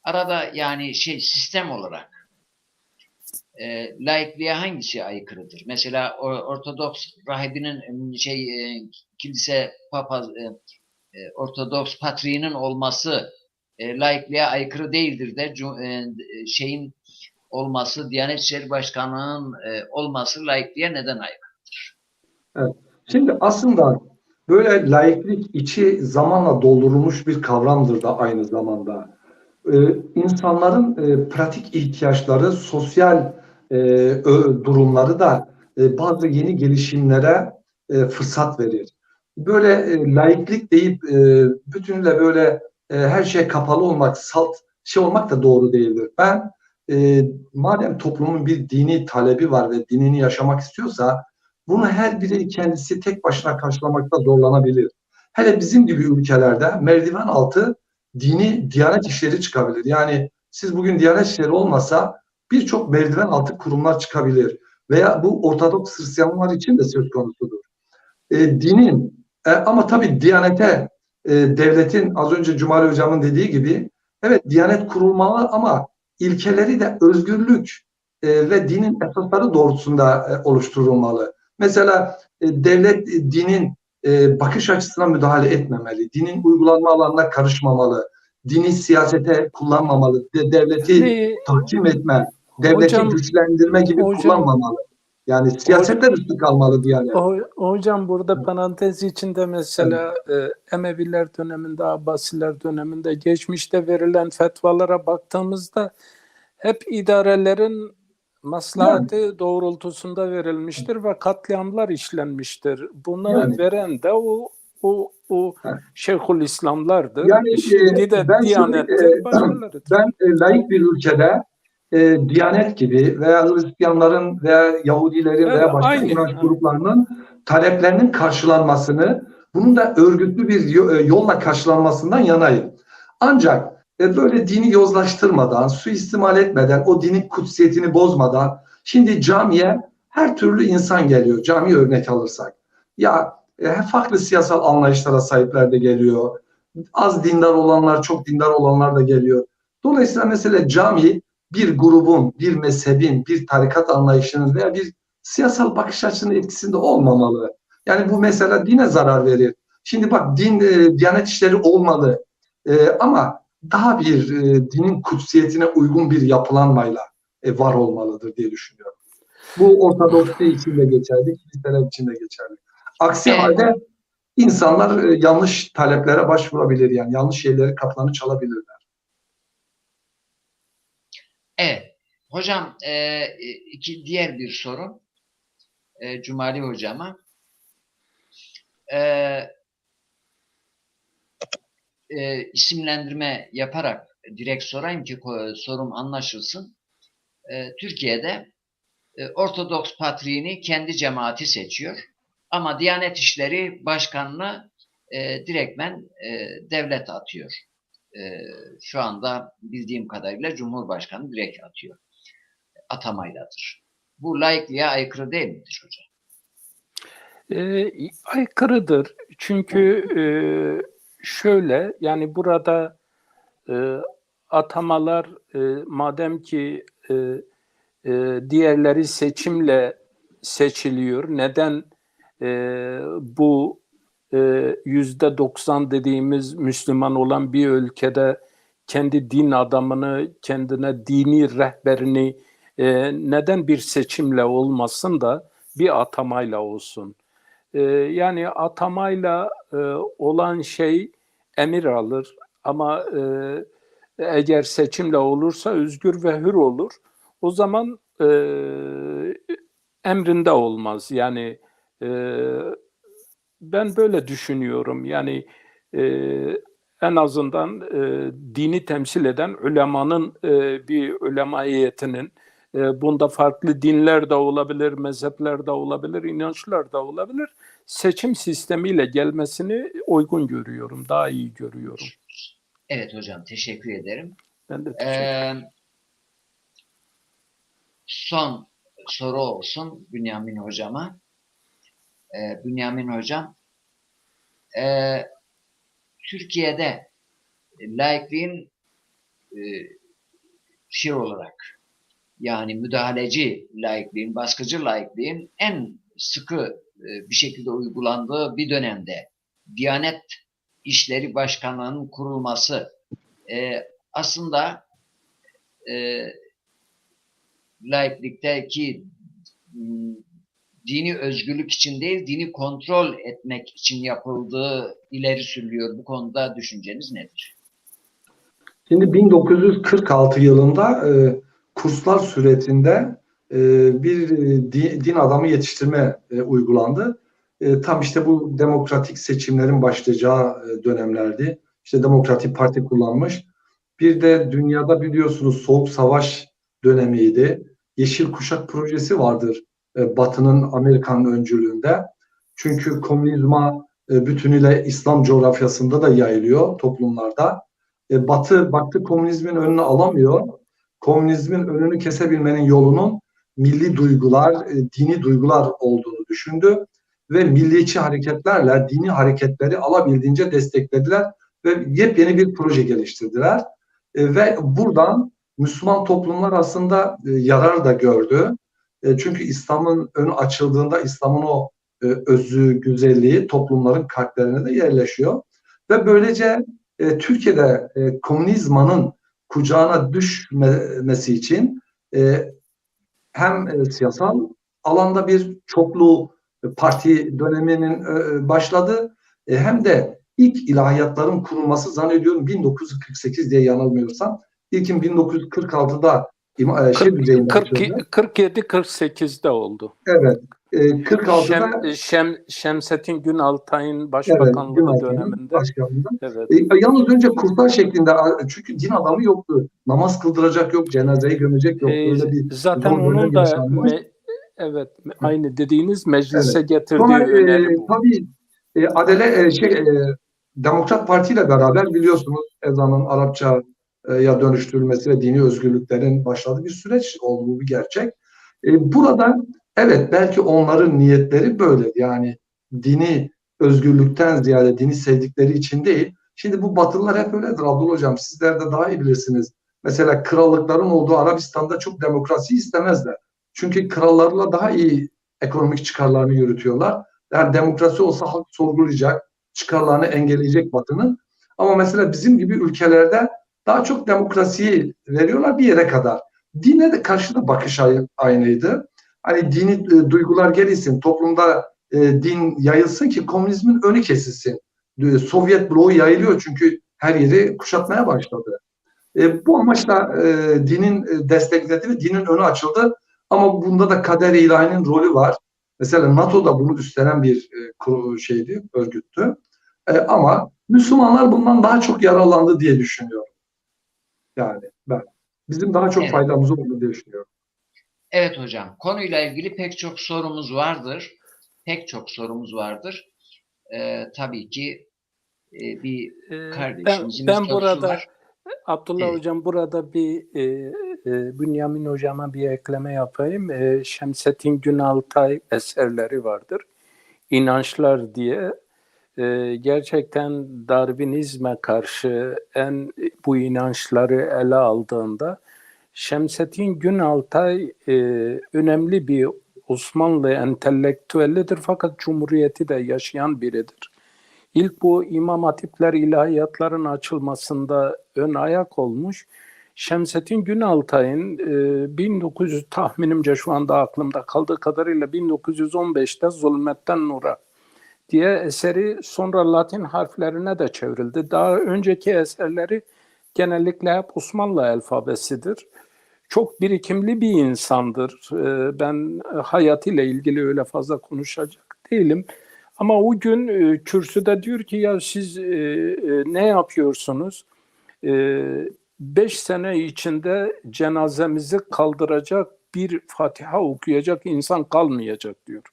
Arada yani sistem olarak laikliğe hangisi aykırıdır? Mesela Ortodoks rahibinin kilise papaz Ortodoks patriğinin olması laikliğe aykırı değildir de şeyin olması, Diyanet İşleri Başkanı'nın olması laikliğe neden aykırıdır? Evet. Şimdi aslında böyle laiklik içi zamanla doldurulmuş bir kavramdır da aynı zamanda. İnsanların pratik ihtiyaçları, sosyal durumları da bazı yeni gelişimlere fırsat verir. Böyle laiklik deyip bütünüyle böyle her şeye kapalı olmak, salt olmak da doğru değildir. Ben madem toplumun bir dini talebi var ve dinini yaşamak istiyorsa bunu her biri kendisi tek başına karşılamakta zorlanabilir. Hele bizim gibi ülkelerde merdiven altı dini Diyanet işleri çıkabilir. Yani siz bugün Diyanet işleri olmasa birçok merdiven altı kurumlar çıkabilir. Veya bu Ortodoks Hristiyanlar için de söz konusudur. Dinin ama tabii Diyanete devletin az önce Cumali Hocam'ın dediği gibi evet Diyanet kurulmalı ama ilkeleri de özgürlük ve dinin esasları doğrultusunda oluşturulmalı. Mesela devlet dinin bakış açısına müdahale etmemeli, dinin uygulanma alanına karışmamalı, dini siyasete kullanmamalı, devleti tahkim etme, devleti güçlendirme gibi kullanmamalı. Yani siyasette dışı kalmalı Diyanet. Hocam burada parantez içinde mesela Emeviler döneminde, Abbasiler döneminde geçmişte verilen fetvalara baktığımızda hep idarelerin maslahatı doğrultusunda verilmiştir ve katliamlar işlenmiştir. Bunları veren de o Şeyhülislamlardır. Yani Şimdi de Diyanet'tir, başkalarıdır. Ben laik bir ülkede Diyanet gibi veya Hristiyanların veya Yahudilerin veya başka inanç gruplarının taleplerinin karşılanmasını, bunun da örgütlü bir yolla karşılanmasından yanayım. Ancak böyle dini yozlaştırmadan, suistimal etmeden, o dinin kutsiyetini bozmadan, şimdi camiye her türlü insan geliyor. Cami örnek alırsak. Ya farklı siyasal anlayışlara sahipler de geliyor. Az dindar olanlar, çok dindar olanlar da geliyor. Dolayısıyla mesela cami bir grubun, bir mezhebin, bir tarikat anlayışının veya bir siyasal bakış açısının etkisinde olmamalı. Yani bu mesela dine zarar verir. Şimdi bak Diyanet işleri olmalı ama daha bir dinin kutsiyetine uygun bir yapılanmayla var olmalıdır diye düşünüyorum. Bu Ortodoksi için de geçerli, kiliseler için de geçerli. Aksi halde insanlar yanlış taleplere başvurabilir, yani yanlış şeyleri kapılarını çalabilirler. Evet. Hocam diğer bir soru Cumali Hocama. İsimlendirme yaparak direkt sorayım ki sorum anlaşılsın. Türkiye'de Ortodoks patriğini kendi cemaati seçiyor. Ama Diyanet İşleri Başkanı'nı direktmen devlet atıyor. Şu anda bildiğim kadarıyla Cumhurbaşkanı direkt atıyor. Atamayladır. Bu laikliğe aykırı değil midir hocam? Aykırıdır. Çünkü şöyle, yani burada atamalar madem ki diğerleri seçimle seçiliyor, neden bu %90 dediğimiz Müslüman olan bir ülkede kendi din adamını, kendine dini rehberini neden bir seçimle olmasın da bir atamayla olsun? Yani atamayla olan şey emir alır ama eğer seçimle olursa özgür ve hür olur. O zaman emrinde olmaz. Yani ben böyle düşünüyorum. Yani en azından dini temsil eden ulemanın bir ulema heyetinin Bunda farklı dinler de olabilir, mezhepler de olabilir, inançlar da olabilir. Seçim sistemiyle gelmesini uygun görüyorum, daha iyi görüyorum. Evet hocam, teşekkür ederim. Ben de teşekkür ederim. Son soru olsun Bünyamin hocama. Bünyamin hocam, Türkiye'de laikliğin olarak, yani müdahaleci laikliğin, baskıcı laikliğin en sıkı bir şekilde uygulandığı bir dönemde Diyanet İşleri Başkanlığı'nın kurulması aslında laiklikteki dini özgürlük için değil, dini kontrol etmek için yapıldığı ileri sürülüyor. Bu konuda düşünceniz nedir? Şimdi 1946 yılında kurslar sürecinde bir din adamı yetiştirme uygulandı. Tam işte bu demokratik seçimlerin başlayacağı dönemlerdi. İşte Demokratik Parti kullanmış. Bir de dünyada biliyorsunuz Soğuk Savaş dönemiydi. Yeşil Kuşak projesi vardır Batı'nın, Amerika'nın öncülüğünde. Çünkü komünizma bütünüyle İslam coğrafyasında da yayılıyor toplumlarda. Batı baktı komünizmin önünü alamıyor. Komünizmin önünü kesebilmenin yolunun milli duygular, dini duygular olduğunu düşündü ve milliyetçi hareketlerle dini hareketleri alabildiğince desteklediler ve yepyeni bir proje geliştirdiler. Ve buradan Müslüman toplumlar aslında yarar da gördü. Çünkü İslam'ın önü açıldığında İslam'ın o özü, güzelliği toplumların kalplerine de yerleşiyor. Ve böylece Türkiye'de komünizmanın kucağına düşmemesi için hem siyasal alanda bir çoklu parti döneminin başladı hem de ilk ilahiyatların kurulması zannediyorum 1948 diye yanılmıyorsam ilkin 1946'da düzeyinde açıldı. 47-48'de oldu. Evet. 46'da Şemsettin Günaltay'ın başbakanlığı döneminde. Başkanlığında. Evet. Yalnız önce kurslar şeklinde, çünkü din adamı yoktu. Namaz kıldıracak yok, cenazeyi gömecek yok. Öyle bir zaten onun da aynı dediğiniz meclise getirdiği sonra, öneri bu. Tabii Demokrat Parti ile beraber biliyorsunuz ezanın Arapçaya dönüştürülmesi ve dini özgürlüklerin başladığı bir süreç oldu, bu bir gerçek. Burada evet belki onların niyetleri böyle, yani dini özgürlükten ziyade dini sevdikleri için değil. Şimdi bu Batılılar hep öyledir Abdullah Hocam, sizler de daha iyi bilirsiniz. Mesela krallıkların olduğu Arabistan'da çok demokrasi istemezler. Çünkü krallarla daha iyi ekonomik çıkarlarını yürütüyorlar. Yani demokrasi olsa halk sorgulayacak, çıkarlarını engelleyecek Batı'nın. Ama mesela bizim gibi ülkelerde daha çok demokrasiyi veriyorlar bir yere kadar. Dine de karşı da bakış aynıydı. Hani dini duygular gelişsin, toplumda din yayılsın ki komünizmin önü kesilsin. Sovyet bloğu yayılıyor çünkü her yeri kuşatmaya başladı. Bu amaçla dinin destekledi ve dinin önü açıldı. Ama bunda da kader-i ilahinin rolü var. Mesela NATO da bunu üstlenen bir örgüttü. Ama Müslümanlar bundan daha çok yararlandı diye düşünüyorum. Yani bizim daha çok faydamız oldu diye düşünüyorum. Evet hocam, konuyla ilgili pek çok sorumuz vardır. Tabii ki bir kardeşimizin ben burada var. Abdullah Hocam burada bir Bünyamin Hocama bir ekleme yapayım. Şemsettin Günaltay eserleri vardır. İnançlar diye. Gerçekten Darwinizme karşı bu inançları ele aldığında Şemsettin Günaltay önemli bir Osmanlı entelektüellidir fakat Cumhuriyeti de yaşayan biridir. İlk bu İmam Hatipler ilahiyatların açılmasında ön ayak olmuş. Şemsettin Günaltay'ın 1900 tahminimce şu anda aklımda kaldığı kadarıyla 1915'te Zulmetten Nur'a diye eseri sonra Latin harflerine de çevrildi. Daha önceki eserleri genellikle hep Osmanlı alfabesidir. Çok birikimli bir insandır. Ben hayatıyla ilgili öyle fazla konuşacak değilim. Ama o gün kürsüde diyor ki ya siz ne yapıyorsunuz? 5 sene içinde cenazemizi kaldıracak bir Fatiha okuyacak insan kalmayacak diyor.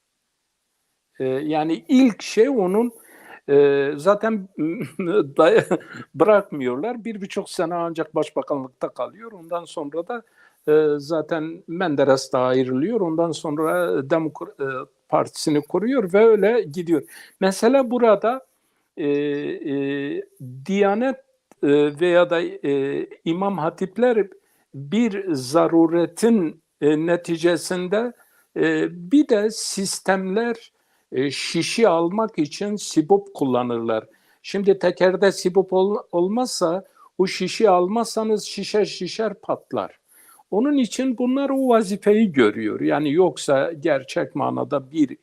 Yani ilk şey onun zaten bırakmıyorlar. 1,5 sene ancak başbakanlıkta kalıyor. Ondan sonra da zaten Menderes de ayrılıyor. Ondan sonra Partisini kuruyor ve öyle gidiyor. Mesela burada Diyanet veya da İmam Hatipler bir zaruretin neticesinde bir de sistemler şişi almak için sibop kullanırlar. Şimdi tekerde sibop olmazsa o şişi almazsanız şişer patlar. Onun için bunlar o vazifeyi görüyor. Yani yoksa gerçek manada bir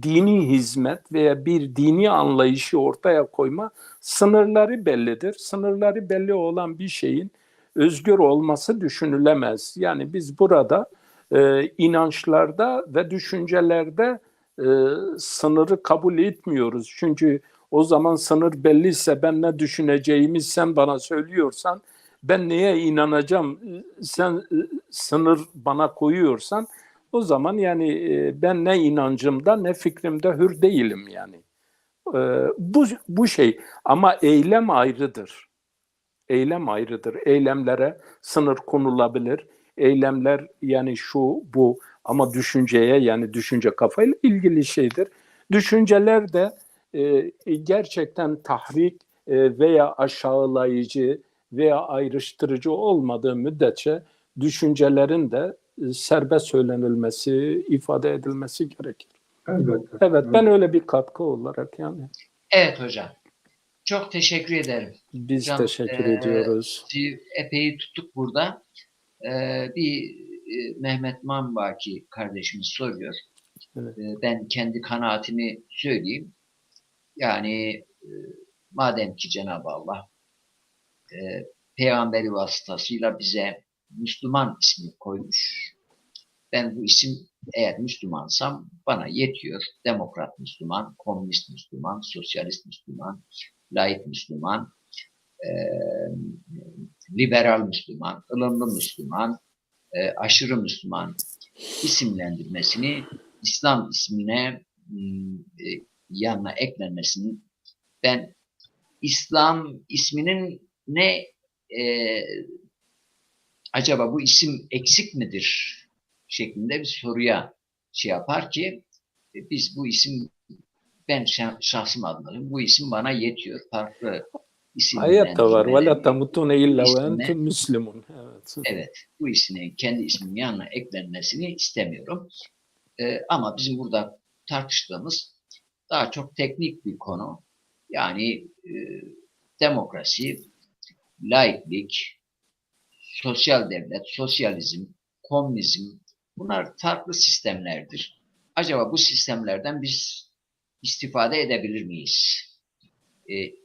dini hizmet veya bir dini anlayışı ortaya koyma sınırları bellidir. Sınırları belli olan bir şeyin özgür olması düşünülemez. Yani biz burada inançlarda ve düşüncelerde sınırı kabul etmiyoruz. Çünkü o zaman sınır belliyse ben ne düşüneceğimi sen bana söylüyorsan ben neye inanacağım sen sınır bana koyuyorsan o zaman yani ben ne inancımda ne fikrimde hür değilim yani. Bu şey ama eylem ayrıdır. Eylem ayrıdır. Eylemlere sınır konulabilir. Eylemler yani şu bu ama düşünceye yani düşünce kafayla ilgili şeydir. Düşünceler de gerçekten tahrik veya aşağılayıcı veya ayrıştırıcı olmadığı müddetçe düşüncelerin de serbest söylenilmesi, ifade edilmesi gerekir. Elbette. Evet, ben öyle bir katkı olarak yani. Evet hocam. Çok teşekkür ederim. Biz Hocam, teşekkür ediyoruz. sizi epey tuttuk burada. Bir Mehmet Manbaki kardeşimiz soruyor. Evet. Ben kendi kanaatimi söyleyeyim. Yani madem ki Cenab-ı Allah peygamberi vasıtasıyla bize Müslüman ismi koymuş. Ben bu isim eğer Müslümansam bana yetiyor. Demokrat Müslüman, komünist Müslüman, sosyalist Müslüman, laik Müslüman, liberal Müslüman, ılımlı Müslüman, aşırı Müslüman isimlendirmesini İslam ismine yanına eklenmesini ben İslam isminin ne acaba bu isim eksik midir şeklinde bir soruya şey yapar ki biz bu isim ben şahsım adına bu isim bana yetiyor. Farklı Ayet de var. isimlendirmeleri وَلَا تَمُتُونَ اِلَّا ismine وَاَنْتُمْ مُسْلِمُونَ. evet bu ismini kendi ismimin yanına eklenmesini istemiyorum. Ama bizim burada tartıştığımız daha çok teknik bir konu. Yani demokrasi, laiklik, sosyal devlet, sosyalizm, komünizm bunlar farklı sistemlerdir. Acaba bu sistemlerden biz istifade edebilir miyiz?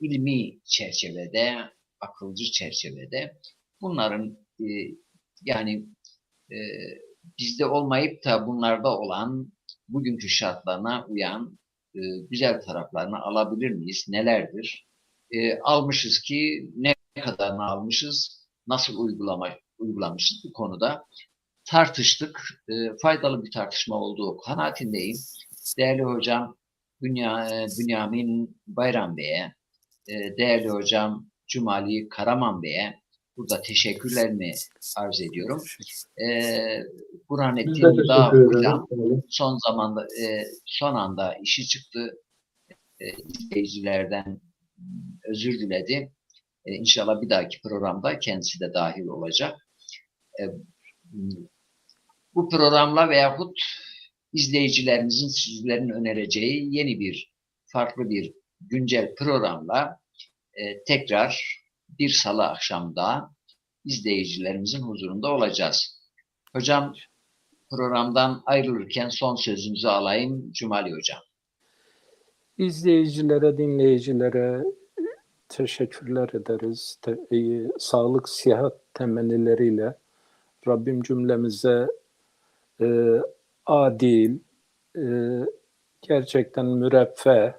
İlmi çerçevede, akılcı çerçevede bunların yani e, bizde olmayıp da bunlarda olan bugünkü şartlarına uyan güzel taraflarını alabilir miyiz? Nelerdir? Almışız ki ne kadarını almışız? Nasıl uygulamışız bu konuda? Tartıştık. Faydalı bir tartışma olduğu kanaatindeyim. Değerli hocam Bünyamin Bayram Bey'e, değerli hocam Cumali Karaman Bey'e burada teşekkürlerimi arz ediyorum. Biz de Burhanettin Dağ teşekkür hocam ederiz. son anda işi çıktı. İzleyicilerden özür diledi. İnşallah bir dahaki programda kendisi de dahil olacak. Bu programla veyahut izleyicilerimizin sizlerin önereceği yeni bir farklı bir güncel programla tekrar bir salı akşamda izleyicilerimizin huzurunda olacağız. Hocam programdan ayrılırken son sözünüzü alayım Cumali Hocam. İzleyicilere, dinleyicilere teşekkürler ederiz. Sağlık, sıhhat temennileriyle Rabbim cümlemize adil, gerçekten müreffeh,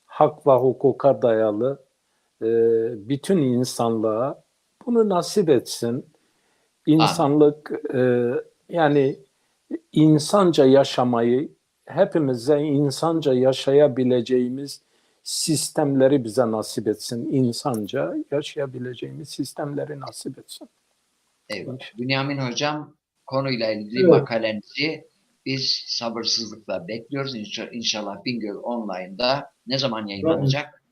hak ve hukuka dayalı bütün insanlığa bunu nasip etsin. İnsanlık yani insanca yaşamayı, hepimize insanca yaşayabileceğimiz sistemleri bize nasip etsin. İnsanca yaşayabileceğimiz sistemleri nasip etsin. Eyvallah. Bünyamin Hocam, konuyla ilgili Evet. makalenizi biz sabırsızlıkla bekliyoruz. İnşallah Bingöl Online'da ne zaman yayınlanacak?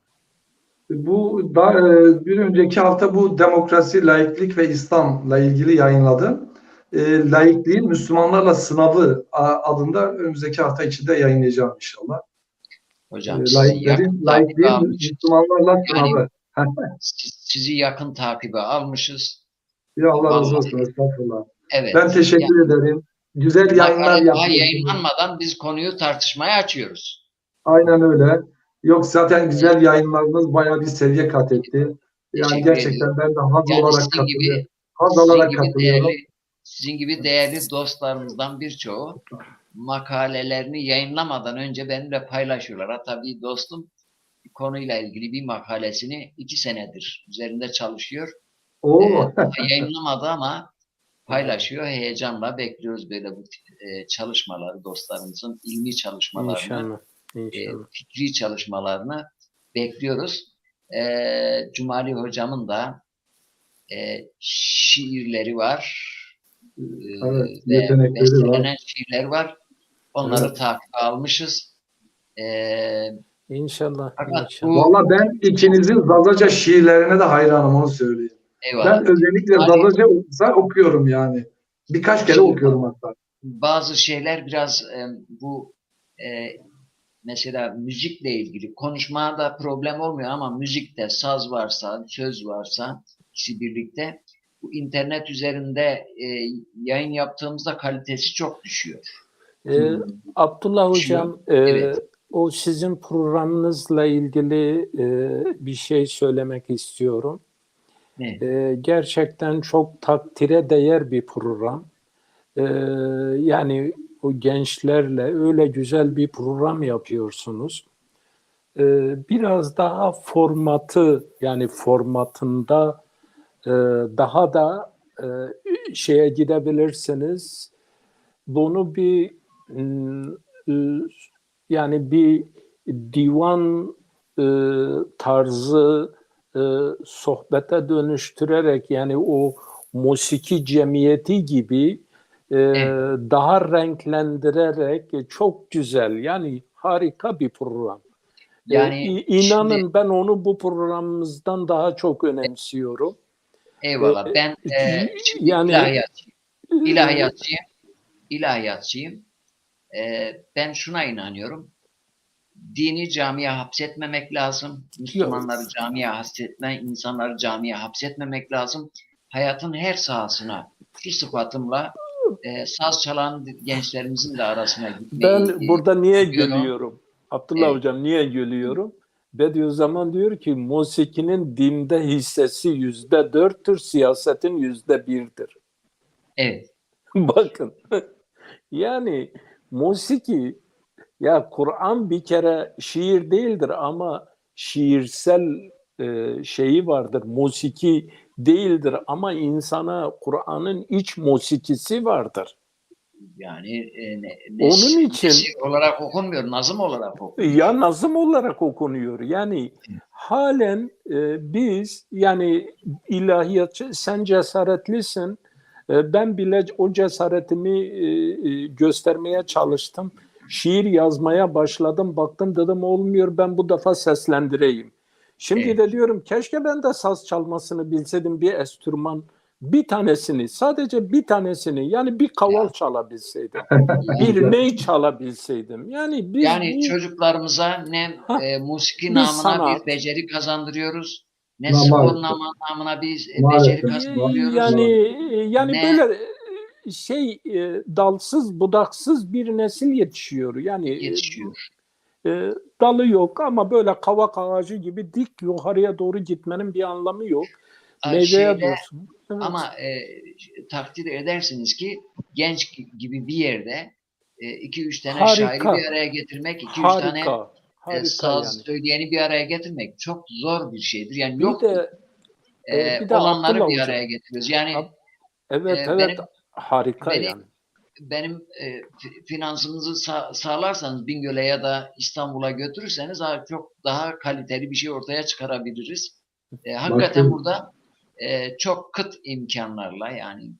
Bu da bir önceki hafta bu demokrasi, laiklik ve İslam'la ilgili yayınladım. Laikliğin Müslümanlarla sınavı adında önümüzdeki hafta içinde yayınlayacağım inşallah. Hocam sizi yakın takibe Laikliğin almışız. Müslümanlarla Yani sınavı. sizi yakın takibe almışız. Ya Allah razı Vallahi olsun. Estağfurullah. evet. Ben teşekkür ederim. Güzel yayınlar Makale daha yapıyorsunuz. yayınlanmadan biz konuyu tartışmaya açıyoruz. Aynen öyle. Yok zaten güzel yayınlarınız bayağı bir seviye kat etti. Yani Teşekkür gerçekten ediyorum. ben de haz Yani olarak katılıyorum. Haz alarak katılıyorum. sizin gibi değerli dostlarımızdan birçoğu makalelerini yayınlamadan önce benimle paylaşıyorlar. Hatta bir dostum konuyla ilgili bir makalesini 2 senedir üzerinde çalışıyor. Oo. Yayınlamadı ama paylaşıyor. Heyecanla bekliyoruz böyle bu tip çalışmaları, dostlarımızın ilmi çalışmalarını, İnşallah. fikri çalışmalarını bekliyoruz. Cumali Hocam'ın da şiirleri var. Evet, Ve yetenekleri var. bestelenen şiirler var. Onları Evet. takibe almışız. İnşallah. Fakat Vallahi ben ikinizin Zazaca şiirlerine de hayranım, onu söyleyeyim. eyvallah. Ben özellikle Zazaca okuyorum yani. Birkaç kere okuyorum hatta. Bazı şeyler biraz bu mesela müzikle ilgili konuşmada problem olmuyor ama müzikte saz varsa, söz varsa ikisi birlikte bu internet üzerinde yayın yaptığımızda kalitesi çok düşüyor. Abdullah Hocam, Evet. o sizin programınızla ilgili bir şey söylemek istiyorum. Ne? Gerçekten çok takdire değer bir program. Yani o gençlerle öyle güzel bir program yapıyorsunuz. Biraz daha formatında daha da şeye gidebilirsiniz. Bunu yani bir divan tarzı sohbete dönüştürerek, yani o musiki cemiyeti gibi daha renklendirerek çok güzel, yani harika bir program. Yani İnanın şimdi, ben onu bu programımızdan daha çok önemsiyorum. eyvallah. Ben şimdi Yani ilahiyatçıyım. Ben şuna inanıyorum. Dini camiye hapsetmemek lazım. Müslümanları camiye hapsetme, insanları camiye hapsetmemek lazım. Hayatın her sahasına şu sıfatımla saz çalan gençlerimizin de arasına gitmeyi ben burada niye istiyorum. gülüyorum? Abdullah Evet. Hocam, niye gülüyorum? Bediüzzaman diyor ki musikinin dinde hissesi %4'tür, siyasetin %1'dir. Evet. Bakın, yani musiki, ya Kur'an bir kere şiir değildir ama şiirsel şeyi vardır. Musiki değildir ama insana Kur'an'ın iç musikisi vardır. Yani Onun için nesir olarak okunmuyor, nazım olarak okunuyor. ya nazım olarak okunuyor. Yani halen biz, yani ilahiyatçı, sen cesaretlisin. Ben bile o cesaretimi göstermeye çalıştım. Şiir yazmaya başladım. Baktım, dedim olmuyor, ben bu defa seslendireyim. Şimdi Evet. de diyorum keşke ben de saz çalmasını bilseydim, bir enstrüman, bir tanesini, sadece bir tanesini, yani bir kaval çalabilseydim. Bir ney çalabilseydim. Yani biz Yani çocuklarımıza ne musiki bir namına sanat, bir beceri kazandırıyoruz, ne spor Maalesef. namına bir beceri Maalesef. kazandırıyoruz. yani Ne böyle dalsız budaksız bir nesil yetişiyor. Yani yetişiyor. dalı yok ama böyle kavak ağacı gibi dik yukarıya doğru gitmenin bir anlamı yok. Meyveye dursun. Evet. Ama takdir edersiniz ki genç gibi bir yerde 2-3 tane şairi bir araya getirmek, 2-3 tane Harika saz yani. söyleyeni bir araya getirmek çok zor bir şeydir. Yani Bir yoktur. de Olanları Abdullah bir Hocam. araya getiriyoruz. Yani Evet, benim harika benim yani. benim finansımızı sağlarsanız Bingöl'e ya da İstanbul'a götürürseniz çok daha kaliteli bir şey ortaya çıkarabiliriz. Hakikaten Başka- burada çok kıt imkanlarla yani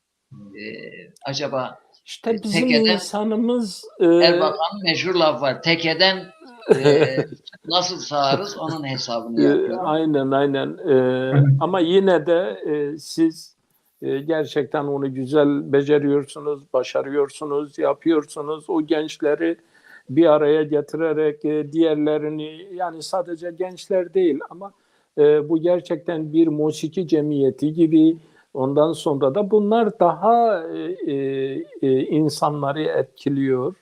acaba İşte bizim tekeden insanımız Erbakan'ın meşhur lafı var. Tekeden nasıl sağarız onun hesabını yapıyor. aynen. Ama yine de siz gerçekten onu güzel beceriyorsunuz, başarıyorsunuz, yapıyorsunuz. O gençleri bir araya getirerek diğerlerini, yani sadece gençler değil ama bu gerçekten bir musiki cemiyeti gibi. Ondan sonra da bunlar daha insanları etkiliyor.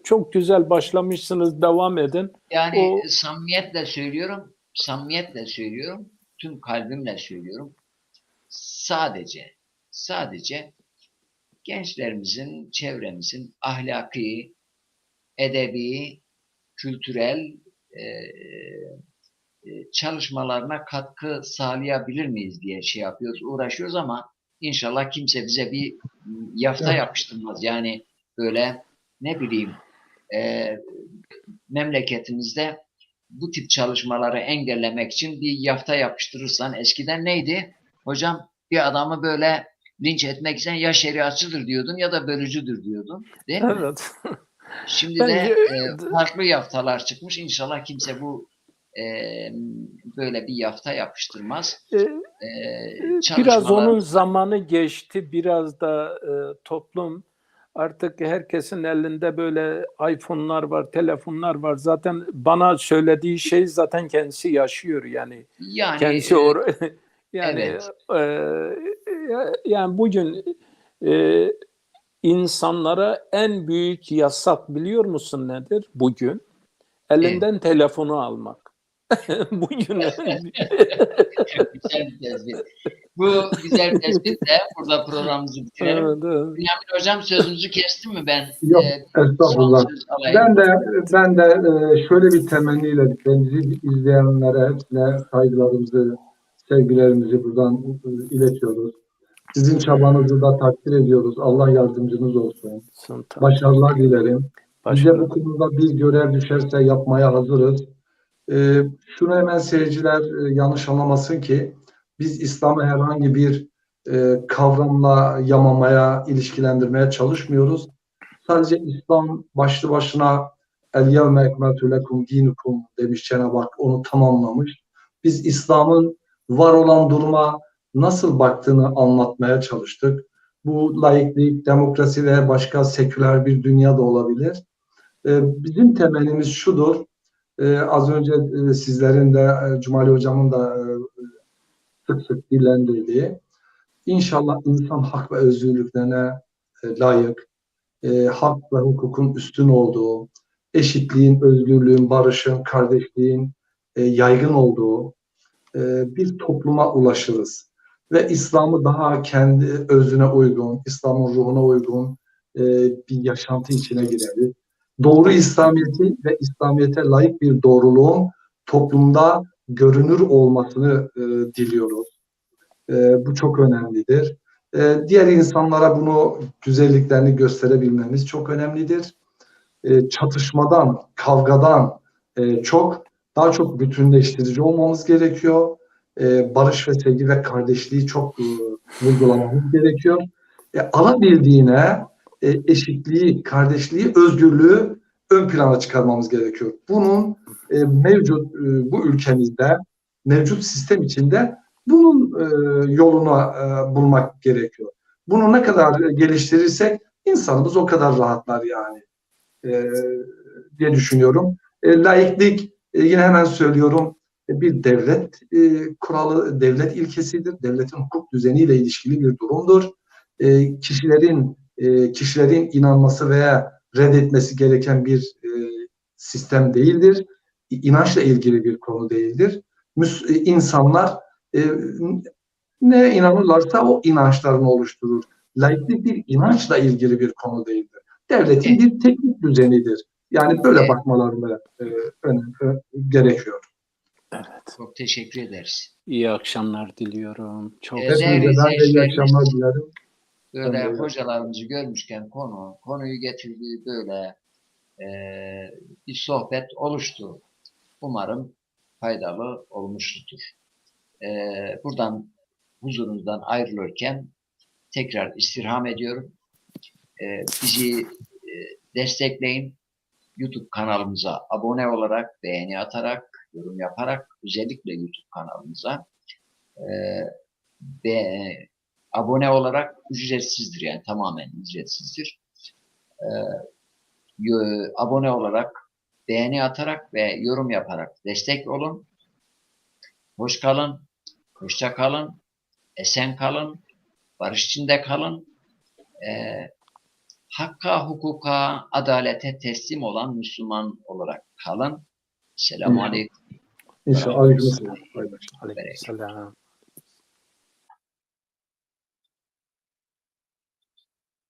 Çok güzel başlamışsınız, devam edin. Yani O samimiyetle söylüyorum, tüm kalbimle söylüyorum. Sadece gençlerimizin, çevremizin ahlaki, edebi, kültürel çalışmalarına katkı sağlayabilir miyiz diye şey yapıyoruz, uğraşıyoruz ama inşallah kimse bize bir yafta yapıştırmaz. Yani böyle ne bileyim memleketimizde bu tip çalışmaları engellemek için bir yafta yapıştırırsan eskiden neydi? Hocam bir adamı böyle linç etmek için ya şeriatçıdır diyordun ya da bölücüdür diyordun. Değil mi? evet. Şimdi de Bence farklı yaftalar çıkmış. İnşallah kimse bu e, böyle bir yafta yapıştırmaz. biraz onun Çalışmalarımız zamanı geçti. Biraz da toplum artık herkesin elinde böyle iPhone'lar var, telefonlar var. Zaten bana söylediği şey zaten kendisi yaşıyor yani. yani Kendisi yani evet. e, yani bugün e, insanlara en büyük yasak biliyor musun nedir? Bugün elinden telefonu almak. Bugün Güzel bir tespit. Bu güzel tespitle burada programımızı bitirelim. evet, evet. Bünyamin Hocam sözünüzü kestim mi ben? Yok, Son estağfurullah. söz alayım. Ben de şöyle bir temenniyle bizi izleyenlere hepsine saygılarımızı, sevgilerimizi buradan iletiyoruz. Sizin çabanızı da takdir ediyoruz. Allah yardımcınız olsun. Başarılar dilerim. Bize bu konuda bir görev düşerse yapmaya hazırız. Şunu hemen seyirciler yanlış anlamasın ki biz İslam'ı herhangi bir kavramla yamamaya, ilişkilendirmeye çalışmıyoruz. Sadece İslam başlı başına el yevme ekmeltu lekum dinukum demiş Cenab-ı Hak, onu tamamlamış. Biz İslam'ın var olan duruma nasıl baktığını anlatmaya çalıştık. Bu laiklik, demokrasi ve başka seküler bir dünya da olabilir. Bizim temennimiz şudur. Az önce sizlerin de Cumali Hocam'ın da sık sık dillendirdiği, İnşallah insan hak ve özgürlüklerine layık, hak ve hukukun üstün olduğu, eşitliğin, özgürlüğün, barışın, kardeşliğin yaygın olduğu bir topluma ulaşırız. Ve İslam'ı daha kendi özüne uygun, İslam'ın ruhuna uygun bir yaşantı içine gireriz. Doğru İslamiyet'i ve İslamiyet'e layık bir doğruluğun toplumda görünür olmasını diliyoruz. Bu çok önemlidir. Diğer insanlara bunu, güzelliklerini gösterebilmemiz çok önemlidir. Çatışmadan, kavgadan daha çok bütünleştirici olmamız gerekiyor. Barış ve sevgi ve kardeşliği çok vurgulamamız gerekiyor. Alabildiğine eşitliği, kardeşliği, özgürlüğü ön plana çıkarmamız gerekiyor. Bunun mevcut bu ülkemizde, mevcut sistem içinde bunun yolunu bulmak gerekiyor. Bunu ne kadar geliştirirsek insanımız o kadar rahatlar yani diye düşünüyorum. Laiklik yine hemen söylüyorum bir devlet kuralı, devlet ilkesidir. Devletin hukuk düzeniyle ilişkili bir durumdur. Kişilerin inanması veya reddetmesi gereken bir sistem değildir. İnançla ilgili bir konu değildir. İnsanlar ne inanırlarsa o inançlarını oluşturur. Laiklik bir inançla ilgili bir konu değildir. Devletin bir teknik düzenidir. Yani böyle bakmalarını gerekiyor. Evet. Çok teşekkür ederiz. İyi akşamlar diliyorum. Çok Hepinize ben de iyi akşamlar dilerim. Böyle Ben de öyle. hocalarımızı görmüşken konuyu getirdiği böyle bir sohbet oluştu. Umarım faydalı olmuştur. Buradan huzurunuzdan ayrılırken tekrar istirham ediyorum. Bizi destekleyin. YouTube kanalımıza abone olarak, beğeni atarak, yorum yaparak, özellikle YouTube kanalımıza ve abone olarak ücretsizdir, yani tamamen ücretsizdir. Abone olarak, beğeni atarak ve yorum yaparak destek olun. Hoş kalın, hoşça kalın, esen kalın, barış içinde kalın. Hakka, hukuka, adalete teslim olan Müslüman olarak kalın. Selamun Aleyküm. İnşallah. Aleykümselam. Aleykümselam.